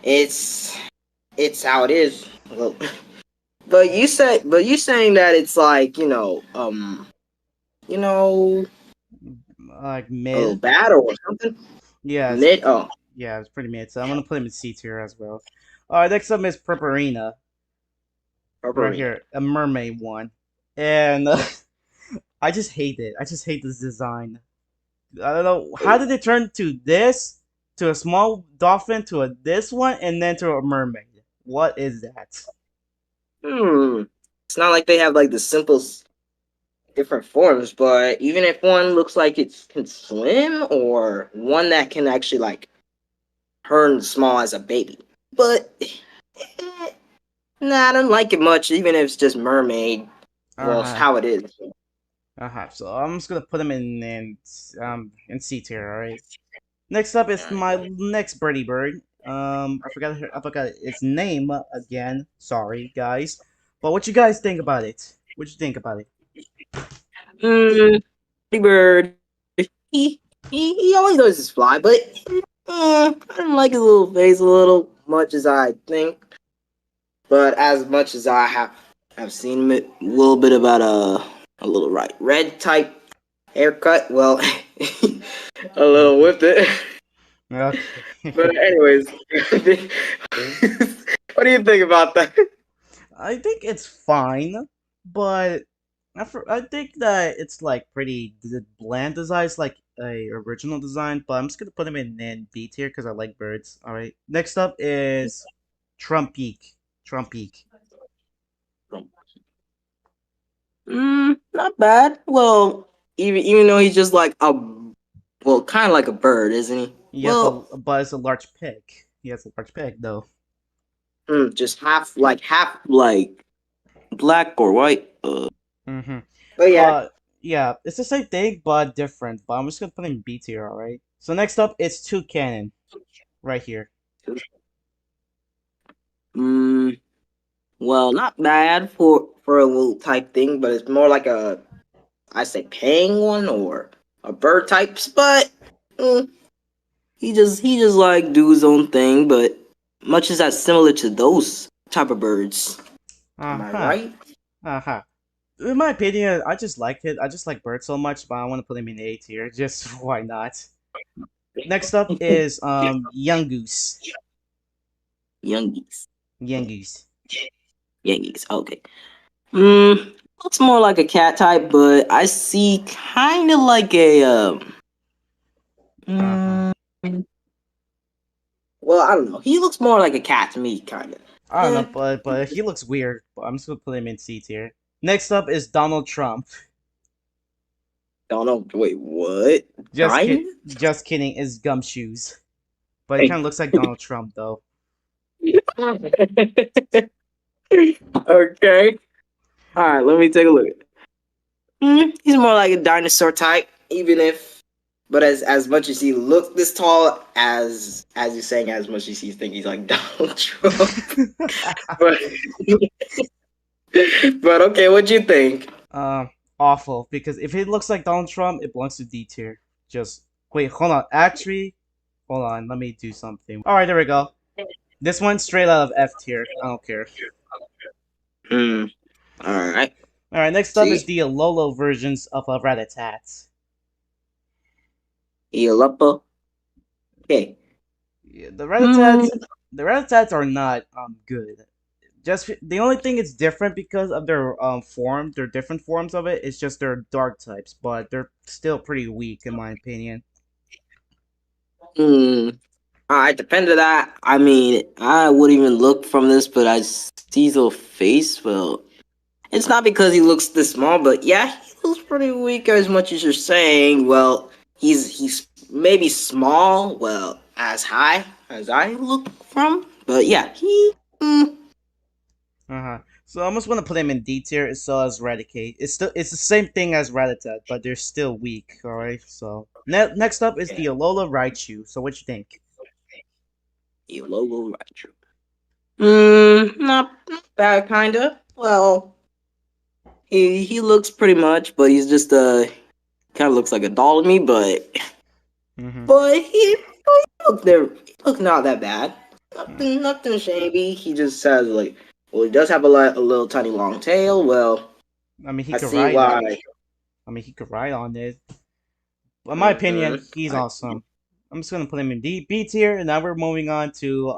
it's it's how it is. Well, but you saying that it's like you know Like a little mid. bad or something. Yeah, Mid. Oh, yeah, it's pretty mid. So I'm gonna put him in C tier as well. All right, next up is Purpurina, right purple. here, a mermaid one, and I just hate it. I just hate this design. I don't know how did it turn to this, to a small dolphin, to a this one, and then to a mermaid. What is that? Hmm. It's not like they have like the simplest different forms, but even if one looks like it can swim, or one that can actually like turn small as a baby, but nah, I don't like it much. Even if it's just mermaid, Uh well, it's huh. how it is. So I'm just gonna put him in C tier. All right. Next up is my next birdie bird. I forgot its name again. Sorry, guys. But what you guys think about it? What you think about it? Hmm. Big Bird, he always knows his fly, but I don't like his little face a little much as I think. But as much as have seen him, a little bit about a little right red type haircut. Well, a little with it. Okay. But anyways, what do you think about that? I think it's fine, but I think that it's like pretty bland design. It's like a original design, but I'm just gonna put him in B tier because I like birds. All right. Next up is Trumpeak. Trumpeak. Not bad. Well, even though he's just like kind of like a bird, isn't he? Yes, Well, but it's a large pig. He has a large pig though. just half like black or white. Mm-hmm. But yeah. But yeah, it's the same thing but different. But I'm just gonna put him in B tier. All right. So next up, it's Two Cannon right here. Mm, well, not bad for a little type thing, but it's more like I say paying one or a bird types, but mm, he just like do his own thing, but much as that's similar to those type of birds. Uh Am I huh. right? Uh huh. In my opinion, I just like it. I just like birds so much, but I want to put him in A tier. Just why not? Next up is Young Goose. Youngies. Young Goose. Yankees. Okay. Mm, looks more like a cat type, but I see kind of like a Uh huh. mm, well, I don't know. He looks more like a cat to me, kind of. I don't know, but he looks weird. But I'm just gonna put him in C tier. Next up is Donald Trump. Don't know. Wait, what? Just kid, Diamond? just kidding. It's Gumshoes, but he kind of looks like Donald Trump though. Okay. All right. Let me take a look. He's more like a dinosaur type, even if, but as much as he looks this tall, as you're saying, as much as you think he's like Donald Trump. But but okay, what you think? Awful. Because if it looks like Donald Trump, it belongs to D tier. Just wait, hold on. Actually, hold on. Let me do something. All right, there we go. This one's straight out of F tier. I don't care. Hmm. All right. All right, next up is See, the Alola versions of a Rattata. Eoluppo. Okay. Yeah, Hmm. the Rattatas are not good. Just the only thing it's different because of their form, their different forms of it. It's just their dark types, but they're still pretty weak in my opinion. Hmm. Alright, depend to that. I mean, I wouldn't even look from this, but I see his little face. Well, it's not because he looks this small, but yeah, he looks pretty weak as much as you're saying. Well, he's maybe small, well, as high as I look from. But yeah, he Uh huh. So I almost want to put him in D tier. So as Raticate, it's the same thing as Rattata, but they're still weak. All right. So next up is the Alola Raichu. So what you think? he logo right. Not bad, kinda. Well, he looks pretty much, but he's just kind of looks like a doll to me. Mm-hmm. But he look there. He look not that bad. Nothing shabby. He just has like, well, he does have a little tiny long tail. Well, I mean, he I could see ride. why. I mean, he could ride on it. In my opinion, Mm-hmm. he's awesome. I'm just gonna put him in B tier, and now we're moving on to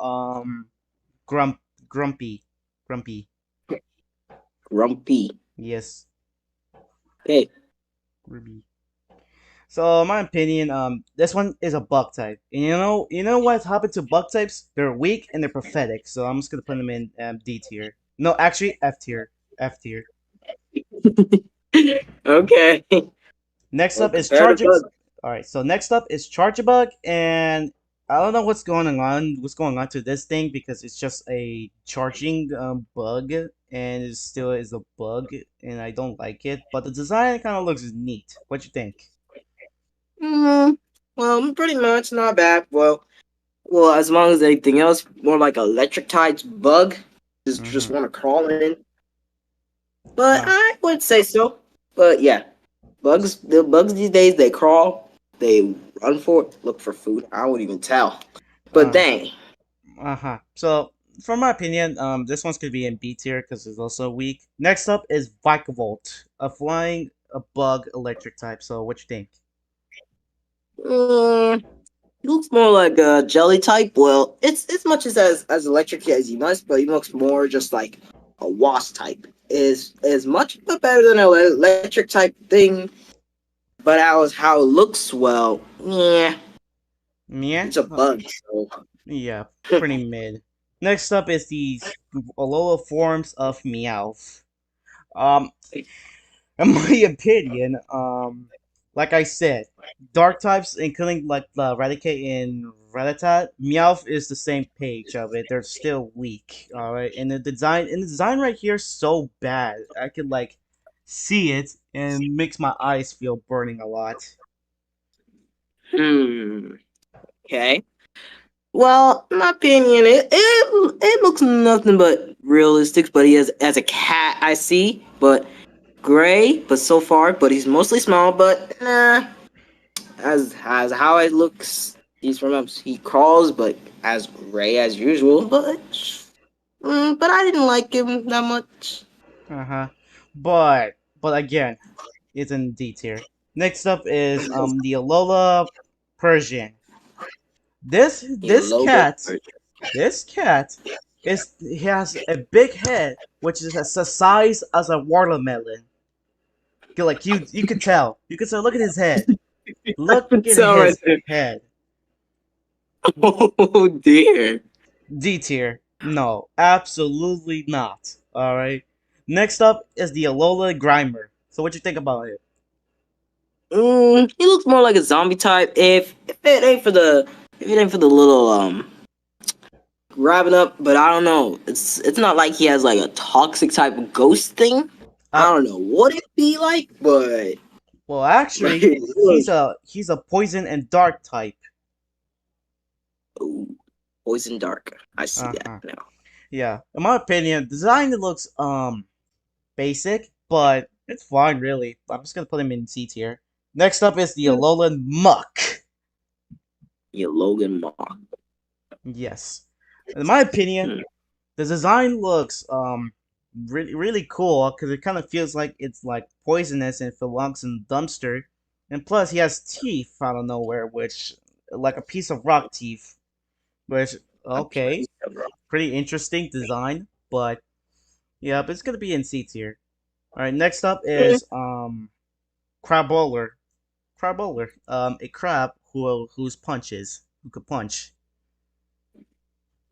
Grump Grumpy. Grumpy. Grumpy. Yes. Okay. Ruby. So in my opinion, this one is a bug type. And you know what happened to bug types? They're weak and they're pathetic. So I'm just gonna put them in D tier. No, actually F tier. F tier. Okay. Next Well, up is compare the Charger. bug. All right. So next up is Chargebug, and I don't know what's going on. What's going on to this thing because it's just a charging bug, and it still is a bug, and I don't like it. But the design kind of looks neat. What you think? Mm, well, pretty much not bad. Well, as long as anything else, more like electric types bug. Just Mm-hmm. want to crawl in. But Uh, I would say so. But yeah, the bugs these days, they crawl, they run for it, look for food. I wouldn't even tell. But uh, dang. uh-huh. So, for my opinion, this one's gonna be in B tier because it's also weak. Next up is Vikavolt, a flying a bug electric type. So, what you think? Mm, he looks more like a jelly type. Well, it's as much as electric as he must, but he looks more just like a wasp type. Is much but better than an electric type thing. But how it looks, well, yeah, Yeah, it's a bug. So yeah, pretty mid. Next up is these Alola forms of Meowth. Um, in my opinion, like I said, dark types, including like the Raticate and Rattata, Meowth is the same page of it. They're still weak, all right. And the design right here is so bad. I could like see it and makes my eyes feel burning a lot. hmm. Okay. Well, in my opinion, it looks nothing but realistic. But he has as a cat, I see, but gray. But so far, but he's mostly small. But nah, as how it looks, he's from he crawls, but as gray as usual. But I didn't like him that much. Uh huh. But again, it's in D tier. Next up is the Alola Persian. This Your this logo. cat This cat he has a big head, which is the size as a watermelon. Like you could tell. You could tell. Look at his head. Look Can at tell right his there. head. Oh dear. D tier. No, absolutely not. All right. Next up is the Alola Grimer. So what you think about it? He looks more like a zombie type. If it ain't for the little grabbing up, but I don't know. It's not like he has like a toxic type of ghost thing. Uh, I don't know what it'd be like, well, but actually, he's a poison and dark type. ooh, poison dark. I see Uh that huh. now. Yeah. In my opinion, design it looks basic, but it's fine, really. I'm just gonna put him in C tier. Next up is the Alolan Muck. Yeah, Logan Mock. Yes. In my opinion, Hmm. the design looks really cool because it kind of feels like it's like poisonous and it belongs in the dumpster. And plus, he has teeth out of nowhere, which like a piece of rock teeth. Which A okay, piece of rock. pretty interesting design, but yeah, but it's gonna be in C tier. All right, next up is crab bowler. Crab bowler, a crab who could punch.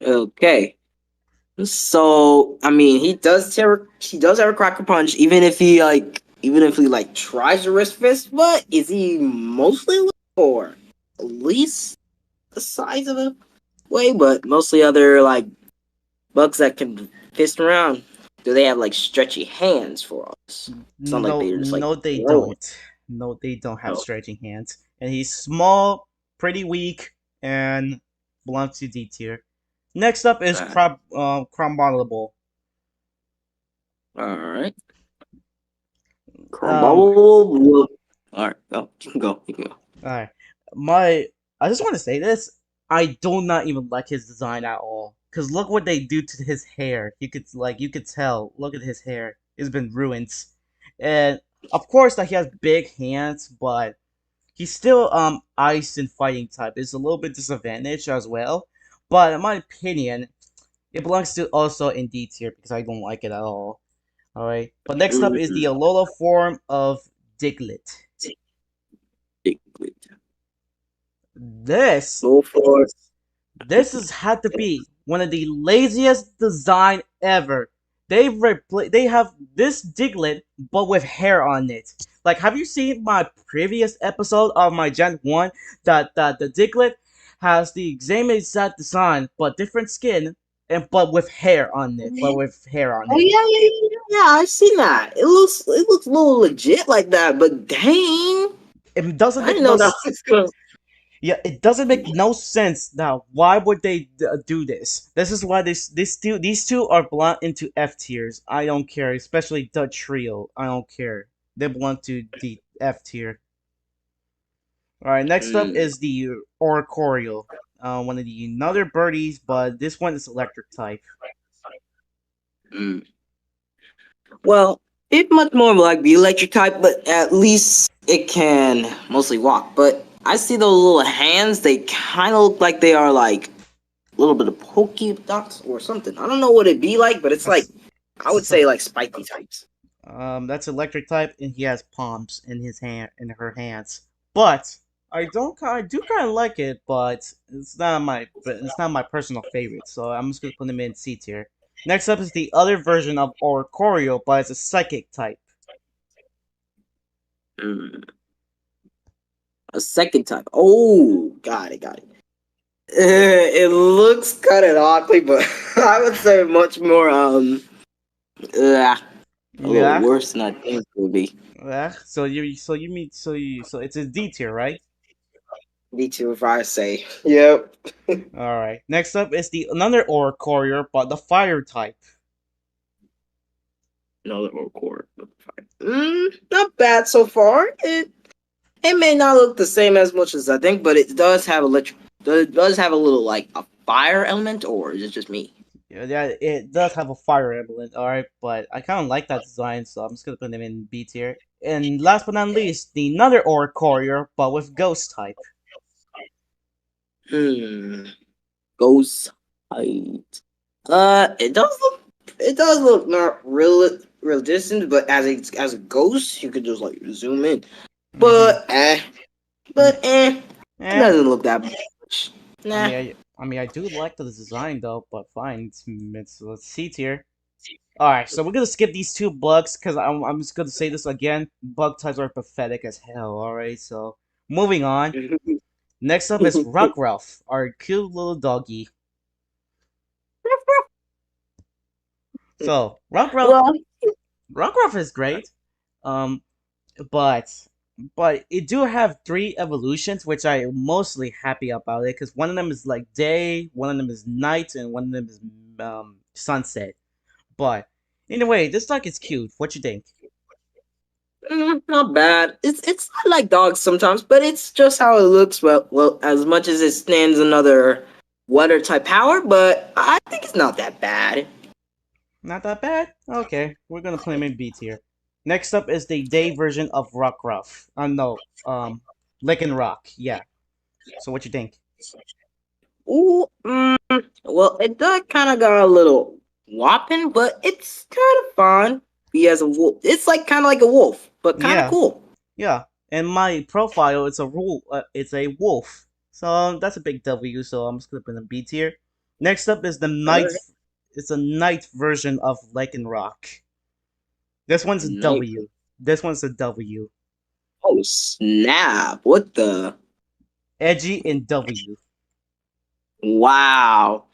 Okay. So I mean, he does have a cracker punch, even if he like tries to wrist fist, but is he mostly or at least the size of a way, but mostly other like bugs that can fist around. Do they have like stretchy hands for us? It's not like No, they're just like no, they throwing. don't. No, they don't have Oh, stretching hands, and he's small, pretty weak, and belongs to D tier. Next up is uh, Crombottable. all right. Um, Crumble. All right, go. You can go. You can go. alright. My I just want to say this. I do not even like his design at all. Cause look what they do to his hair. You could tell. Look at his hair. It's been ruined. And of course that he has big hands, but he's still ice and fighting type. It's a little bit disadvantaged as well. But in my opinion, it belongs to also in D tier because I don't like it at all. Alright. But next up is the Mm, Alola form of Diglett. Diglett. This Go for it. this has had to be one of the laziest design ever. They have this Diglett but with hair on it. Like, have you seen my previous episode of my Gen 1 that the Diglett has the same exact design but different skin and but with hair on it, but with hair on Oh him. yeah. I've seen that. It looks a little legit like that, but dang, It doesn't I make didn't no know that was gonna. Yeah, it doesn't make no sense now. Why would they do this? This is why these two are belong into F tiers. I don't care, especially the trio. I don't care. They belong to the F tier. All right, next up Mm, is the Oricorio. One of the another birdies, but this one is electric type. mm. Well, it much more like the electric type, but at least it can mostly walk. But I see those little hands. They kind of look like they are like a little bit of pokey dots or something. I don't know what it'd be like, but it's like That's I would so, say like spiky types. that's electric type, and he has palms in his hand in her hands. But I do kind of like it, but it's not my personal favorite. So I'm just gonna put him in C tier. Next up is the other version of Oricorio, but it's a psychic type. Mm. A second type. Oh, got it. It looks kind of ugly, but I would say much more uh, a little Yeah, worse than I think it would be. yeah. So it's a D tier, right? Me too, if I say. Yep. All right. Next up is the another Oricorio, but the fire type. Another record. Not bad so far. It may not look the same as much as I think, but it does have It does have a little like a fire element, or is it just me? Yeah, it does have a fire emblem, alright, but I kind of like that design, so I'm just gonna put them in B tier. And last but not least, the another Aura Courier, but with Ghost type. Hmm. Ghost height. It does look not real distant, but as a ghost, you could just like zoom in. Mm-hmm. But it Eh, doesn't look that much. Nah. I mean, I do like the design though, but fine, it's C tier. Alright, so we're gonna skip these two bugs, because I'm just gonna say this again. Bug types are pathetic as hell, alright, so moving on. Next up is Rockruff, our cute little doggy. So, Well, Rockruff is great. Um, but it do have three evolutions, which I am mostly happy about it because one of them is like day, one of them is night, and one of them is sunset. But anyway, this dog is cute. What you think? not bad. It's not like dogs sometimes, but it's just how it looks. Well, as much as it stands another water type power, but I think it's not that bad. Not that bad? Okay, we're gonna put him in B tier. Next up is the day version of Rockruff. No, Lick and Rock. Yeah. So what you think? Ooh, well, it does kind of got a little whopping, but it's kind of fun. He has a wolf. It's like kind of like a wolf, but kind of Yeah, cool. yeah. In my profile, it's a rule. It's a wolf. So that's a big W. So I'm just gonna put him in B tier. Next up is the night. Alright. It's a night version of Lick and Rock. This one's a Nice. W. This one's a W. Oh snap! What the? Edgy and W. Wow.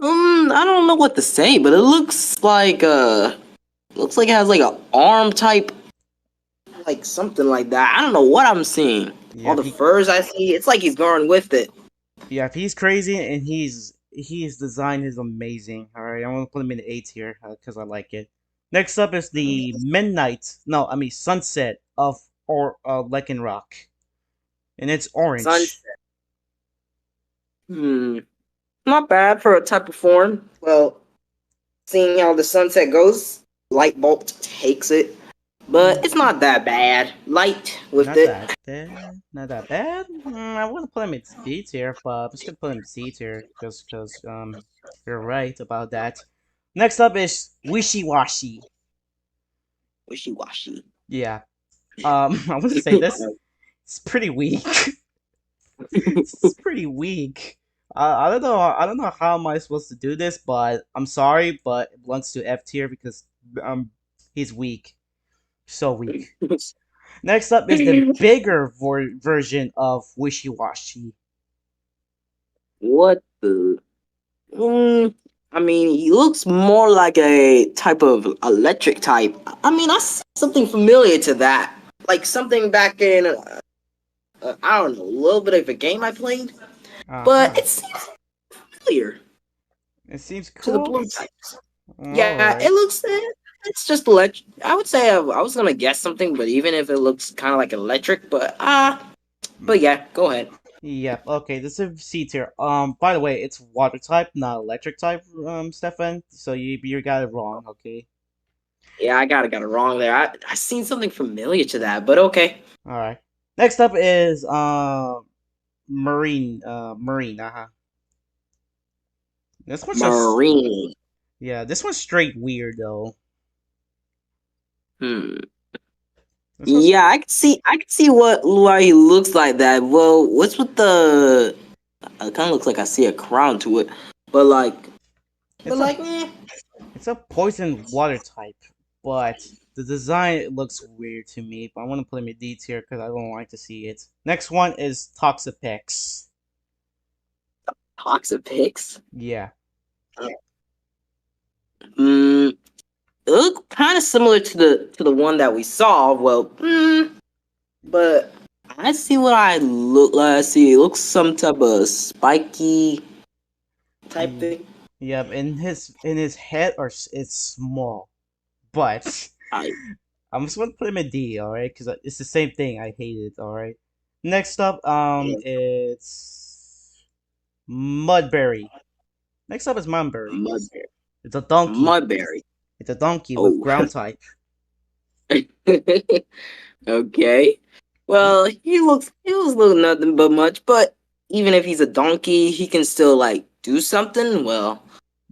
I don't know what to say, but it looks like it has like a arm type, like something like that. I don't know what I'm seeing. Yeah, All the furs I see, it's like he's going with it. if he's crazy and his design is amazing. All right, I'm gonna put him in A tier because I like it. Next up is the midnight. No, I mean sunset of Lycan Rock, and it's orange. Sunset. Hmm. Not bad for a type of form. Well, seeing how the sunset goes, light bulb takes it, but it's not that bad. Light with Not it. that bad. Not that bad. I wouldn't put him in B tier, but I'm just gonna put him in C tier because you're right about that. Next up is Wishy Washy. Wishy washy. Yeah. I want to say this. It's pretty weak. It's pretty weak. I don't know. I don't know how am I supposed to do this, but I'm sorry, but it belongs to F tier because he's weak, so weak. Next up is the bigger version of Wishy Washy. What the? I mean, he looks more like a type of electric type. I mean, I see something familiar to that. Like something back in, I don't know, a little bit of a game I played. But Uh-huh. it seems familiar It seems to the cool. blue types. All Yeah, right. it looks, it's just electric. I would say I was gonna guess something, but even if it looks kind of like electric, but yeah, go ahead. Yep. Okay. This is C tier. By the way, it's water type, not electric type. Stefan. So you got it wrong. Okay. Yeah, I got it wrong there. I seen something familiar to that, but okay. All right. Next up is marine. This one's just Marine. yeah. This one's straight weird though. Hmm. This one's Yeah, I can see why he looks like that. Well, what's with the? It kind of looks like I see a crown to it, but like, but it's a like, eh. it's a poison water type, but the design looks weird to me. But I want to put him in D tier because I don't like to see it. Next one is Toxapex. Toxapex. Yeah. Hmm. It looked kind of similar to the one that we saw. Well, but I see what I look like. I see it looks some type of spiky type Ye- thing. Yep. In his head it's small, but I I'm just gonna put him in D. All right, because it's the same thing. I hate it. All right. Next up, yeah, it's Mudberry. Next up is Mudberry. mudberry. It's a donkey. Mudberry. It's a donkey with Oh. ground type. Okay. Well, he was little nothing but much, but even if he's a donkey, he can still like do something.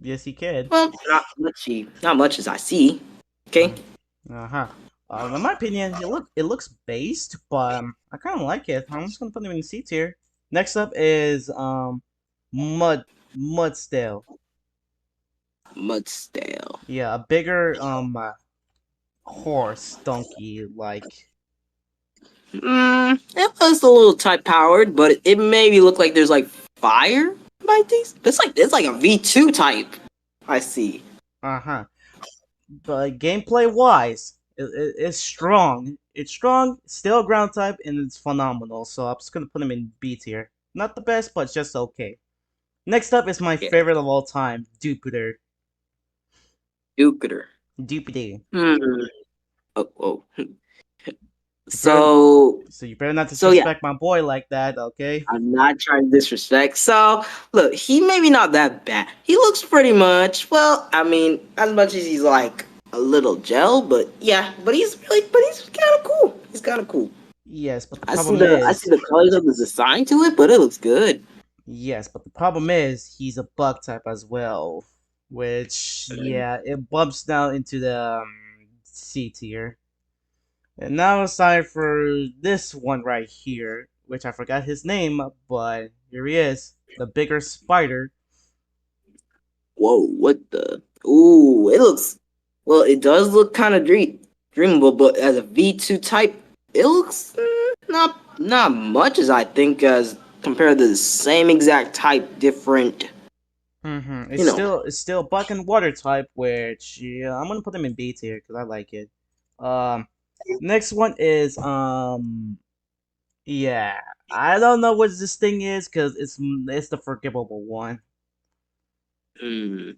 Yes, he can. Well, not much as I see. Okay. Uh-huh. In my opinion, it looks based, but I kind of like it. I'm just gonna put him in C tier. Next up is Mud Mudstale. Mudstale. Yeah, a bigger horse donkey like. It was a little type powered, but it maybe look like there's like fire by these. It's like a V2 type. I see. Uh-huh. But gameplay wise, it's strong. It's strong, still ground type, and it's phenomenal. So I'm just gonna put him in B tier. Not the best, but just okay. Next up is my Yeah. favorite of all time, Jupiter. Jupiter. Jupiter. Hmm. Oh. You better, So so you better not so yeah, disrespect my boy like that, okay? I'm not trying to disrespect. So look, he maybe not that bad. He looks pretty much well. I mean, as much as he's like a little gel, but yeah, but he's kind of cool. He's kind of cool. Yes, but the I see problem I see is, the colors of the design to it, but it looks good. yes, but the problem is he's a bug type as well, which yeah, it bumps down into the C tier. And now it's time for this one right here, which I forgot his name, but here he is, the bigger spider. Whoa, what the? Ooh, it looks. Well, it does look kind of dreamable, but as a V2 type, it looks not much as I think as compared to the same exact type, different. Mm-hmm. You know. It's still bug and water type, which yeah, I'm gonna put them in B tier because I like it. Um, next one is yeah, I don't know what this thing is because it's the forgivable one. Hmm.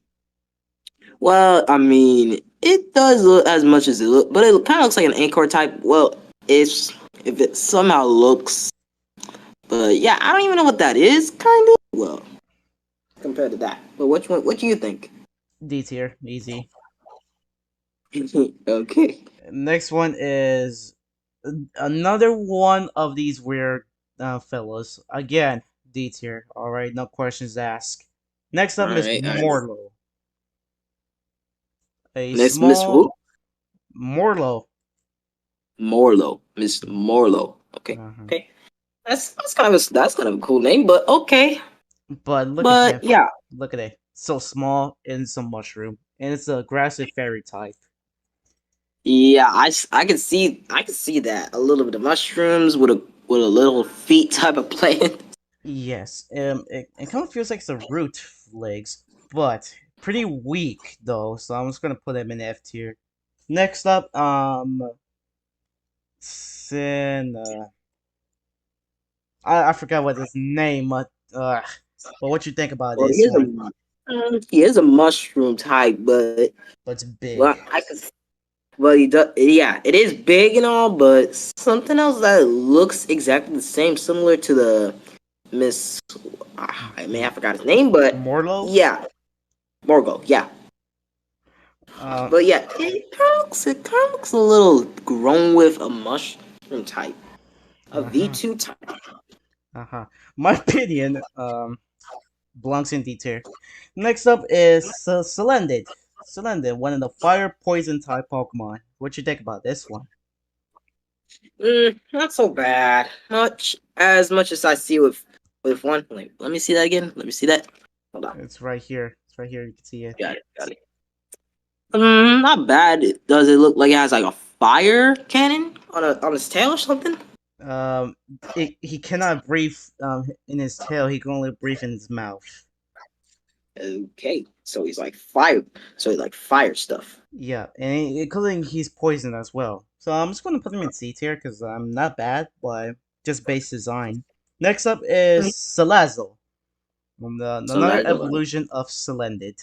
Well, I mean, it does look as much as it look, but it kind of looks like an anchor type. Well, if it somehow looks, but yeah, I don't even know what that is. Kind of. Well, compared to that, but which one? What do you think? D tier, easy. Okay. Next one is another one of these weird fellows. Again, D tier. All right, no questions asked. Next All up is right. All right. Morlo, a Miss who? small Morlo. Morlo. Miss Morlo. Okay. Uh-huh. Okay. That's kind of a cool name, but okay. But look at him. But yeah. Look at it. So small and some mushroom, and it's a aggressive fairy type. Yeah, I can see that. A little bit of mushrooms with a little feet type of plant. Yes, it kind of feels like it's a root legs, but pretty weak though. So I'm just gonna put him in F tier. Next up, Sin. I forgot what his name. But what you think about Well, this one? he is a mushroom type, But it's well, big. I can well, he does. Yeah, it is big and all, but something else that looks exactly the same, similar to the Miss. I may have forgot his name, but Morlo. yeah, Morgo. Yeah, Uh, but yeah, it kind of looks a little grown with a mushroom type, a uh-huh, V2 type. uh-huh. My opinion, belongs in D tier. Next up is Selendid. Selendid, one of the fire poison type Pokemon. What you think about this one? Not so bad. Much as I see with one. Let me see that again. Let me see that. Hold on. It's right here. It's right here. You can see it. Got it. Got it. Not bad. Does it look like it has like a fire cannon on its tail or something? Um, he cannot breathe in his tail. He can only breathe in his mouth. Okay, so he's like fire. So he's like fire stuff. Yeah, and including he's poison as well. So I'm just gonna put him in C tier because I'm not bad, but just base design. Next up is Salazzle, So another that's evolution of Selendid.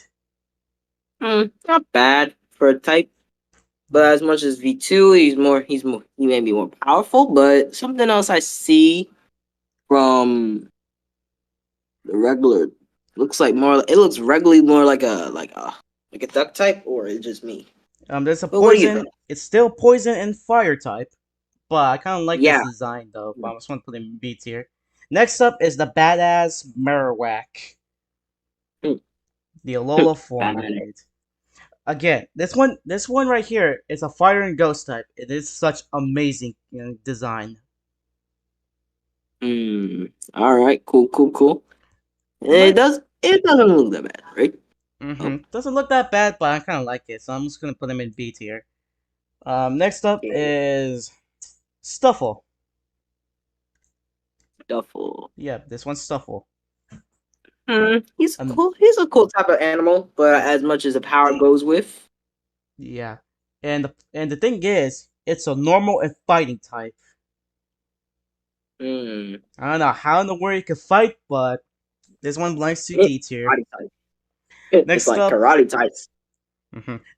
not bad for a type. But as much as V2, he may be more powerful. But something else I see from the regular looks like more. It looks regularly more like a duck type, or it's just me. There's a But what do you poison. think? It's still poison and fire type, but I kind of like this Yeah. design though. But I just want to put him in B tier. Next up is the badass Marowak, the Alola form of it. Again, this one right here is a fire and ghost type. It is such amazing design. All right. Cool. Cool. Cool. My It doesn't look that bad, right? Oh, doesn't look that bad, but I kind of like it, so I'm just gonna put him in B tier. Next up yeah. is Stuffle. Duffel. Yeah, this one's Stuffle. He's Um, cool. He's a cool type of animal, but as much as the power goes with, yeah, and the thing is, it's a normal and fighting type. mm, I don't know how in the world you can fight, but this one belongs to it's D tier. karate type. It's Next like up, karate types.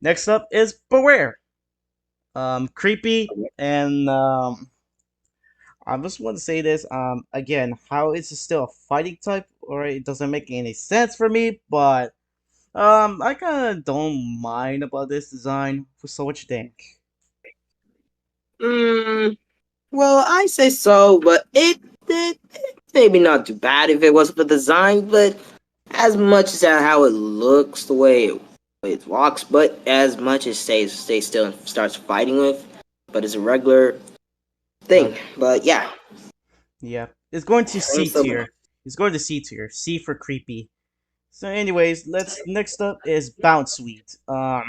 next up is Beware. Creepy and I just want to say this. Again, how is it still a fighting type? Or it doesn't make any sense for me. But I kind of don't mind about this design. So what you think? Mm, well, I say so, but it's maybe not too bad if it wasn't for the design, but as much as how it looks, the way it walks, but as much as stays still and starts fighting with, but it's a regular Uh, thing. But yeah, yeah, it's going to I'm C still tier. It's going to C tier. C for creepy. So, anyways, let's next up is Bounce Sweet. A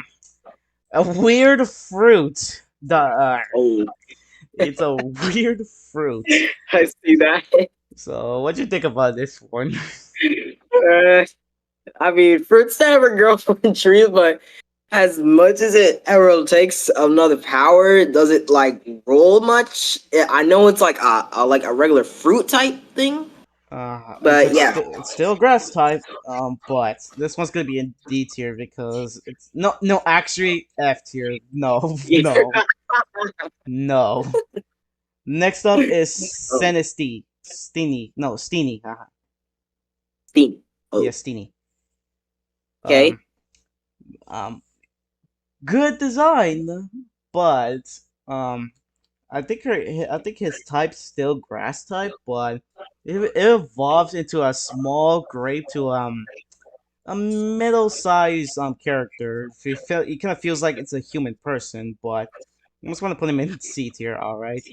weird fruit. oh, It's a weird fruit. I see that. So, what do you think about this one? uh, I mean, fruits never grow from trees, but as much as it ever takes another power, does it like roll much? I know it's like a regular fruit type thing, but yeah. It's still grass type. But this one's gonna be in D tier because it's no actually F tier. No, no, no. Next up is Oh, Senesti. Steeny. No, Steeny. Steam. Oh, Yes, Steeny. okay. Um, um, good design, but um, I think his type's still grass type, but it evolves into a small grape to a middle-sized character. He kind of feels like it's a human person, but I just want to put him in C tier. All right.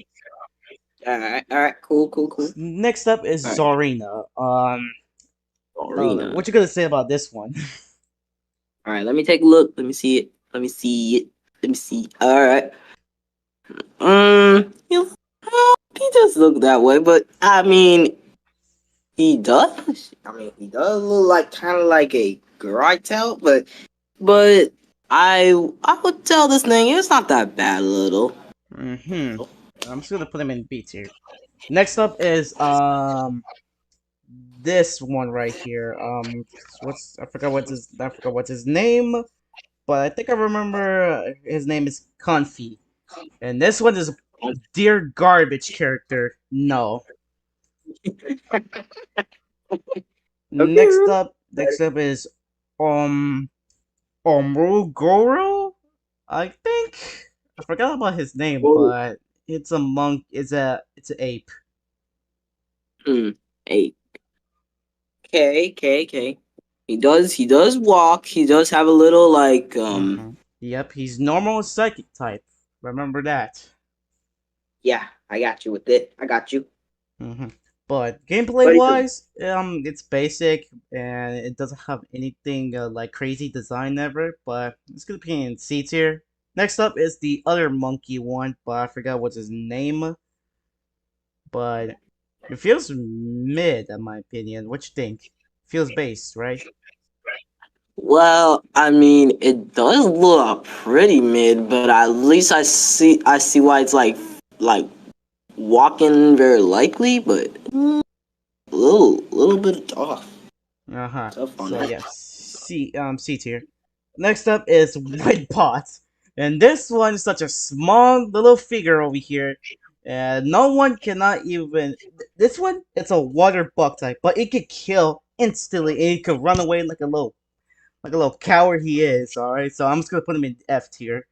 All right, cool, cool, cool. Next up is All right, Zarina. arena. What you gonna say about this one? All right, let me take a look. Let me see it. Let me see it. Let me see. All right. He does look that way, but I mean, he does. I mean, he does look like kind of like a Grytel, but I would tell this thing it's not that bad, little. Hmm. I'm just gonna put him in B tier. Next up is this one right here. What's I forgot what's his name, but I think I remember his name is Confi. And this one is a dear garbage character. No. Okay, Next up is um Omrugoro. I think I forgot about his name, oh, but it's a monk. It's an ape. hmm. Hey, okay. He does walk. He does have a little like Yep, he's normal psychic type. Remember that. Yeah, I got you with it. I got you. hmm But gameplay But he does. wise, it's basic and it doesn't have anything like crazy design ever. But it's gonna be in C tier. Next up is the other monkey one, but I forgot what's his name. But it feels mid, in my opinion. What you think? Feels based, right? Well, I mean, it does look pretty mid, but at least I see why it's like walking very likely, but a little bit off. Uh huh. Tough on So that. yeah, C tier. Next up is Windbot, and this one is such a small little figure over here, and no one cannot even. This one, it's a water bug type, but it could kill instantly, and it could run away like a little coward he is. All right, so I'm just gonna put him in F tier.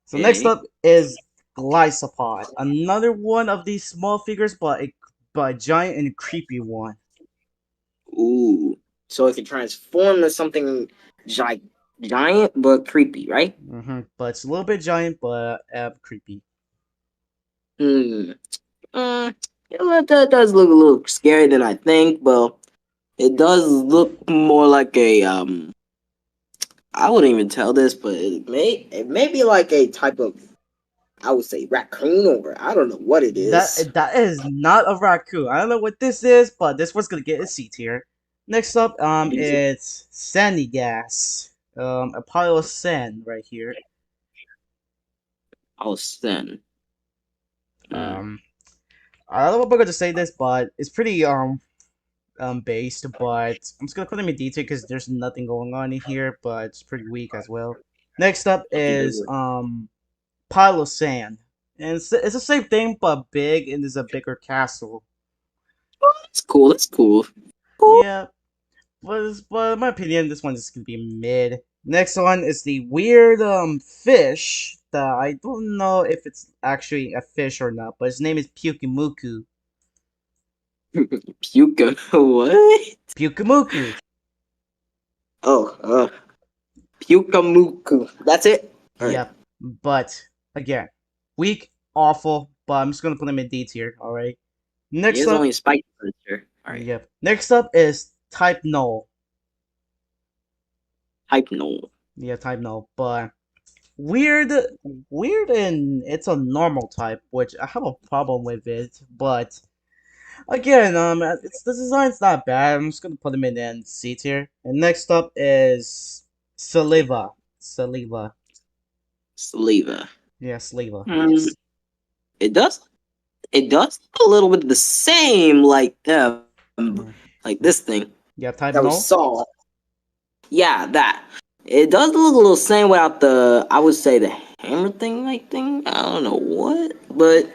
So next Okay. up is Glycopod, another one of these small figures, but a giant and creepy one. Ooh. So it can transform into something giant but creepy, right? But it's a little bit giant, but creepy. Hmm. That does look a little scary than I think, but it does look more like a I wouldn't even tell this, but it may be like a type of I would say raccoon or I don't know what it is. That is not a raccoon. I don't know what this is, but this one's gonna get a C tier. Next up, Is it it's Sandy Gas. A pile of sand right here. Austin? Hmm. Um, I don't know if I'm gonna say this, but it's pretty based. But I'm just gonna put him in D tier because there's nothing going on in here, but it's pretty weak as well. Next up He does is it. pile of sand, and it's the same thing but big, and there's a bigger castle. It's cool. It's cool. Cool. Yeah, but in my opinion, this one is gonna be mid. Next one is the weird fish that I don't know if it's actually a fish or not, but his name is Pyukimuku. Puka. What? Pyukimuku. Oh, Pukamuku. That's it? Alright. Yep. But again, weak, awful, but I'm just gonna put him in D tier, alright? He Next is up, only a spike monster. Alright. yep. Next up is type null. Hype no. Yeah, type null. But weird weird and it's a normal type, which I have a problem with it, but again, it's the design's not bad. I'm just gonna put him in C tier. And next up is Saliva. Saliva. Saliva. Yeah, Saliva. Hmm. It does. It does look a little bit the same like them, Mm. like this thing Yeah, type that we null. saw. Yeah, that. It does look a little same without the, I would say, the hammer thing, like thing. I don't know what, but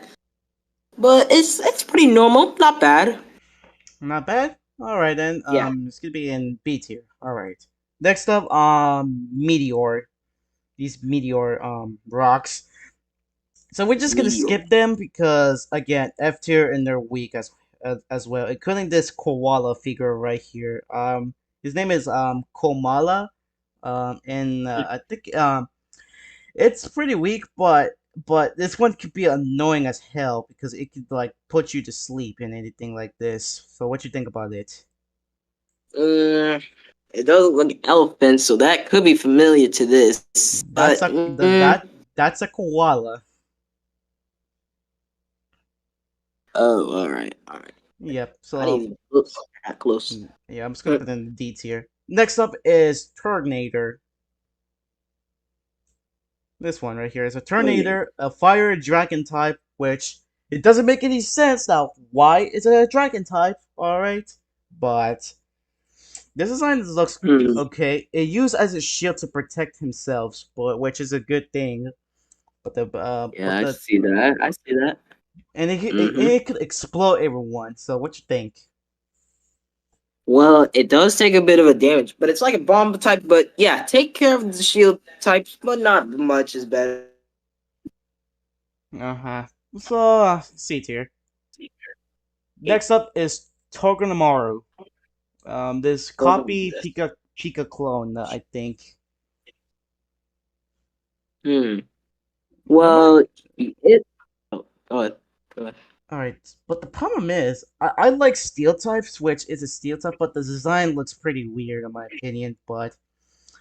it's pretty normal, not bad. Not bad. Alright then. Yeah, It's gonna be in B tier. Alright. Next up, Meteor. These meteor rocks. So we're just gonna meteor. skip them because again, F tier and they're weak as well, including this koala figure right here. His name is Komala. And I think it's pretty weak, but this one could be annoying as hell because it could like put you to sleep and anything like this. So what you think about it? Uh, it does look like elephant, so that could be familiar to this. That's But a that's a koala. oh, all right. Yep. I didn't So even look that close. yeah, I'm just gonna put in the D tier. Next up is Turtonator. This one right here is a Turtonator, a fire dragon type, which it doesn't make any sense now. Why is it a dragon type? All right, but this design looks Hmm. okay. It used as a shield to protect himself, but which is a good thing. Yeah, but I the see that. I see that. and Mm-hmm. it could explode everyone. So what you think? Well, it does take a bit of a damage, but it's like a bomb type. But yeah, take care of the shield types, but not much is better. Uh-huh. So C tier. Next up is Togedemaru. This copy Pika clone, I think. Hmm. Well, my Well, it. Oh, go ahead. Go ahead. all right, but the problem is, I like steel types, which is a steel type, but the design looks pretty weird in my opinion. But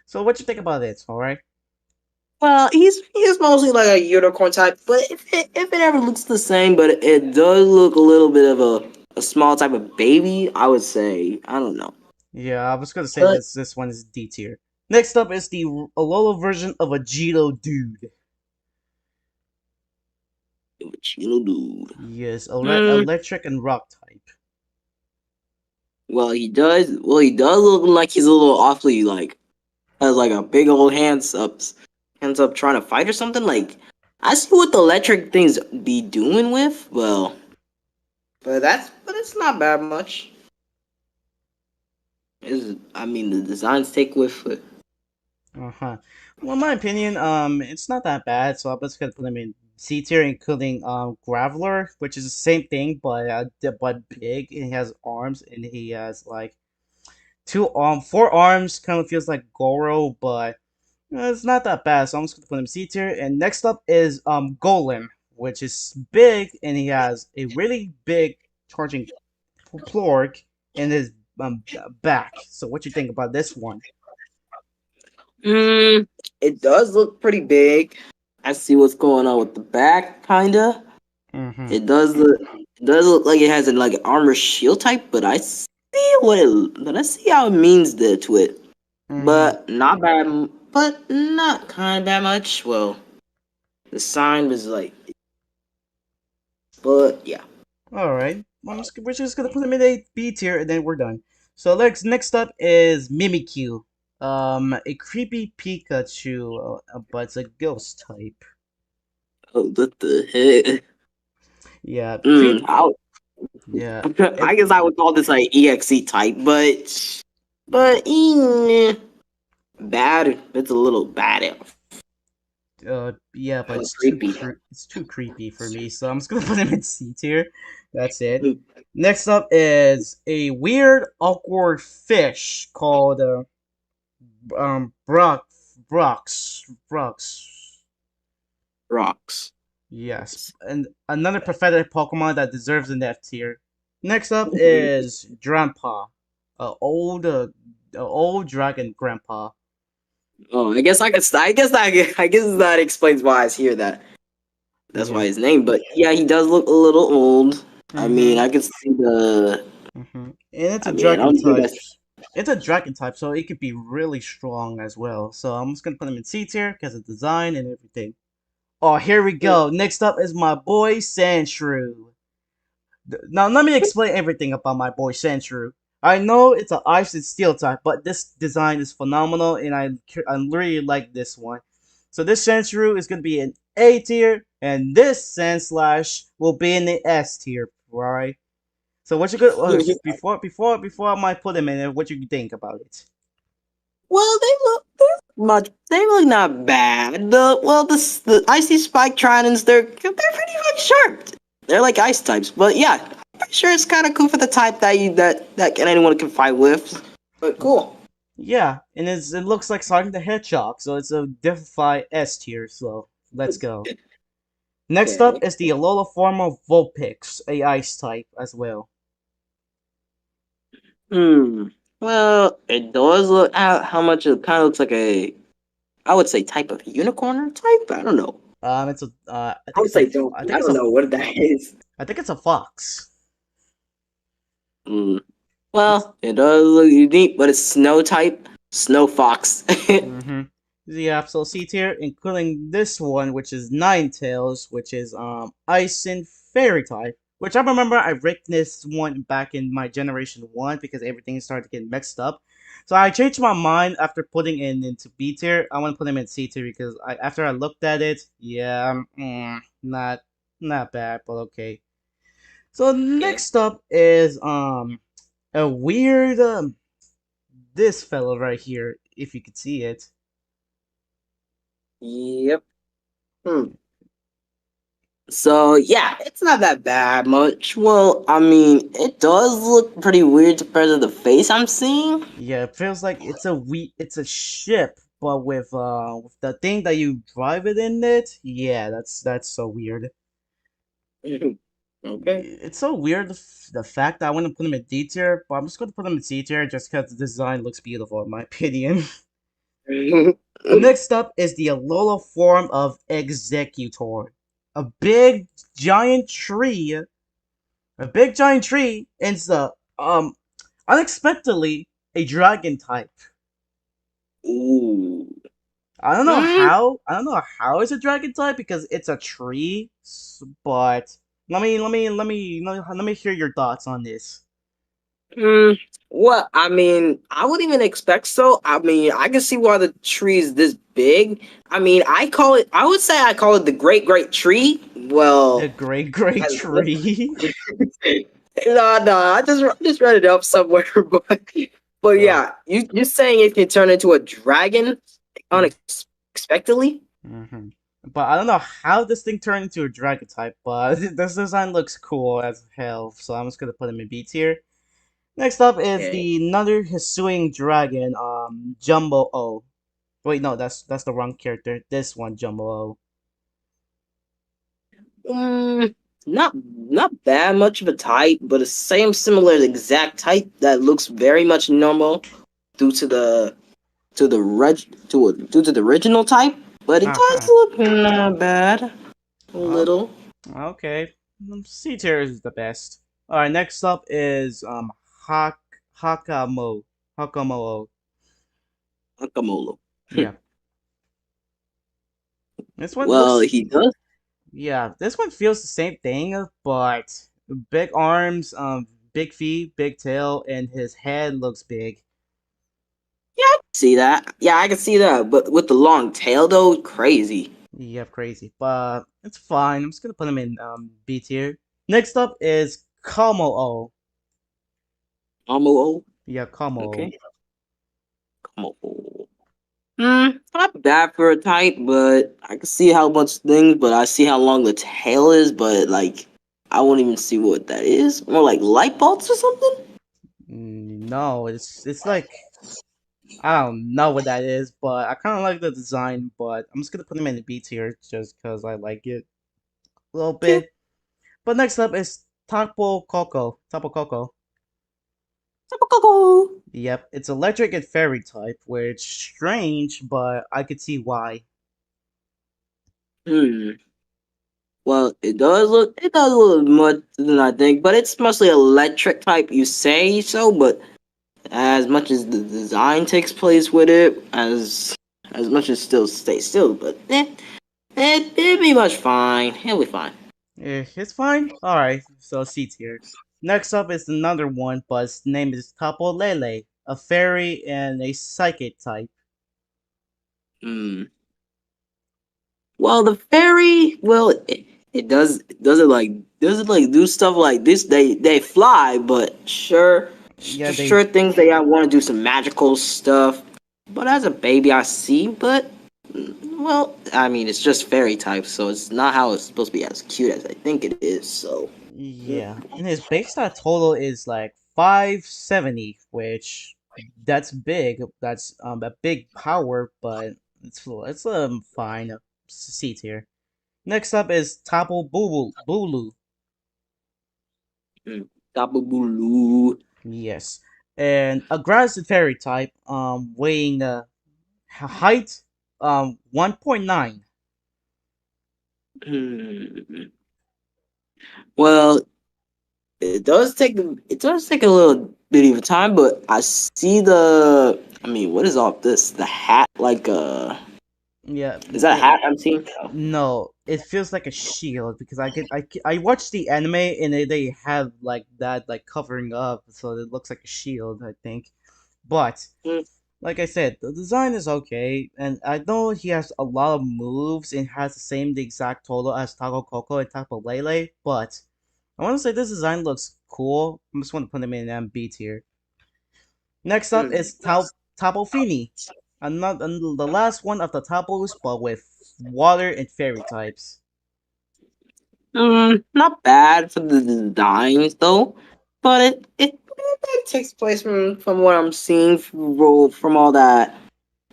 so, what you think about it? All right. Well, he's mostly like a unicorn type, but if it ever looks the same, but it does look a little bit of a small type of baby, I would say. I don't know. Yeah, I was gonna say But this one is D tier. Next up is the Alola version of a Jito dude. chill dude. Yes, Hmm. electric and rock type. Well, he does. Well, he does look like he's a little awfully like has like a big old hands up trying to fight or something. Like I see what the electric things be doing with. Well, but it's not bad much. Is I mean the designs take with it. Uh-huh. Well, in my opinion, it's not that bad, so I'm just gonna put him in C tier, including Graveler, which is the same thing, but big. And he has arms, and he has like four arms. Kind of feels like Goro, but it's not that bad. So I'm just gonna put him C tier. And next up is Golem, which is big, and he has a really big charging plork in his back. So what you think about this one? Mm, it does look pretty big. I see what's going on with the back, kinda. Mm-hmm. It does look like it has a like armor shield type, but I see how it means there to it. Mm-hmm. But not bad, but not kind of that much. Well, the sign was like, but yeah. All right. We're just gonna put him in a B tier, and then we're done. So next up is Mimikyu, a creepy Pikachu, but it's a ghost type. Oh, what the heck? Yeah, Mm, yeah. I It guess I would call this like EXE type, but bad. It's a little bad. yeah, but Kinda creepy. it's too creepy for me, so I'm just gonna put him in C tier. That's it. Next up is a weird, awkward fish called Brock Brox. Rocks. Yes, and another pathetic Pokemon that deserves an F tier. Next up is Grandpa, a old dragon grandpa. Oh, I guess I could. I guess that explains why it's here. That's why Yeah. his name. But yeah, he does look a little old. I mean, Mhm. I can see the. Mhm. And it's a I mean, I dragon don't think type. that's. It's a dragon type, so it could be really strong as well. So I'm just gonna put him in C tier because of design and everything. Oh, here we go. Next up is my boy Sandshrew. Now let me explain everything about my boy Sandshrew. I know it's an ice and steel type, but this design is phenomenal, and I really like this one. So this Sandshrew is gonna be an A tier, and this Sandslash will be in the S tier. Right? So what you good? Before I might put him in it, what you think about it? Well, they look much. They look not bad. The icy spike tridents, they're pretty much sharp. They're like ice types, but yeah, I'm pretty sure it's kind of cool for the type that anyone can fight with. But cool. Yeah, and it looks like Sonic the Hedgehog, so it's a Defy S tier. So let's go. Next Okay. up is the Alola form of Vulpix, a ice type as well. Hmm. Well, it does look how much it kind of looks like a, I would say, type of unicorn type. I don't know. It's a I would say don't. I don't know what that is. I think it's a fox. Hmm. It's Well, it does look unique, but it's snow type, snow fox. mm-hmm. Yeah, so C tier, including this one, which is Ninetales, which is Ice and Fairy type. Which I remember I ranked this one back in my Generation 1 because everything started to get mixed up. So I changed my mind after putting it into B tier. I want to put him in C tier because after I looked at it, yeah, not bad, but okay. So Okay. next up is a weird this fellow right here, if you could see it. Yep. Hmm. So yeah, it's not that bad much. Well, I mean, it does look pretty weird compared to the face I'm seeing. Yeah, it feels like it's a ship, but with the thing that you drive it in it. Yeah, that's so weird. Okay. It's so weird the fact that I want to put him in D tier, but I'm just going to put him in C tier just because the design looks beautiful in my opinion. Next up is the Alola form of Executor, a big giant tree, and it's unexpectedly a dragon type. Ooh. I don't know how it's a dragon type because it's a tree, but let me hear your thoughts on this. Mm, well, I mean, I wouldn't even expect so. I mean, I can see why the tree is this big. I mean, I would say I call it the great great tree. The Well, great as- tree. no, I just read it up somewhere, but Oh. yeah, you're saying it can turn into a dragon unexpectedly? Mm-hmm. But I don't know how this thing turned into a dragon type, but this design looks cool as hell, so I'm just gonna put him in B tier. Next up is Okay. the another Hisuian dragon, Jumbo O. Wait, no, that's the wrong character. This one, Jumbo O. Mm, not that much of a type, but a same similar exact type that looks very much normal due to the reg to due to the original type, but it does Uh-huh. look not bad. A Oh, little. okay. C tier is the best. Alright, next up is Hak Hakamo. Hakamoo. Guacamole. Yeah. This one Well, looks he does. yeah, this one feels the same thing, but big arms, big feet, big tail, and his head looks big. See that? Yeah, I can see that. But with the long tail though, crazy. Yeah, crazy, but it's fine. I'm just gonna put him in B tier. Next up is Komo. Almo. Yeah, Komo. Okay. Como. Not bad for a type, but I can see how much things, but I see how long the tail is, but like I won't even see what that is. More like light bulbs or something? No, it's like I don't know what that is, but I kind of like the design. But I'm just gonna put him in the B tier just because I like it a little Okay. bit. But next up is Tapo Coco. Tapo Coco. Yep, it's electric and fairy type, which strange, but I could see why. Hmm. Well, it does look much than I think, but it's mostly electric type. You say so, but as much as the design takes place with it, as much as still stays still, but it'd be much fine. It'll be fine. It's fine. Alright, so C tier. Next up is another one, but its name is Tapo Lele, a fairy and a psychic type. Hmm. Well, the fairy, well, it does it like do stuff like this. They fly, but Yeah, they sure things they want to do some magical stuff. But as a baby, I see. But well, I mean, it's just fairy type, so it's not how it's supposed to be as cute as I think it is. So Yeah, and his base stat total is like 570, which that's big. That's a big power, but it's fine. C tier. Next up is Tapo Bulu. mm, Tabubulu. Yes, and a grass and fairy type. Weighing height 1.9. Hmm. Well, it does take a little bit of time, but I see the. I mean, what is all this? The hat, like Yeah, is that a hat I'm seeing? no, it feels like a shield because I watched the anime and they have like that like covering up, so it looks like a shield, I think. But Mm, like I said, the design is okay, and I know he has a lot of moves and has the exact total as Taco Coco and Taco Lele, but I want to say this design looks cool. I just want to put him in MB tier. Next up mm, is Tapo Fini, another the last one of the Tapos, but with water and fairy types. not bad for the designs though, but it takes place from what I'm seeing from all that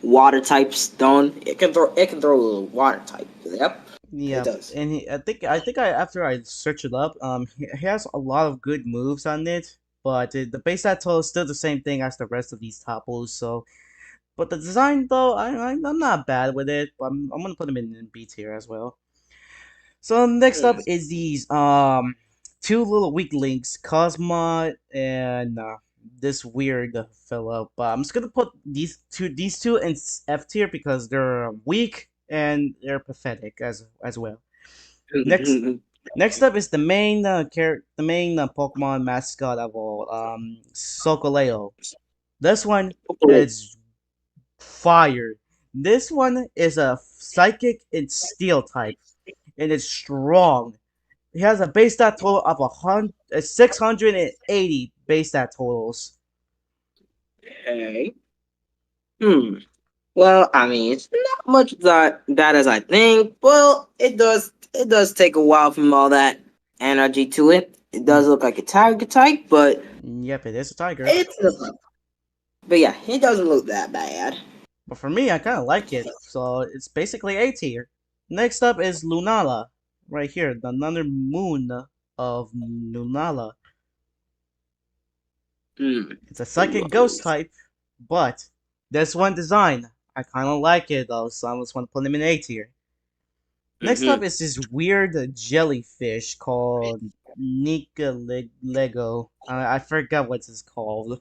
water type stone. It can throw a little water type. Yep, it Yeah, does. and I think after I search it up, he has a lot of good moves on it, but the base stat total is still the same thing as the rest of these Tapos. So, but the design though, I'm not bad with it. But I'm gonna put him in B tier as well. So next up is these two little weaklings, Cosmo and this weird fellow. But I'm just gonna put these two in F tier because they're weak and they're pathetic as well. Next next up is the main Pokemon mascot of all, Sokoleo. This one is fire. This one is a psychic and steel type, and it's strong. He has a base stat total of 680 base stat totals. Okay. Hmm. Well, I mean, it's not much that as I think. Well, it does take a while from all that energy to it. It Mm, does look like a tiger type, but yep, it is a tiger. it's but yeah, it doesn't look that bad. But for me, I kind of like it, so it's basically A tier. Next up is Lunala, right here, another moon of Lunala. Hmm. It's a psychic ghost type, but this one design, I kind of like it though, so I just want to put him in A tier. Next up Mm-hmm. is this weird jellyfish called Nika Lego. I forgot what it's called.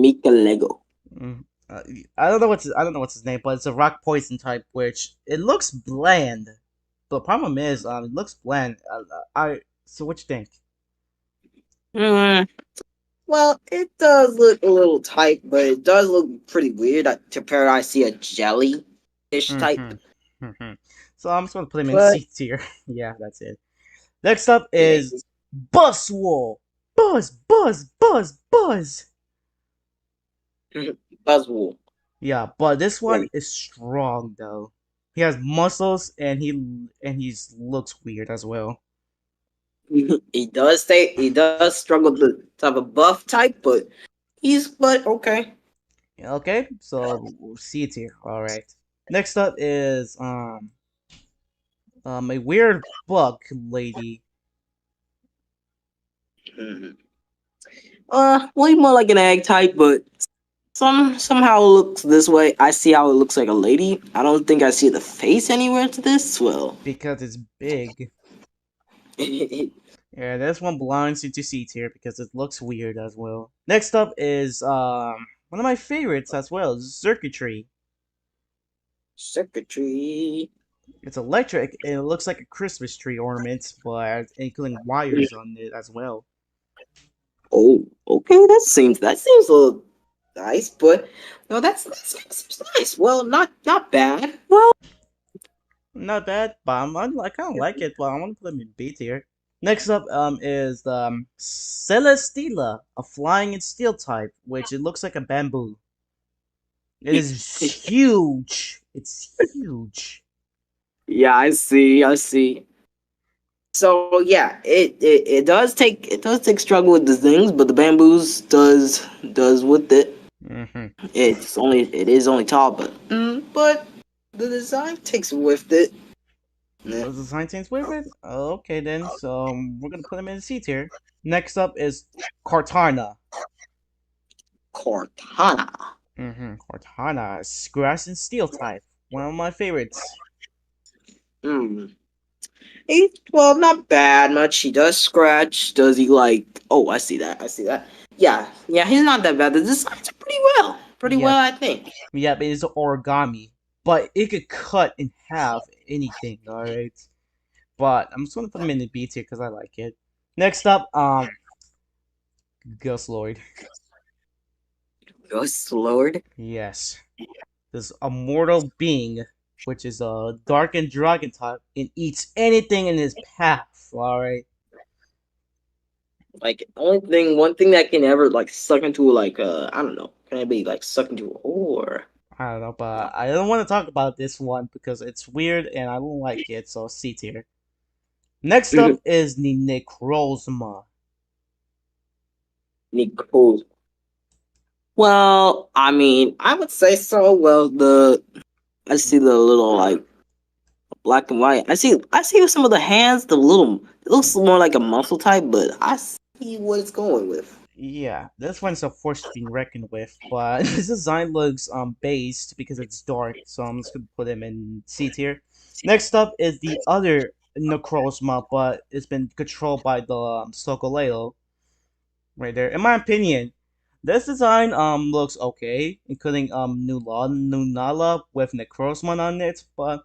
Mika Lego. Mm. I don't know what's his name, but it's a rock poison type, which it looks bland. The problem is, it looks bland. So what you think? Hmm. Well, it does look a little tight, but it does look pretty weird. Compared, I see a jelly fish type. Mm-hmm. So I'm just gonna put him in But C tier. Yeah, that's it. Next up yeah, is Buzzwole. Buzz, buzz, buzz, buzz. Buzzwool. Yeah, but this Yeah, one is strong though. He has muscles and he's looks weird as well. he does struggle to have a buff type, but okay. Okay, so C tier. All right. Next up is a weird bug lady. Mhm. Way more like an egg type, but somehow it looks this way. I see how it looks like a lady. I don't think I see the face anywhere to this. Well, Because it's big. Yeah, this one belongs into C tier because it looks weird as well. Next up is one of my favorites as well, circuitry. circuitry. It's electric and it looks like a Christmas tree ornament, but including wires on it as well. Oh, okay. That seems a little nice, but no, seems nice. Well, not bad. Well, Not bad, but I kind of like it, but I want to put them in B tier. Next up is Celesteela, a flying and steel type, which it looks like a bamboo. It is huge. It's huge. yeah, I see. I see. So yeah, it does take struggle with the things, but the bamboos does with it. Hmm. It is only tall, but the design takes with it. Nah. Does the sign change with it? Okay then, so we're gonna put him in C tier. Next up is Cortana. Cortana. Cortana, grass and steel type. One of my favorites. Hmm. Well, not bad much. He does scratch. Does he like? Oh, I see that. I see that. Yeah, yeah. He's not that bad. The designs are pretty well. Pretty well, Yep, I think. yep, it is origami. But it could cut in half anything, alright? But I'm just gonna put him in the B tier because I like it. Next up, Ghost Lord. Ghost Lord. Yes. This immortal being, which is a dark and dragon type, and eats anything in his path, alright? Like one thing that can ever like suck into like I don't know. Can it be like suck into a whore? I don't know, but I don't want to talk about this one because it's weird and I don't like it, so C tier. Next up is the Necrozma. Nicole. Well, I mean, I would say so. Well, the I see the little like black and white. I see some of the hands. The little it looks more like a muscle type, but I see what it's going with. Yeah, this one's a force to be reckoned with, but this design looks based because it's dark, so I'm just gonna put him in C tier. Next up is the other Necrozma, but it's been controlled by the Sokoleo right there. In my opinion, this design looks okay, including Nunala with Necrozma on it, but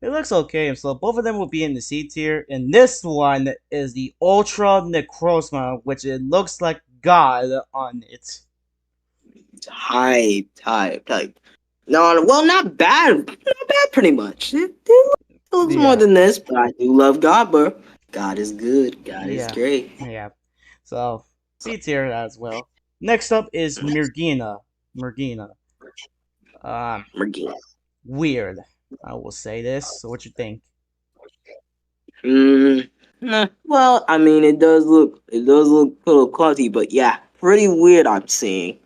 it looks okay. So both of them will be in the C tier, and this one is the Ultra Necrozma, which it looks like God on it. Type. No, well, not bad. Not bad, pretty much. It looks more Yeah, than this, but I do love God, bro. God is good. God is yeah, great. yeah. So C tier as well. Next up is Mirgina. Mirgina. Um, Mergina. weird. I will say this. So what you think? Nah, well, I mean, it does look a little clunky, but yeah, pretty weird. I'm seeing.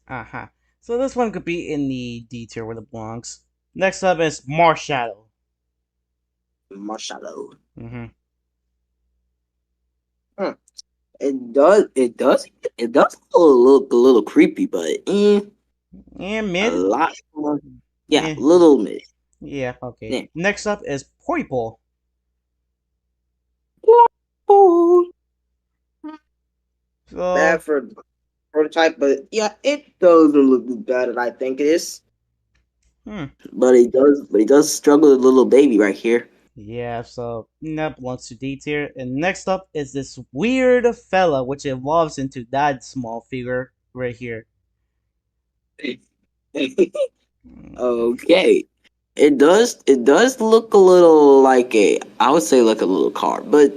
Uh-huh. So this one could be in the D tier where it belongs. Next up is Marshadow. Marshmallow. Mm-hmm. Hmm. It does look a little creepy, but And a mid. lot more. Yeah, Yeah. little bit. Yeah. Okay. Yeah. Next up is Poiple. Oh, So bad for prototype, but yeah, it doesn't look as bad as I think it is. hmm. But he does struggle with little baby right here. Yeah. So that belongs to D tier. And next up is this weird fella, which evolves into that small figure right here. Okay. It does look a little like I would say like a little car, It but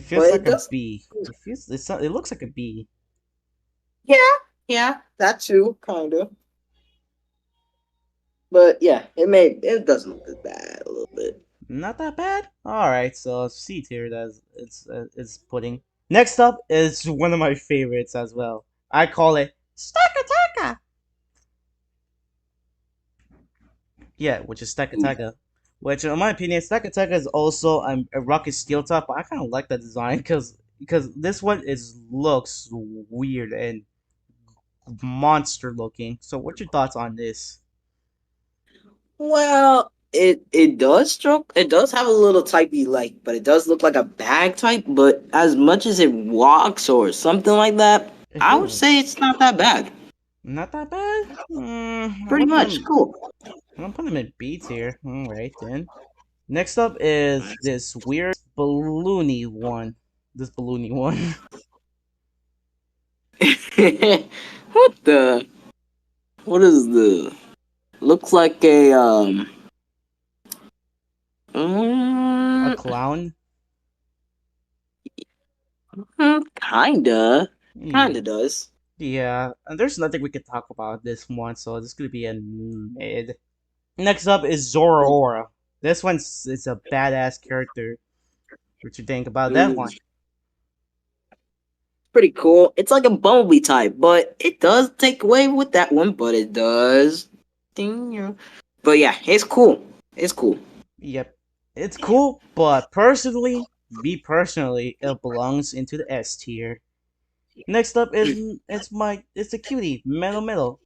feels it like a does. bee. It looks like a bee. Yeah, yeah, that too, kind of. But yeah, it does look bad a little bit. Not that bad. All right, so C tier. That's it's pudding. Next up is one of my favorites as well. I call it Stakataka. Yeah, which is Ooh. Stakataka. Which, in my opinion, Stakataka is also a rocket steel type. But I kind of like that design because this one is looks weird and monster looking. So, what's your thoughts on this? Well, it does have a little typey like, but it does look like a bag type. But as much as it walks or something like that, It I would say feels it's not that bad. not that bad. I'm Pretty gonna put much him. cool. I'm gonna put him in B tier. All right then. Next up is this weird balloony one. This balloony one. What the? What is the? Looks like a A mm, clown. kinda, Yeah. kinda does. Yeah, and there's nothing we can talk about this one, so this could be a mid. Next up is Zoroark. This one's is a badass character. What you think about that Mm, one? pretty cool. It's like a bumblebee type, but it does take away with that one. But it does. Ding, yeah. But yeah, it's cool. It's cool. Yep, it's cool, but personally, me personally, it belongs into the S tier. Next up is it's a cutie, Metal Metal.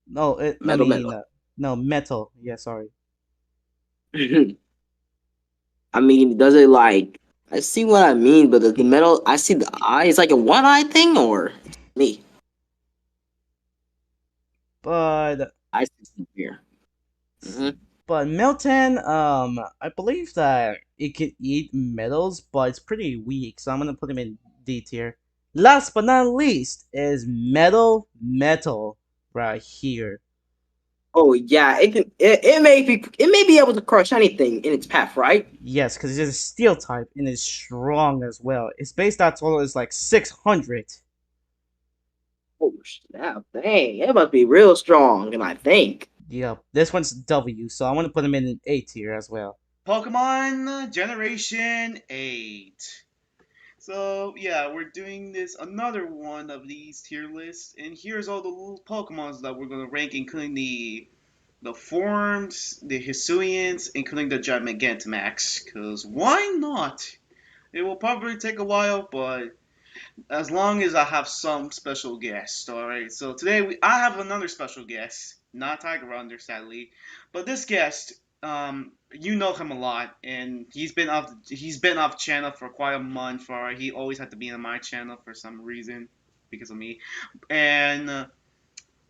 No, I Metal, mean, metal. no, Metal. Yeah, sorry. I mean, does it like? I see what I mean, but the metal. I see the eye. It's like a one eye thing, or me. But I see it here. Hmm. But Milton, I believe that it can eat metals, but it's pretty weak, so I'm gonna put him in D tier. Last but not least is Metal right here. Oh yeah, it can. It may be able to crush anything in its path, right? Yes, because it's a steel type and it's strong as well. Its base stat total is like 600. Oh snap! Dang, it must be real strong, and I think. Yep, this one's W, so I want to put him in an A tier as well. Pokemon Generation 8. So yeah, we're doing this another one of these tier lists, and here's all the little Pokemons that we're gonna rank, including the forms, the Hisuians, including the Gigantamax. Cause why not? It will probably take a while, but as long as I have some special guest. All right. So today I have another special guest, not Tiger Under, sadly, but this guest, you know him a lot, and he's been off channel for quite a month. All right. He always had to be on my channel for some reason because of me, and.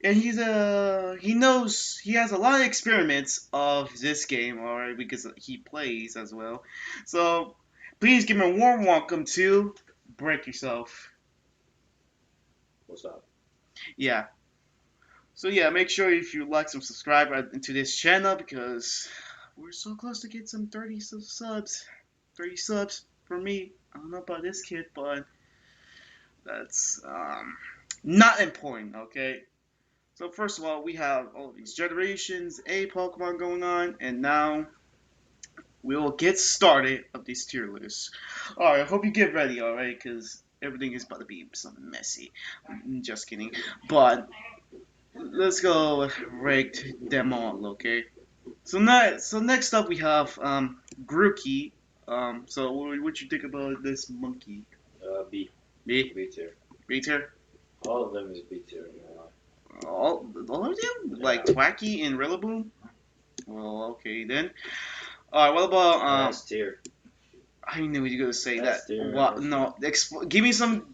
And he knows he has a lot of experiments of this game, alright, because he plays as well. So please give him a warm welcome to Break Yourself. What's up? Yeah. So yeah, make sure if you like some subscribe to this channel because we're so close to get some 30 subs. 30 subs for me. I don't know about this kid, but that's not important, okay? So first of all, we have all these generations A Pokemon going on, and now we will get started of these tier lists. All right, I hope you get ready, all right, because everything is about to be something messy. Just kidding, but let's go rank them all, okay? So next up we have Grookey. So what you think about this monkey? B. B. B tier. B tier. All of them is B tier. You know. All of them? Yeah. Like Twacky and Rillaboom? Well, okay then. Alright, what about S tier. I knew you were gonna say that. S tier. What? No, give me some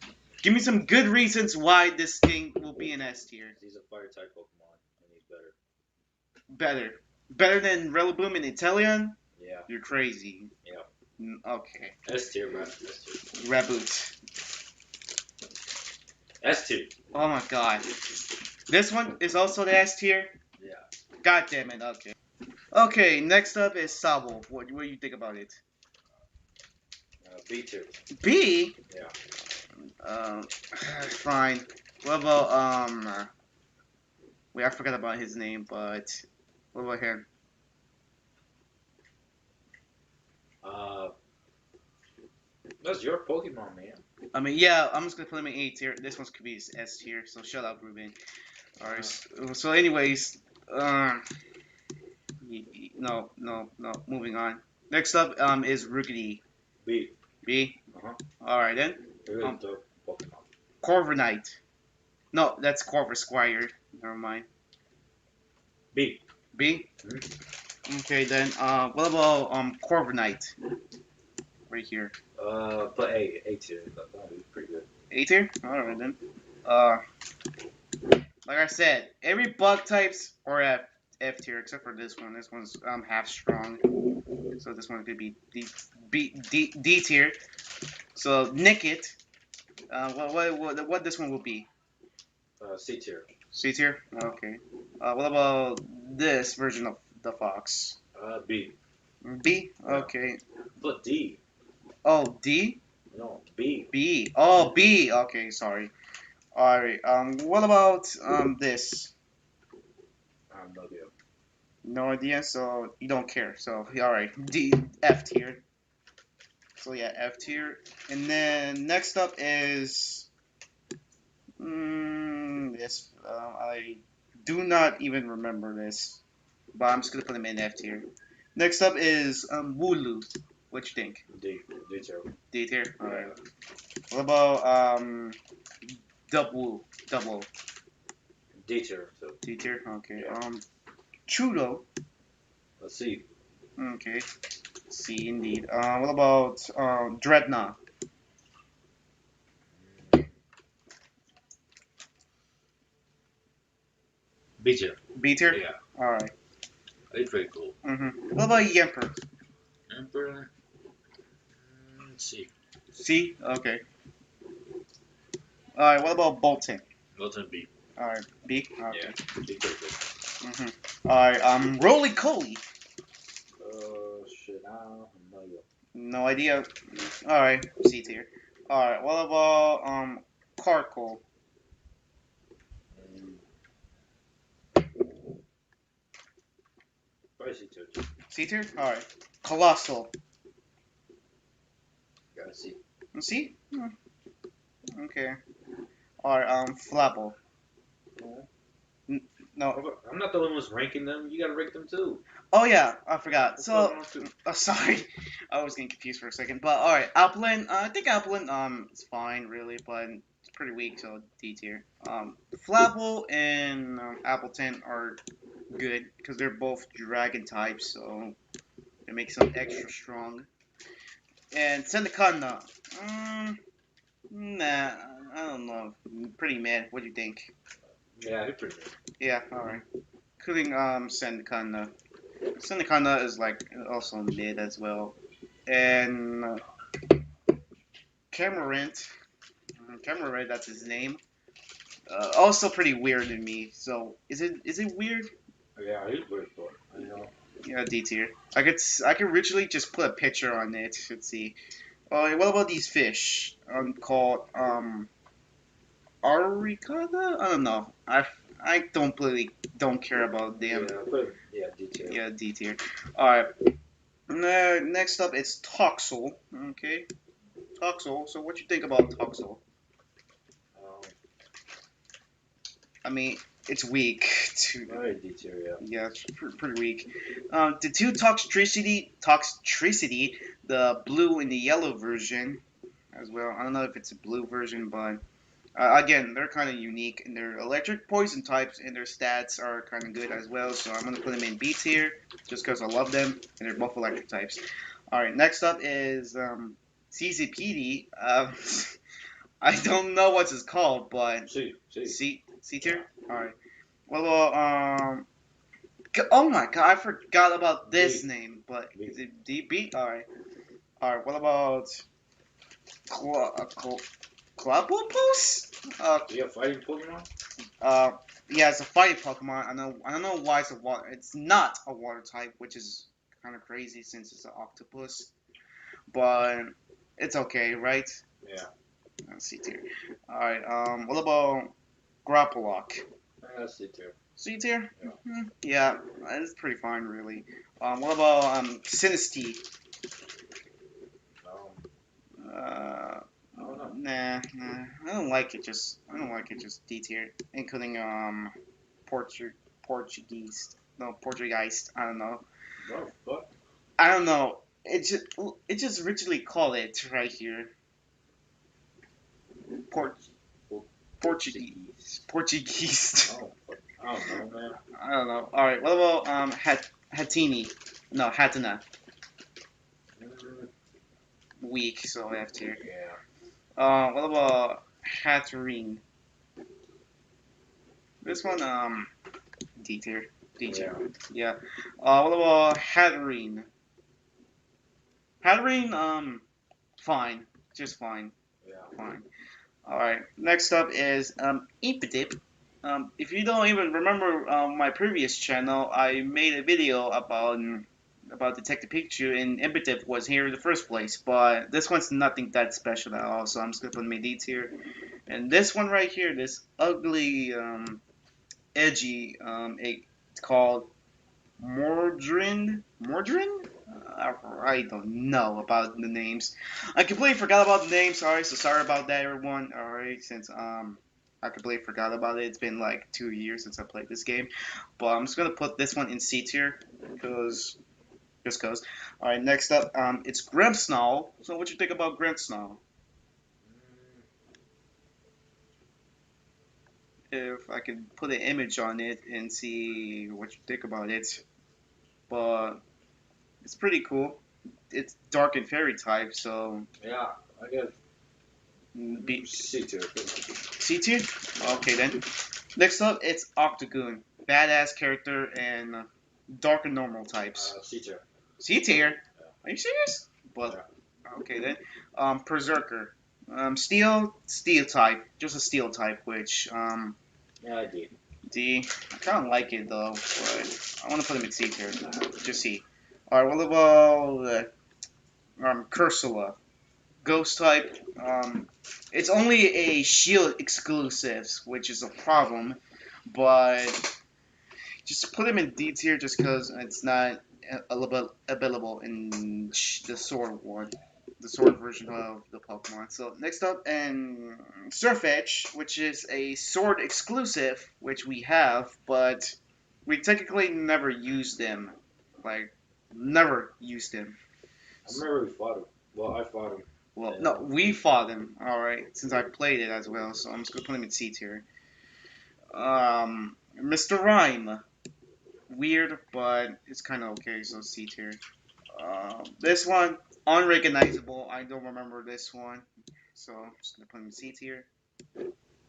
good reasons why this thing will be an S tier. He's a fire type Pokemon, and he's better. Better than Rillaboom and Inteleon? Yeah. You're crazy. Yeah. Okay. S tier, bro. S tier. Reboot. S tier. Oh my god. This one is also the S tier. Yeah. God damn it. Okay. Okay. Next up is Sabo. What do you think about it? B tier. B. Yeah. Fine. What about Wait, I forgot about his name, but what about him? Uh, that's your Pokemon, man. I mean, yeah, I'm just gonna put him in A tier. This one's could be S tier, so shut up, Ruben. Alright. So, anyways, no, no, no. Moving on. Next up, is Rookity. B. B. Uh-huh. All right then. It is the Pokemon. Corviknight. No, that's Corver Squire. Never mind. B. B. Okay then. What about Corviknight? Right here. Put A tier. That'd be pretty good. A tier. All right then. Like I said, every bug types are at F tier except for this one. This one's half strong, so this one could be D tier. So nick it. What this one will be? C tier. C tier. Okay. What about this version of the fox? B. B. Yeah. Okay. Put D. Oh, D. No, B. B. Oh, B. Okay, sorry. All right. What about this? I have no idea. No idea. So you don't care. So all right. D. F tier. So yeah, F tier. And then next up is this. I do not even remember this, but I'm just gonna put him in F tier. Next up is Wooloo. What you think? D. D tier. D tier. All right. What about Double? D tier. So D tier. Okay. Yeah. Chudo. let's see. Okay. C indeed. What about Dreadnought? B tier. B tier. Yeah. All right. It's pretty cool. What about Yemper? Emperor. C. C. Okay. All right. What about Bolton? Milton B. All right. B. Okay. Yeah. B pretty good. All right. Roly Coly. Shit. I don't know you. No idea. All right. C tier. All right. What about Carkol? Probably C tier too. C tier. All right. Colossal. Gotta see. C. Okay. All right. Flabble. No. I'm not the one who's ranking them. You gotta rank them too. Oh yeah, I forgot. That's So, what I want to. sorry, I was getting confused for a second. But all right, Applin. I think Applin is fine really, but it's pretty weak, so D tier. Flabble and Appleton are good because they're both dragon types, so it makes them extra strong. And Sendakanna. Nah, I don't know. Pretty mad. What do you think? Yeah, he's pretty good. Yeah, all right. Including Sendakanna. Sendakanna is like also mid as well, and Camarant, that's his name. Also pretty weird to me. So is it weird? Yeah, he's weird for it. I know. Yeah, D tier. I could literally just put a picture on it. Let's see. What about these fish? Called Arikada? I don't know. I don't care about them. D tier. Yeah, D tier. Alright. Next up is Toxel. Okay. Toxel. So what you think about Toxel? I mean, it's weak. Alright, D tier, yeah. Yeah, it's pretty weak. The two toxicity, the blue and the yellow version as well. I don't know if it's a blue version, but again, they're kind of unique, and their electric poison types and their stats are kind of good as well. So I'm gonna put them in B tier just because I love them, and they're both electric types. All right, next up is CZPD. I don't know what it's called, but C tier. All right. Well, oh my god, I forgot about this name, but B. is it DB? All right. All right. What about Clopopus? Do you have fighting Pokemon? Yeah, it's a fighting Pokemon. I don't know why it's a water. It's not a water type, which is kind of crazy since it's an octopus. But it's okay, right? Yeah. C tier. All right. What about Grapplock? C tier. C tier? Yeah. Yeah, it's pretty fine, really. What about Sinistea? Uh, I don't know. nah, I don't like it. I don't like it. Just D tier, including Portuguese. No, Portuguese. I don't know. What the fuck? I don't know. It just originally called it right here. Port Portuguese. Portuguese. Oh, fuck. I don't know, man. I don't know. All right. What about Hatini? No, Hatena. Mm, Weak. So F tier. yeah. What about Hatterene? This one D tier. D tier. Yeah. What about Hatterene? Hatterene fine. Just fine. Yeah. Fine. Alright, next up is Impidip. If you don't even remember my previous channel, I made a video about Detective Pikachu, and Impidip was here in the first place. But this one's nothing that special at all, so I'm just gonna put my D tier. And this one right here, this ugly, edgy, it's called Mordrin. Mordrin? I don't know about the names. I completely forgot about the names. Sorry, so sorry about that, everyone. All right, since I completely forgot about it. It's been like 2 years since I played this game, but I'm just gonna put this one in C tier because just cause. All right, next up, it's Grimmsnarl. So what you think about Grimmsnarl? If I could put an image on it and see what you think about it, but it's pretty cool. It's dark and fairy type, so Yeah. I guess B C tier. C tier. Okay then. Next up, it's Octagoon, badass character and dark and normal types. C tier. C tier. Yeah. Are you serious? But okay then. Berserker, steel type, just a steel type, which Yeah, I did. D. I kind of like it though, but I want to put him in C tier. Just C. All right, what about Cursula? Ghost type. It's only a shield exclusives, which is a problem. But just put him in D tier just because it's not available in the sword one, the sword version of the Pokemon. So next up, and Surfetch, which is a sword exclusive, which we have, but we technically never used them. Like, never used them. I remember we fought him. Well, I fought him. Well, no, we fought him. All right, since I played it as well, so I'm just gonna put him in C tier. Mr. Rhyme, weird, but it's kind of okay, so C tier. This one, unrecognizable. I don't remember this one, so I'm just gonna put him in C tier.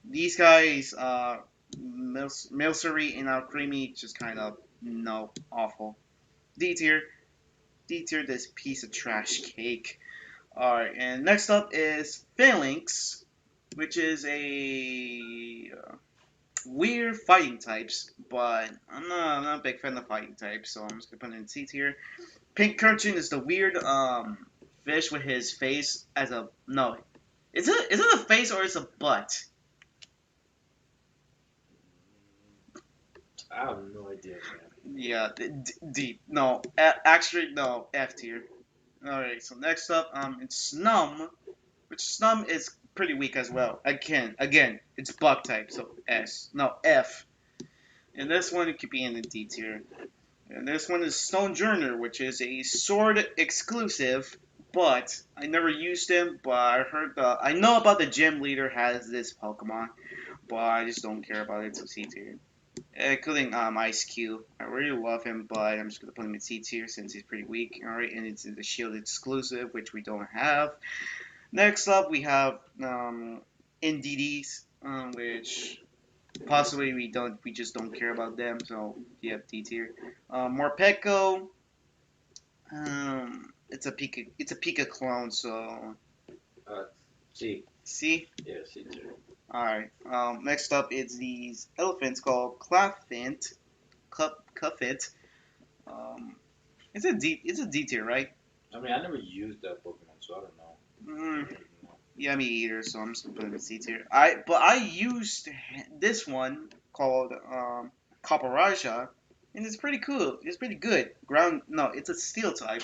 These guys, Milcery and Alcremie, just kind of no, awful. D tier. D tier. This piece of trash cake. Alright, and next up is Phalanx, which is a weird fighting types, but I'm not a big fan of fighting types, so I'm just gonna put it in C tier. Pink Curchin is the weird fish with his face as a no. Is it a face or is it a butt? I have no idea, man. Yeah, D. No, actually no, F tier. Alright, so next up, it's Snum, which Snum is pretty weak as well. Again, it's bug type, so S. No, F. And this one could be in the D tier. And this one is Stonejourner, which is a sword exclusive, but I never used him, but I know about the gym leader has this Pokemon, but I just don't care about it, so C tier. Including Ice Cube. I really love him, but I'm just gonna put him in C tier since he's pretty weak. Alright, and it's the Shield exclusive, which we don't have. Next up, we have NDDs, which possibly we just don't care about them. So yeah, D tier. Morpeko, it's a Pika clone. So C. C. Yeah, C tier. Alright. Next up is these elephants called Clafint. Cuffit. Um, it's a D tier, right? I mean, I never used that Pokemon, so I don't know. Mm, I don't know. yeah, me either. So I'm just gonna put it in C tier. I used this one called Copperajah, and it's pretty cool. It's pretty good. Ground. No, it's a steel type,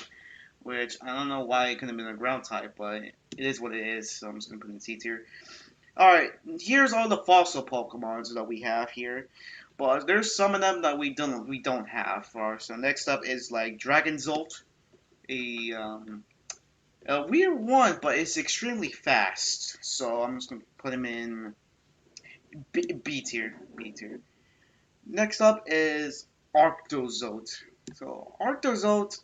which I don't know why it couldn't have been a ground type, but it is what it is. So I'm just gonna put it in C tier. All right, here's all the fossil Pokemons that we have here, but there's some of them that we don't have. So next up is like Dragonzolt, a a weird one, but it's extremely fast. So I'm just gonna put him in B tier. B tier. Next up is Arctozolt. So Arctozolt,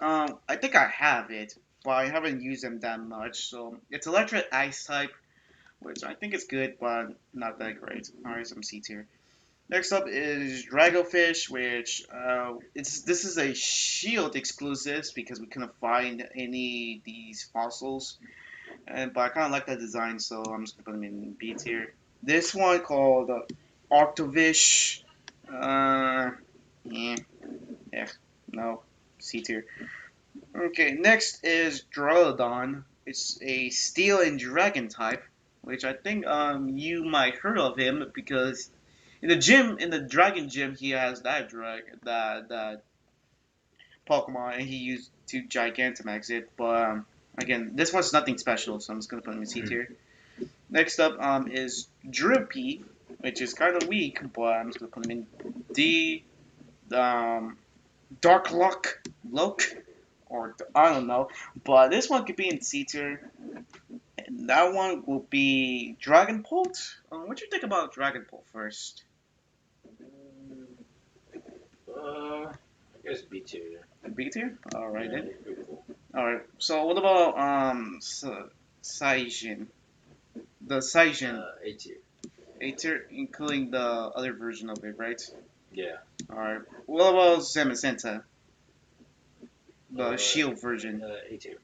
I think I have it, but I haven't used them that much. So it's Electric Ice type, which I think is good, but not that great. Alright, some C tier. Next up is Dragofish, which this is a Shield exclusive because we couldn't find any of these fossils, but I kind of like that design, so I'm just gonna put them in B tier. This one called Octovish, yeah, yeah, no, C tier. Okay, next is Drolodon. It's a Steel and Dragon type, which I think you might heard of him because in the Dragon Gym, he has that Pokemon, and he used to Gigantamax it. But again, this one's nothing special, so I'm just gonna put him in C tier. Next up is Drippy, which is kind of weak, but I'm just gonna put him in D. Um, Dark Luck, or I don't know, but this one could be in C tier. And that one will be Dragonpult. What do you think about Dragonpult first? I guess B tier. B tier. All right Yeah, then. it's pretty cool. All right. So what about Saijin? The Saijin A tier. A tier, including the other version of it, right? Yeah. All right. What about Zamazenta, the Uh, Shield version? A tier.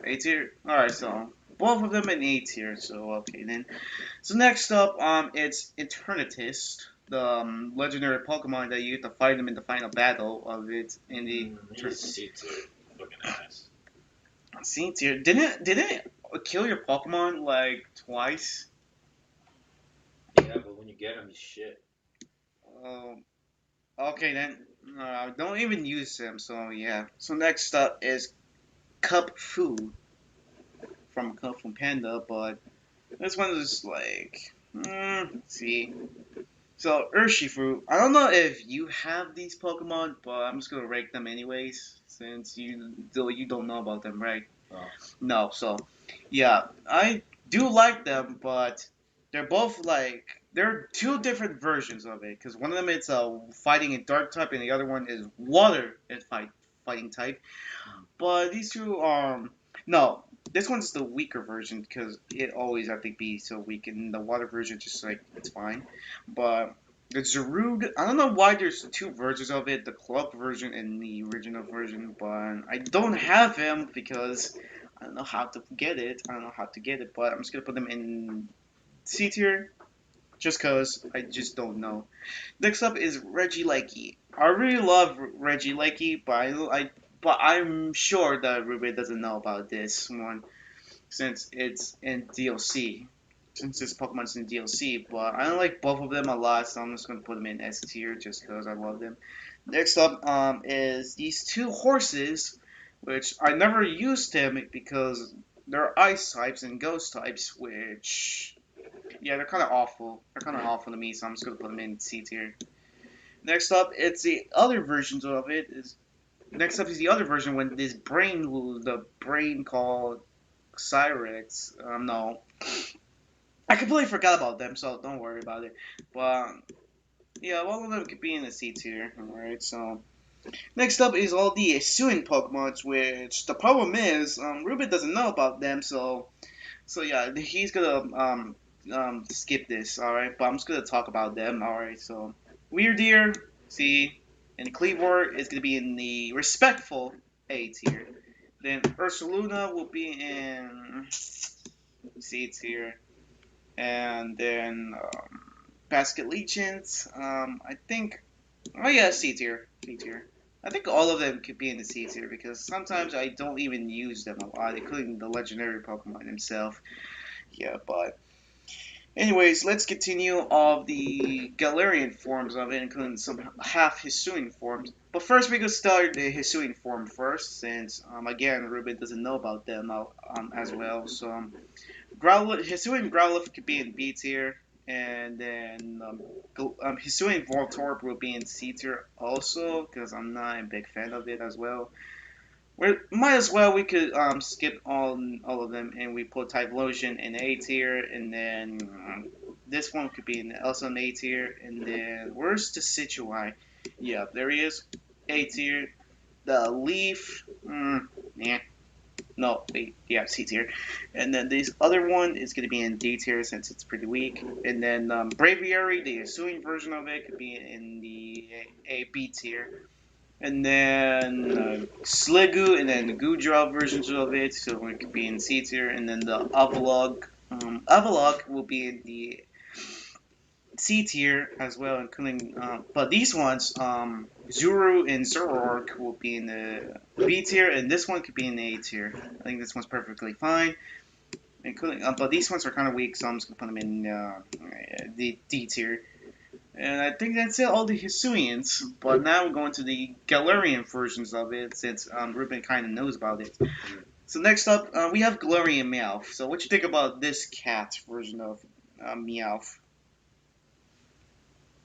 A tier. All right. So both of them in A tier. So okay then. So next up, it's Eternatus, the legendary Pokemon that you have to fight them in the final battle of it in the He's C tier. Fucking ass. C tier. Didn't it kill your Pokemon like twice? Yeah, but when you get him, he's shit. Um, okay then. Don't even use them. So yeah. So next up is Cup Fu from Kung Fu Panda, but this one is like, let's see. So Urshifu, I don't know if you have these Pokemon, but I'm just gonna rank them anyways, since you don't know about them, right? Oh. No, so yeah, I do like them, but they're two different versions of it. Because one of them it's a fighting and dark type, and the other one is water and fighting type. But these two are no. This one's the weaker version because it always have to be so weak, and the water version just like it's fine. But the Zarude, I don't know why there's two versions of it, the club version and the original version, but I don't have him because I don't know how to get it. I don't know how to get it, but I'm just gonna put them in C tier just cause I just don't know. Next up is Reggie Lakey. I really love Reggie Lakey, but I'm sure that Ruby doesn't know about this one since it's in DLC. Since this Pokemon's in DLC, but I don't like both of them a lot, so I'm just gonna put them in S tier just because I love them. Next up is these two horses, which I never used them because they're ice types and ghost types, which yeah, they're kind of awful. They're kind of awful to me, so I'm just gonna put them in C tier. Next up, it's the other versions of it. Next up is the other version when the brain called Cyrex. No, I completely forgot about them, so don't worry about it. But yeah, all of them could be in the C tier. Alright, so next up is all the Hisuian Pokemons, which the problem is, Ruben doesn't know about them, so yeah, he's gonna skip this, alright? But I'm just gonna talk about them, alright? So Weirdeer, see, and Cleavor is gonna be in the respectful A tier. Then Ursaluna will be in C tier. and then Basket Legions. I think. Oh yeah, C tier. C tier. I think all of them could be in the C tier because sometimes I don't even use them a lot, including the legendary Pokemon himself. Yeah, but anyways, let's continue of the Galarian forms of it, including some half Hisuian forms. But first, we could start the Hisuian form first, since again Ruben doesn't know about them as well. So Growlithe, Hisuian Growlithe could be in B tier, and then Hisuian Voltorb will be in C tier also, because I'm not a big fan of it as well. We might as well we could skip all of them and we put Typhlosion in A tier, and then this one could be in also in A tier, and then where's the Situai? Yeah, there he is, A tier. The Leaf, yeah, no, wait, yeah, C tier, and then this other one is gonna be in D tier since it's pretty weak, and then Braviary, the Hisuian version of it, could be in the A B tier. And then Sliggoo, and then the Goodrow versions of it, so it could be in C tier, and then the Avalog. Avalog will be in the C tier as well, including. But these ones, Zuru and Zoroark will be in the B tier, and this one could be in the A tier. I think this one's perfectly fine. Including, but these ones are kind of weak, so I'm just gonna put them in the D tier. And I think that's it, all the Hisuians. But now we're going to the Galarian versions of it, since Ruben kind of knows about it. So next up, we have Galarian Meowth. So what you think about this cat version of Meowth?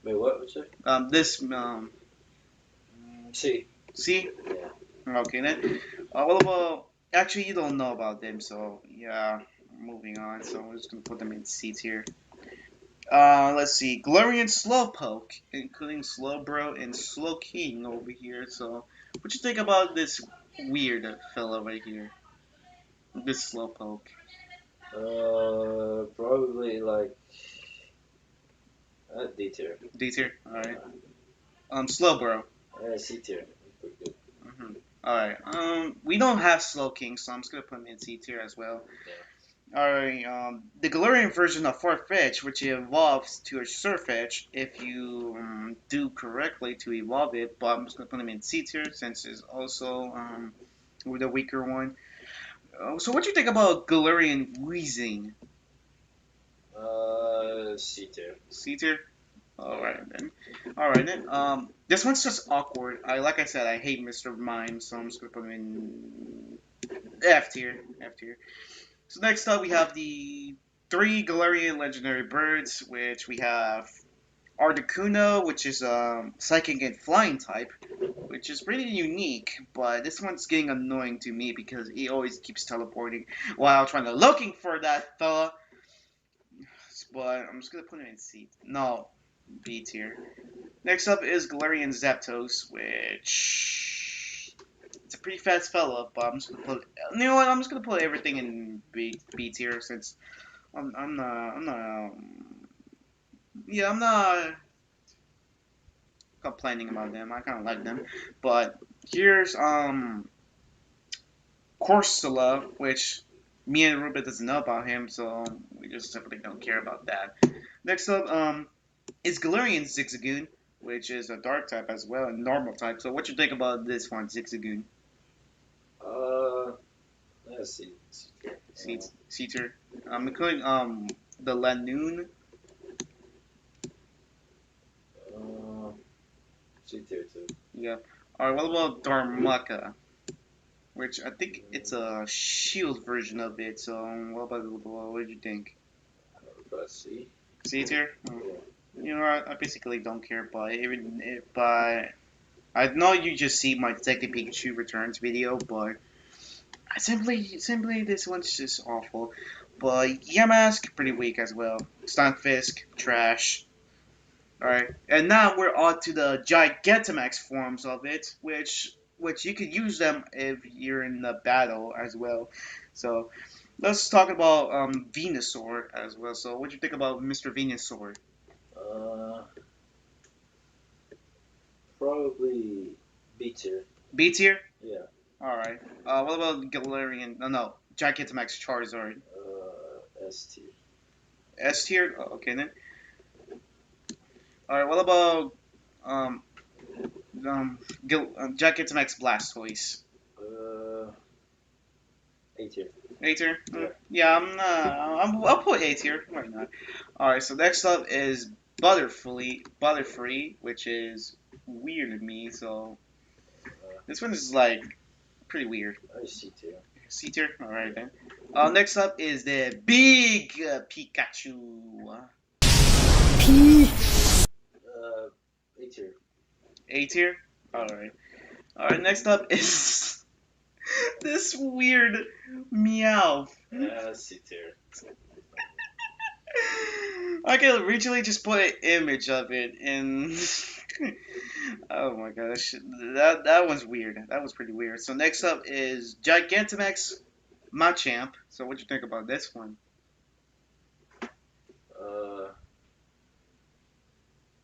Wait, what? What's it? This, C. see? Yeah. Okay then. What about, actually you don't know about them, so yeah, moving on. So we're just going to put them in C tier. Let's see, Galarian Slowpoke, including Slowbro and Slowking over here. So, what you think about this weird fellow right here? This Slowpoke. Probably like D tier. D tier. All right. Slowbro. C tier. Pretty good. All right. We don't have Slowking, so I'm just gonna put him in C tier as well. Yeah. Alright, the Galarian version of Farfetch, which evolves to a Surfetch if you do correctly to evolve it, but I'm just going to put him in C tier since it's also the weaker one. So what do you think about Galarian Weezing? C tier. C tier? Alright then. Alright then. This one's just awkward. Like I said, I hate Mr. Mime, so I'm just going to put him in F tier. F tier. So next up, we have the 3 Galarian legendary birds, which we have Articuno, which is psychic and flying type, which is pretty unique, but this one's getting annoying to me because he always keeps teleporting while trying to looking for that fella. But I'm just gonna put him in C. No, B tier. Next up is Galarian Zapdos, which it's a pretty fast fella, but I'm just gonna put. You know what? I'm just gonna put everything in B tier since I'm not. Yeah, I'm not complaining about them. I kind of like them, but here's Corsola, which me and Ruben doesn't know about him, so we just simply don't care about that. Next up is Galarian Zigzagoon, which is a dark type as well and normal type. So what you think about this one, Zigzagoon? Let's see. C tier. Including the Lanoon. C tier too. Yeah. Alright, what about Darmaka? Which I think it's a shield version of it. So what did you think? C. C tier. Yeah. You know, I basically don't care, but even if I know you just see my Detective Pikachu Returns video, but I simply this one's just awful. But Yamask pretty weak as well. Stunfisk trash. Alright, and now we're on to the Gigantamax forms of it, which you could use them if you're in the battle as well. So let's talk about Venusaur as well. So what do you think about Mr. Venusaur? Probably B tier. B tier? Yeah. Alright. What about Galarian? No, Gigantamax Charizard. S tier. S tier. Oh, okay then. All right. What about um Jacket Max Blastoise? Uh, A tier. A tier. Yeah. Yeah, I'll put A tier. Why not? All right. So next up is Butterfree, which is weird to me. So this one is like pretty weird. C tier. C tier. All right then. Next up is the big Pikachu. A tier. A tier. All right. All right. Next up is this weird meow. C tier. I can originally just put an image of it in. Oh my gosh, that was weird. That was pretty weird. So next up is Gigantamax Machamp. So what you think about this one?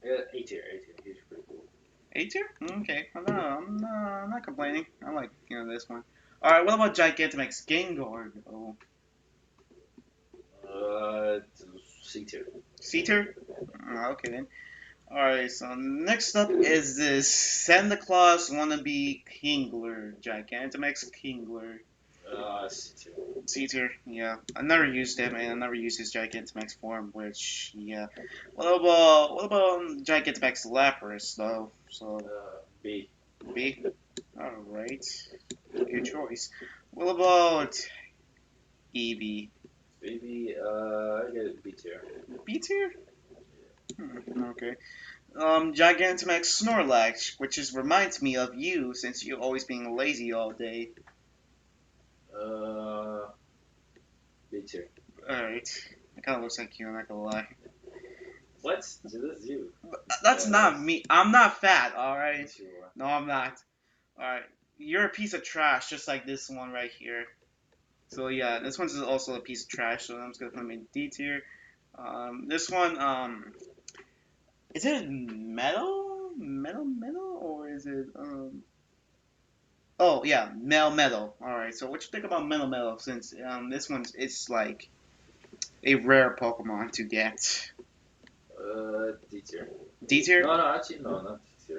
Yeah, A tier. A tier. He's pretty cool. A tier? Okay, I'm not complaining. I like this one. All right, what about Gigantamax Gengar? Oh, C tier. C tier? Okay then. Alright, so next up is this Santa Claus wannabe Kingler, Gigantamax Kingler. C tier. C tier, yeah. I never used him, and I never used his Gigantamax form, which, yeah. What about Gigantamax Lapras, though? So, B. B? Alright. Good choice. What about Eevee? Maybe I get it B tier. B tier? Okay. Gigantamax Snorlax, which reminds me of you since you're always being lazy all day. B tier. Alright. It kind of looks like you, I'm not gonna lie. What? That's you. That's not me. I'm not fat, alright? Yes, you are. No, I'm not. Alright. You're a piece of trash, just like this one right here. So yeah, this one's also a piece of trash, so I'm just gonna put him in D tier. This one, is it metal? Metal? Or is it, Oh yeah, Metal. All right. So what you think about Metal? Since this one's it's like a rare Pokemon to get. D tier. D tier. No, actually, no, not D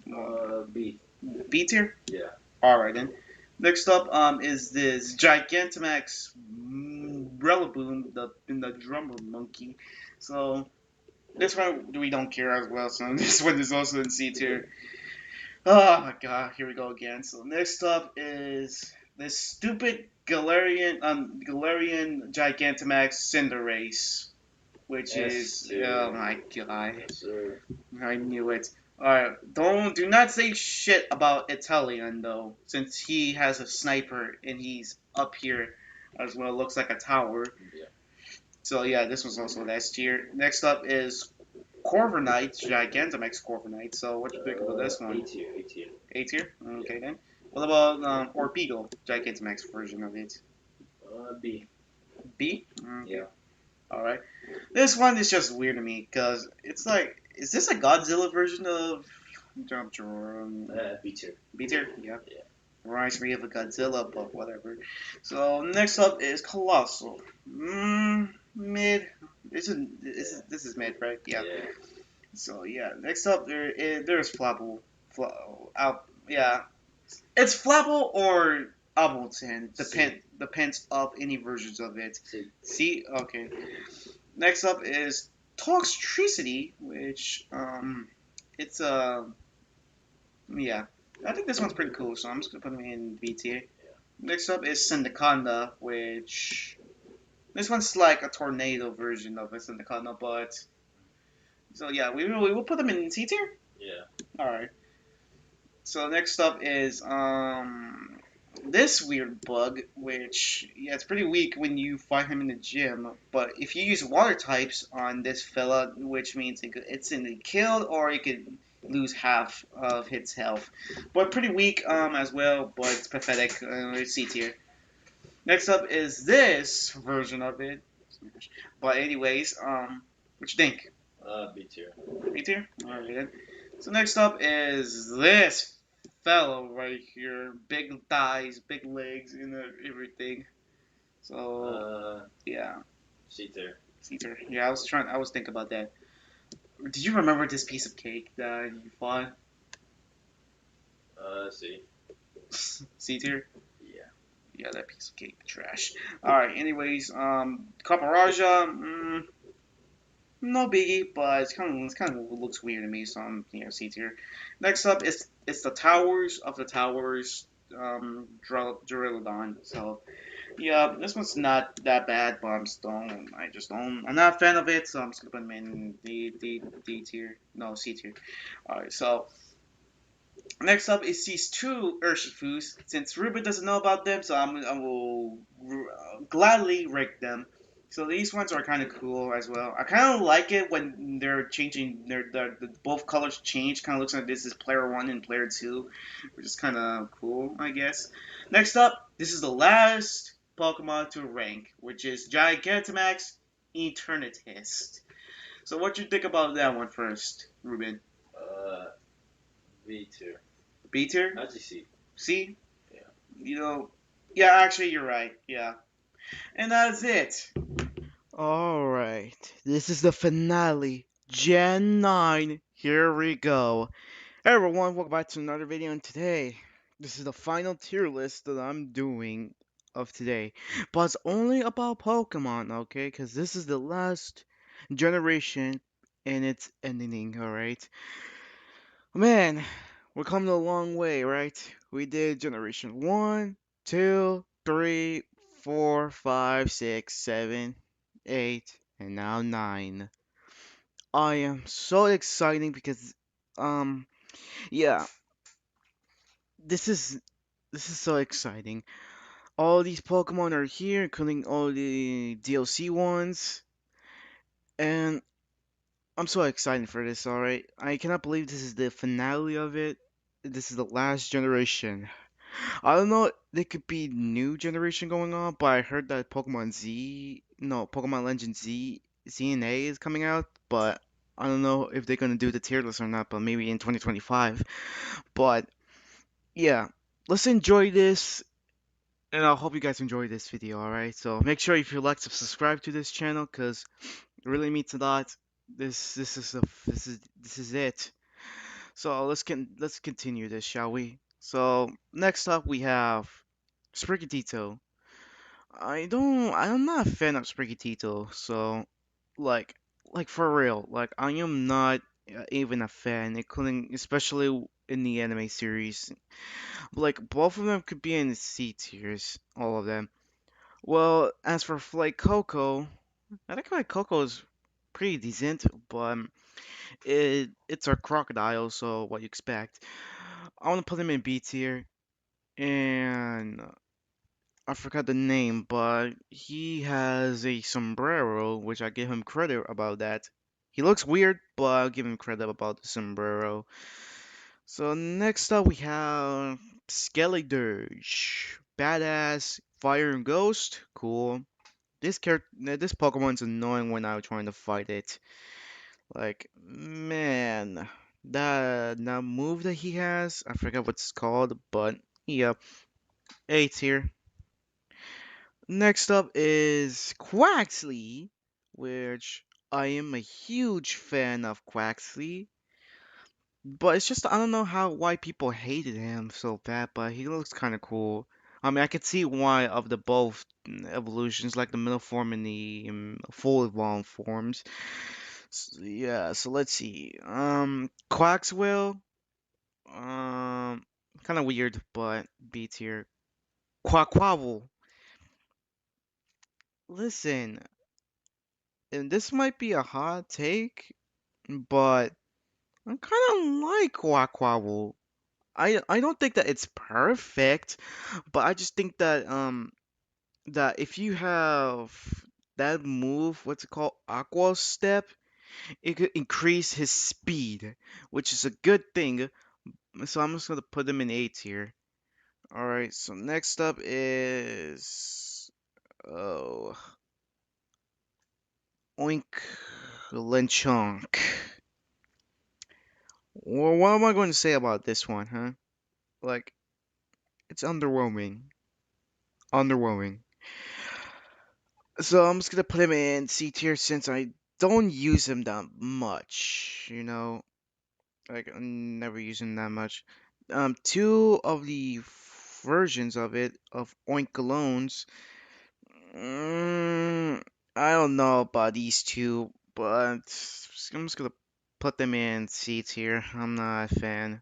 tier. B. B tier. Yeah. All right then. Next up is this Gigantamax Rillaboom, the drummer monkey. So this one we don't care as well. So this one is also in C tier. Oh my god, here we go again. So next up is this stupid Galarian Gigantamax Cinderace, which is oh my god, Yes, sir. I knew it. Alright, do not say shit about Italian though, since he has a sniper and he's up here as well. Looks like a tower. Yeah. So yeah, this was also last tier. Next up is Corviknight, Gigantamax Corviknight. So what do you think about this one? A tier. A tier. A tier? Okay then. What about Orbeetle, Gigantamax version of it? B. B? Okay. Yeah. Alright. This one is just weird to me, because it's like, is this a Godzilla version of B tier. B tier? Yeah. Yeah. Reminds me of a Godzilla, but whatever. So next up is Colossal. Mid. This is mid, right? Yeah. So yeah, next up there's Flapple. Yeah, it's Flapple or Ableton. Depends of any versions of it. See, okay. Next up is Toxtricity, which it's yeah. I think this one's pretty cool, so I'm just gonna put them in B tier. Next up is Syndaconda, which this one's like a tornado version of a Syndaconda, but so yeah, we will put them in C tier. Yeah. All right. So next up is this weird bug, which yeah, it's pretty weak when you find him in the gym. But if you use water types on this fella, which means it's in the killed or it could lose half of its health. But pretty weak as well. But it's pathetic. It's C tier. Next up is this version of it. But anyways, what you think? B tier. B tier? Alright then. So next up is this fellow right here. Big thighs, big legs, and everything. So, yeah. See there. Caesar. Yeah, I was thinking about that. Did you remember this piece of cake that you fought? See. Caesar? Yeah. Yeah, that piece of cake, trash. Alright, anyways, Caparaja, no biggie, but it's kind of looks weird to me, so I'm, C tier. Next up is it's the Towers of the Towers, Duraludon. So yeah, this one's not that bad, but I just don't, I'm not a fan of it, so I'm just gonna put them in D tier, no C tier. All right, so next up is these two Urshifus. Since Ruben doesn't know about them, so I will gladly rate them. So these ones are kind of cool as well. I kind of like it when they're changing. The both colors change. Kind of looks like this is player one and player two, which is kind of cool, I guess. Next up, this is the last Pokemon to rank, which is Gigantamax Eternatus. So what you think about that one first, Ruben? Uh, B tier. B tier? Actually, C. C? Yeah. You know, yeah, actually, you're right. Yeah. And that's it. Alright, this is the finale. Gen 9. Here we go. Hey everyone, welcome back to another video, and today, this is the final tier list that I'm doing of today. But it's only about Pokemon, okay? Because this is the last generation, and it's ending, alright? Man, we're coming a long way, right? We did generation 1, 2, 3, 4, 5, 6, 7, 8, and now 9. I am so excited because, um, yeah, this is this is so exciting. All these Pokemon are here, including all the DLC ones, and I'm so excited for this, alright? I cannot believe this is the finale of it. This is the last generation. I don't know, there could be new generation going on, but I heard that Pokemon Legend Z, Z and A is coming out, but I don't know if they're gonna do the tier list or not, but maybe in 2025. But yeah, let's enjoy this, and I hope you guys enjoy this video, alright? So make sure if you like to subscribe to this channel, cause it really means a lot. This is it. So let's continue this, shall we? So next up we have Sprigatito. I'm not a fan of Sprigatito, so like like for real, like I am not even a fan, including especially in the anime series. Like both of them could be in the C tiers, all of them. Well, as for like Coco, I think like Coco is pretty decent, but it's a crocodile, so what you expect. I want to put him in B tier, and I forgot the name, but he has a sombrero, which I give him credit about that. He looks weird, but I'll give him credit about the sombrero. So next up we have Skeledirge. Badass, Fire and Ghost, cool. This Pokemon's annoying when I'm trying to fight it. Like, man, that move that he has, I forget what it's called, but yeah, A tier. Next up is Quaxley, which I am a huge fan of Quaxley, but it's just I don't know why people hated him so bad, but he looks kind of cool. I mean, I could see why of the both evolutions, like the middle form and the full evolved forms. Yeah, so let's see. Quaxwell, kind of weird, but B tier. Quaquaval. Listen, and this might be a hot take, but I kind of like Quaquaval. I don't think that it's perfect, but I just think that that if you have that move, what's it called, Aqua Step, it could increase his speed, which is a good thing. So I'm just gonna put him in A tier. All right. So next up is oh Oink Lechonk. Well, what am I going to say about this one, huh? Like, it's underwhelming. Underwhelming. So I'm just gonna put him in C tier since I don't use him that much. Like I never use him that much. Two of the versions of it of Oinkalons. Mm, I don't know about these two, but I'm just gonna put them in C tier. I'm not a fan.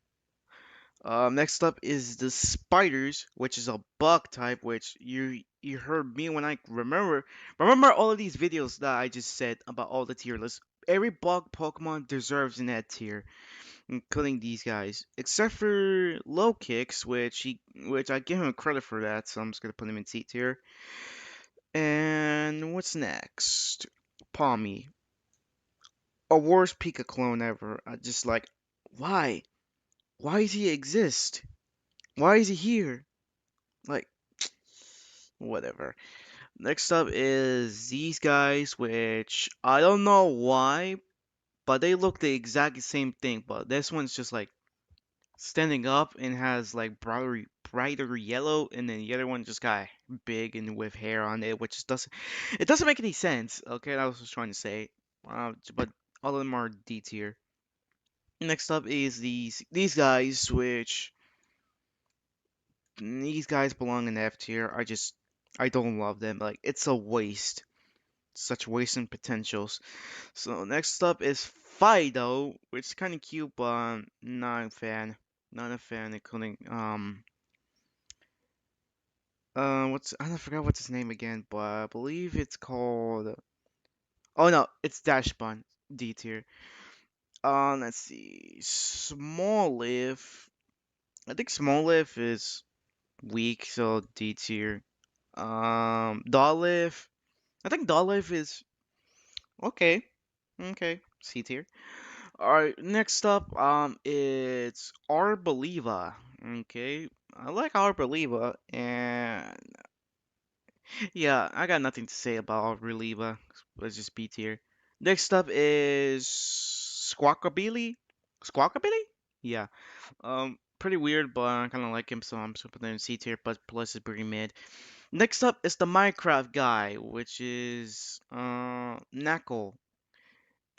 Next up is the spiders, which is a bug type, which you heard me when I remember all of these videos that I just said about all the tier lists. Every bug Pokemon deserves in that tier, including these guys, except for low kicks, which I give him credit for that, so I'm just gonna put him in C tier. And what's next? Palmy, a worst Pika clone ever. I just like, why? Why does he exist? Why is he here? Like, whatever. Next up is these guys, which I don't know why, but they look the exact same thing. But this one's just like standing up and has like brighter yellow, and then the other one just got big and with hair on it, which just doesn't make any sense. Okay, that was what I was trying to say. But all of them are D tier. Next up is these guys, which these guys belong in F tier. I don't love them. Like it's a waste. Such wasting potentials. So next up is Fido, which is kind of cute, but not a fan. Not a fan, including what's I don't forgot what's his name again, but I believe it's called. Oh no, it's Dash Bun D tier. Let's see, Small Leaf. I think Small Leaf is weak, so D tier. Dolliff. I think Dolliff is okay. Okay, C tier. Alright, next up, it's Arboliva. Okay, I like Arboliva, and yeah, I got nothing to say about Arboliva. Let's just B tier. Next up is Squawkabilly. Squawkabilly? Yeah. Pretty weird, but I kind of like him, so I'm just putting him in C tier. But plus, it's pretty mid. Next up is the Minecraft guy, which is Knuckle.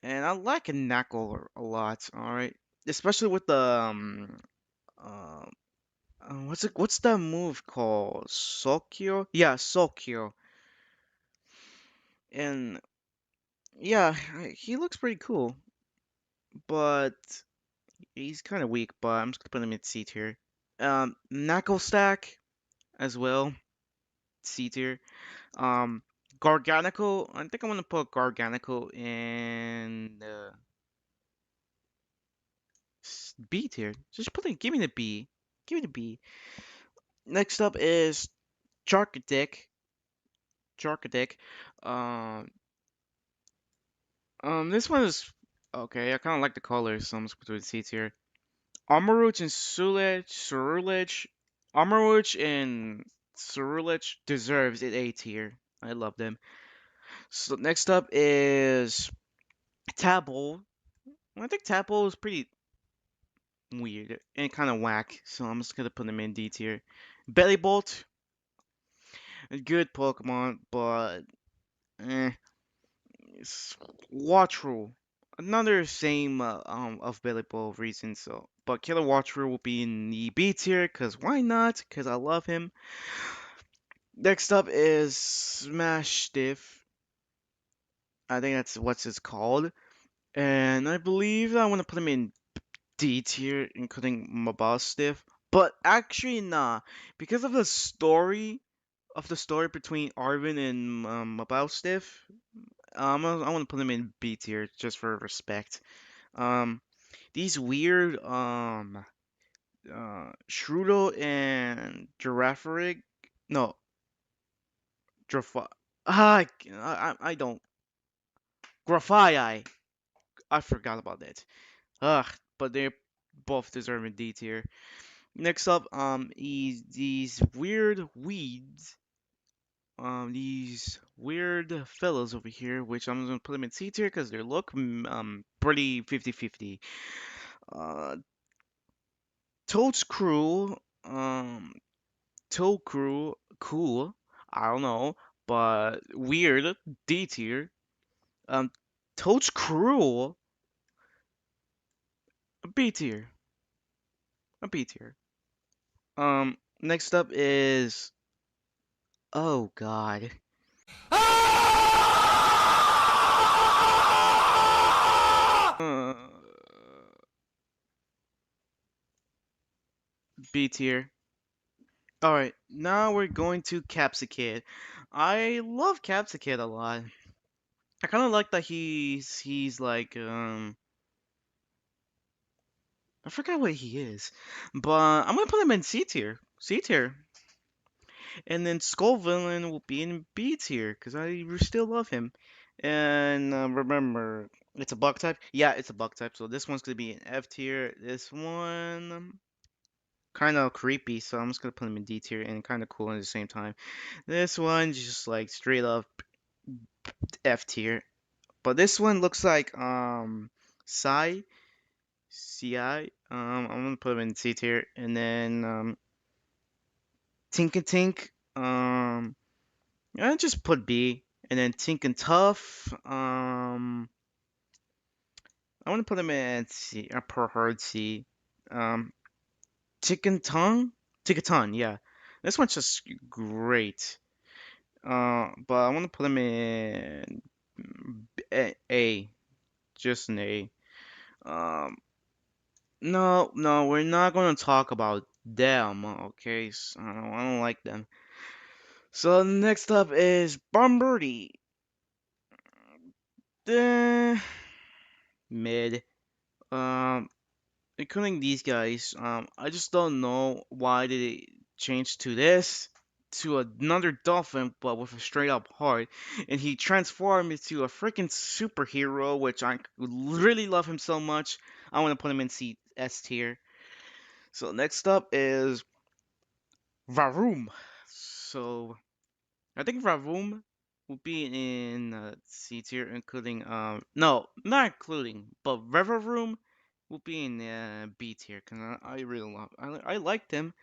And I like a Knuckle a lot, alright? Especially with the uh, what's that move called? Sokyo? Yeah, Sokyo. And yeah, he looks pretty cool, but he's kind of weak, but I'm just gonna put him in C tier. Knuckle Stack as well, C tier. Um Garganical, I think I'm gonna put Garganical in B tier. Just give me the B. Give me the B. Next up is Charcadic. Charcadic. Um, this one is okay. I kind of like the colors, so I'm just putting C tier. Armarouge and Ceruledge. Armarouge and Ceruledge deserves it A tier. I love them. So next up is Tabble. I think Tabble is pretty weird and kind of whack, so I'm just gonna put them in D tier. Bellybolt, a good Pokemon, but eh. Watchroom, another same of Bellybolt reason. So, but Killer Watchroom will be in the B tier, cause why not? Cause I love him. Next up is Smash Stiff. I think that's what's it's called, and I believe I want to put him in D tier, including Mobile Stiff. But actually, nah, because of the story between Arvin and Mobile Stiff. I want to put him in B tier just for respect. Um, these weird Shrudo and Girafarig. No, Giraffe. I don't. Graphii. I forgot about that. Ugh, but they're both deserving D tier. Next up, is these weird weeds. These weird fellows over here, which I'm gonna put them in C tier because they look pretty 50-50. Uh, Toad's crew, Toad crew, cool. I don't know. but weird, D tier. Um, Toad's Cruel, a B tier, a B tier. Next up is, oh god, uh, B tier. All right, now we're going to Capsicid. I love Capsicid a lot. I kind of like that he's like I forgot what he is, but I'm gonna put him in C tier. C tier. And then Skull Villain will be in B tier because I still love him. And remember, it's a bug type. Yeah, it's a bug type. So this one's gonna be in F tier. This one kind of creepy, so I'm just gonna put him in D tier and kind of cool at the same time. This one just like straight up F tier. But this one looks like Psy CI. I'm gonna put him in C tier, and then Tink and Tink. I just put B, and then Tink and Tough. I want to put him in C, per hard C. Chicken Tongue, Tickaton, yeah. This one's just great. But I want to put him in A, just an A. Um, no, we're not gonna talk about them. Okay, so I don't like them. So next up is Bomberdi. The mid. Um, Including these guys. I just don't know why did it change to this, to another dolphin, but with a straight up heart, and he transformed into a freaking superhero, which I really love him so much. I want to put him in S tier. So next up is Varum. So I think Varum will be in C tier, including no, not including, but Reverum will be in B tier because I really love, I liked him.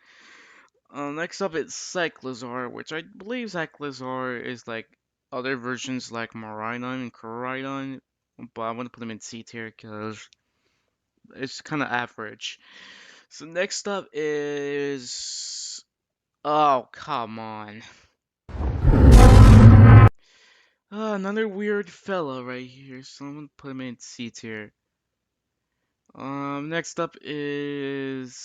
Next up it's Cyclizar, which I believe Cyclizar is like other versions like Miraidon and Koraidon, but I want to put him in C tier because it's kind of average. So next up is, oh come on. Another weird fella right here, so I'm gonna put him in C tier. Next up is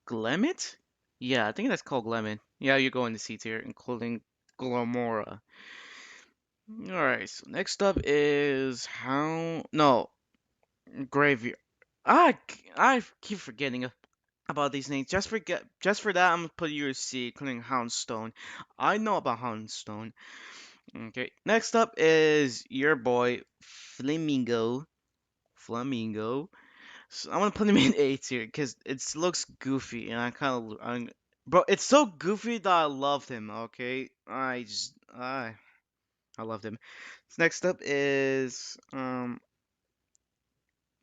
Glemit? Yeah, I think that's called Glemit. Yeah, you're going to C tier, including Glomora. Alright, so next up is no, Graveyard. I keep forgetting about these names. Just for that, I'm gonna put you as C, including Houndstone. I know about Houndstone. Okay, next up is your boy Flamingo. Flamingo. So I'm gonna put him in A tier because it looks goofy, and bro, it's so goofy that I loved him. Okay, I loved him. So next up is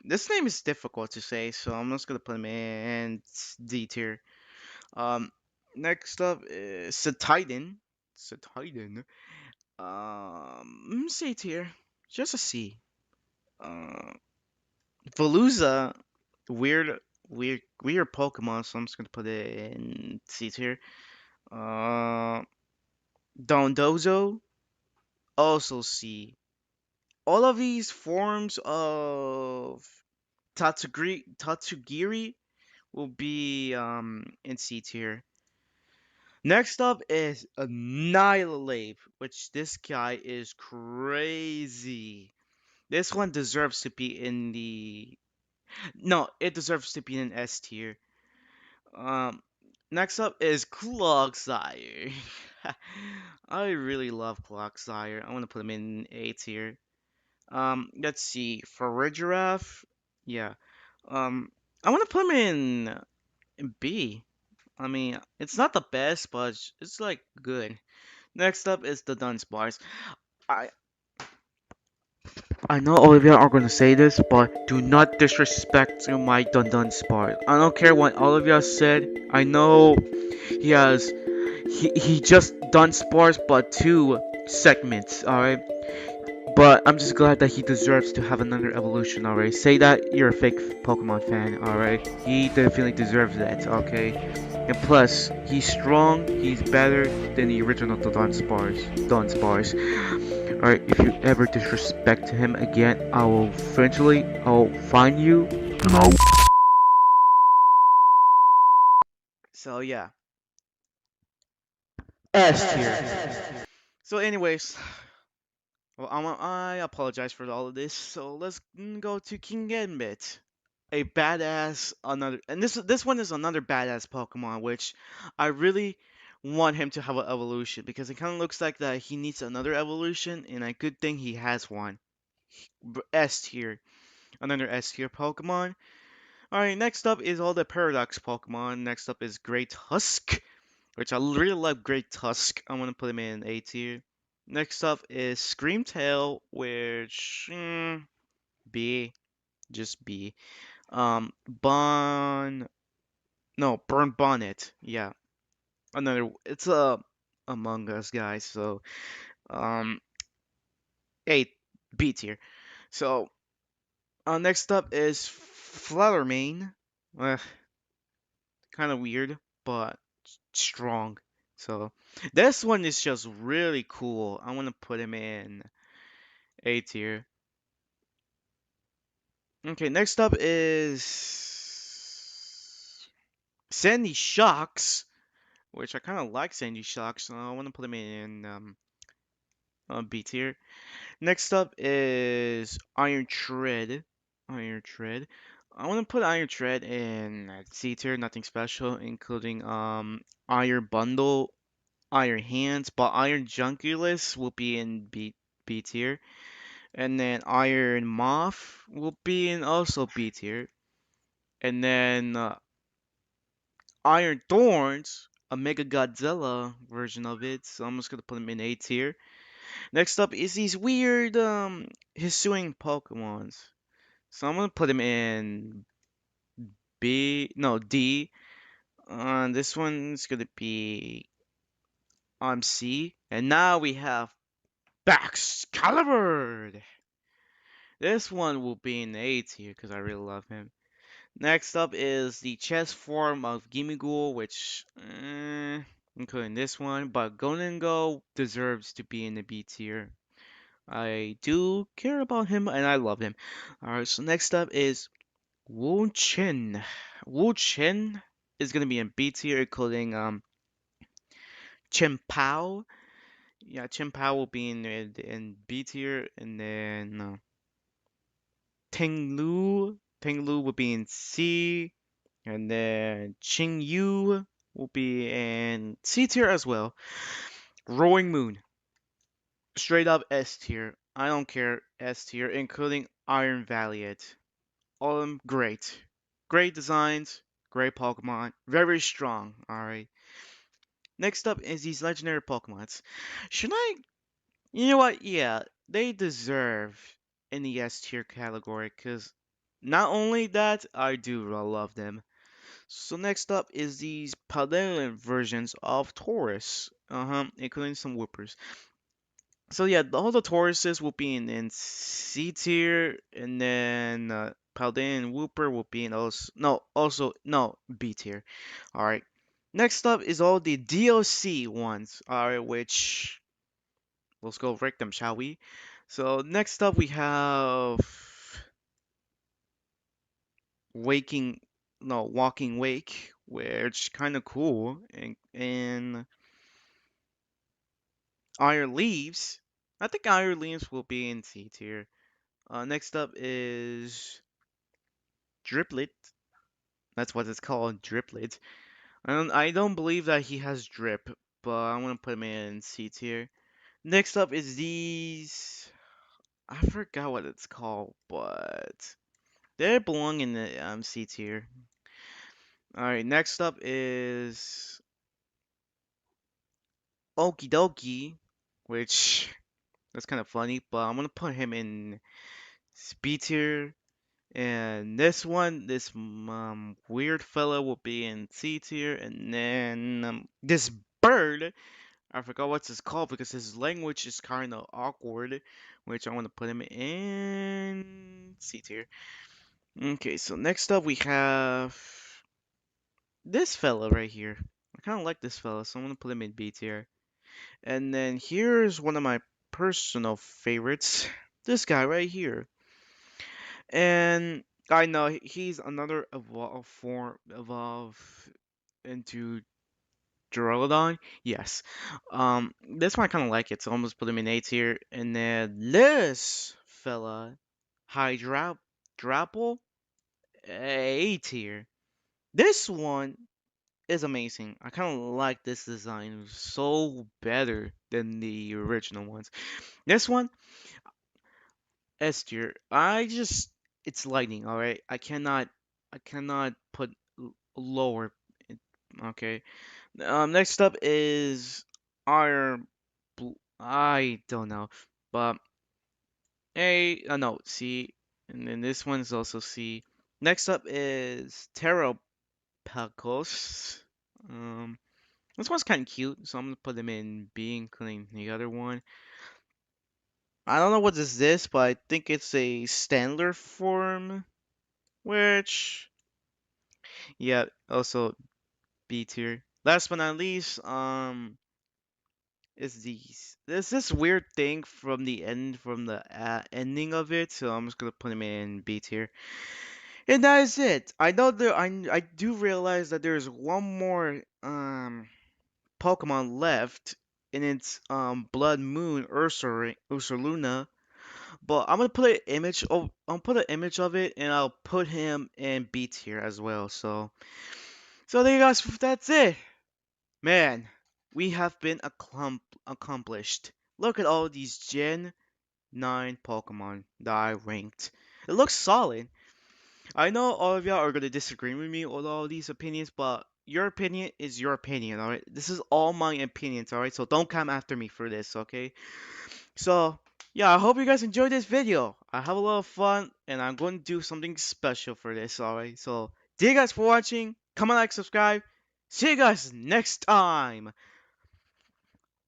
this name is difficult to say, so I'm just gonna put him in D tier. Um, Next up is Satidan. Satidan. C tier, just a C. Veluza, weird, weird Pokemon, so I'm just gonna put it in C tier. Uh, Dondozo, also C. All of these forms of Tatsugiri will be in C tier. Next up is Annihilate, which this guy is crazy. This one deserves to be in the no, it deserves to be in S tier. Um, Next up is Clogsire. I really love Clogsire. I want to put him in A tier. Let's see, for Giraffe, yeah. I want to put him in B. I mean, it's not the best, but it's like good. Next up is the Dunsparce. I I know all of you are going to say this, but do not disrespect my Dunsparce. I don't care what all of you said. I know he has he just done spars but 2 segments. All right. But I'm just glad that he deserves to have another evolution, alright? Say that you're a fake Pokemon fan, alright? He definitely deserves that, okay? And plus, he's strong, he's better than the original Dunsparce. Alright, if you ever disrespect him again, I'll find you. So yeah, S tier. So anyways, well, I apologize for all of this. So let's go to King Gambit, a badass another, and this one is another badass Pokemon, which I really want him to have an evolution because it kind of looks like that he needs another evolution, and a good thing he has one. S tier, another S tier Pokemon. All right, next up is all the Paradox Pokemon. Next up is Great Tusk, which I really love Great Tusk. I'm gonna put him in A tier. Next up is Screamtail, which B, just B. Bon, no, Burn Bonnet. Yeah, another. It's a Among Us guys. So um, A, B tier. So next up is Flattermane. Uh, kind of weird, but strong. So this one is just really cool. I want to put him in A tier. Okay, next up is Sandy Shocks, which I kind of like Sandy Shocks, so I want to put him in B tier. Next up is Iron Tread. Iron Tread. I want to put Iron Tread in C tier, nothing special, including Iron Bundle, Iron Hands, but Iron Junculus will be in B tier. And then Iron Moth will be in also B tier. And then Iron Thorns, a Mega Godzilla version of it. So I'm just gonna put him in A tier. Next up is these weird Hisuian Pokemons. So I'm gonna put him in D. This one's gonna be on C. And now we have Baxcalibur. This one will be in A tier because I really love him. Next up is the chess form of Gimmighoul, which, including this one, but Go deserves to be in the B tier. I do care about him and I love him. Alright, so next up is Wu Chen. Wu Chen is gonna be in B tier, including Chen Pao. Yeah, Chen Pao will be in B tier, and then Teng Lu will be in C. And then Qing Yu will be in C tier as well. Roaring Moon, straight up S tier. I don't care, S tier, including Iron Valiant. All of them great. Great designs, great Pokemon, very strong, alright. Next up is these legendary Pokemons. Should I? You know what? Yeah, they deserve in the S tier category because not only that, I do love them. So next up is these Paladin versions of Taurus, including some Whoopers. So yeah, all the Tauruses will be in C tier, and then Paladin and Whooper will be in also B tier. All right. Next up is all the DLC ones. All right, which let's go rank them, shall we? So next up we have Waking, no, Walking Wake, which kind of cool, and Iron Leaves. I think Iron Leaves will be in C tier. Next up is Driplet. That's what it's called, Driplet. I don't believe that he has drip, but I'm gonna put him in C tier. Next up is these. I forgot what it's called, but they belong in the C tier. All right. Next up is Okie Dokie, which that's kind of funny, but I'm gonna put him in B tier. And this weird fella will be in C tier, and then this bird. I forgot what's his called because his language is kind of awkward, which I want to put him in C tier. Okay, so next up we have this fella right here. I kind of like this fella, so I'm gonna put him in B tier. And then here's one of my personal favorites, this guy right here. And I know he's another evolve into Duraludon. Yes. This one I kind of like it, so I almost put him in A tier. And then this fella, Hydrapple, A tier. This one is amazing. I kind of like this design. So better than the original ones. This one, S tier. It's lightning. All right. I cannot put lower. Okay. Next up is our. I don't know, but A. No, C. And then this one's also C. Next up is Terrapacos. Um, this one's kind of cute, so I'm gonna put them in B, including the other one. I don't know what is this, but I think it's a Standler form, which, yeah, also B tier. Last but not least, is these. There's this weird thing from the end, from the ending of it, so I'm just gonna put him in B tier. And that is it. I know I do realize that there's one more Pokemon left, and it's Blood Moon Ursaluna. But I'm gonna put an image of it, and I'll put him in B tier as well. So there you guys. That's it, man. We have been accomplished. Look at all these Gen 9 Pokemon that I ranked. It looks solid. I know all of y'all are gonna disagree with me with all these opinions, but your opinion is your opinion, alright? This is all my opinions, alright? So don't come after me for this, okay? So, yeah, I hope you guys enjoyed this video. I have a lot of fun, and I'm going to do something special for this, alright? So, thank you guys for watching. Comment, like, subscribe. See you guys next time.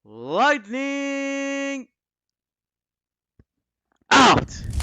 Lightning out!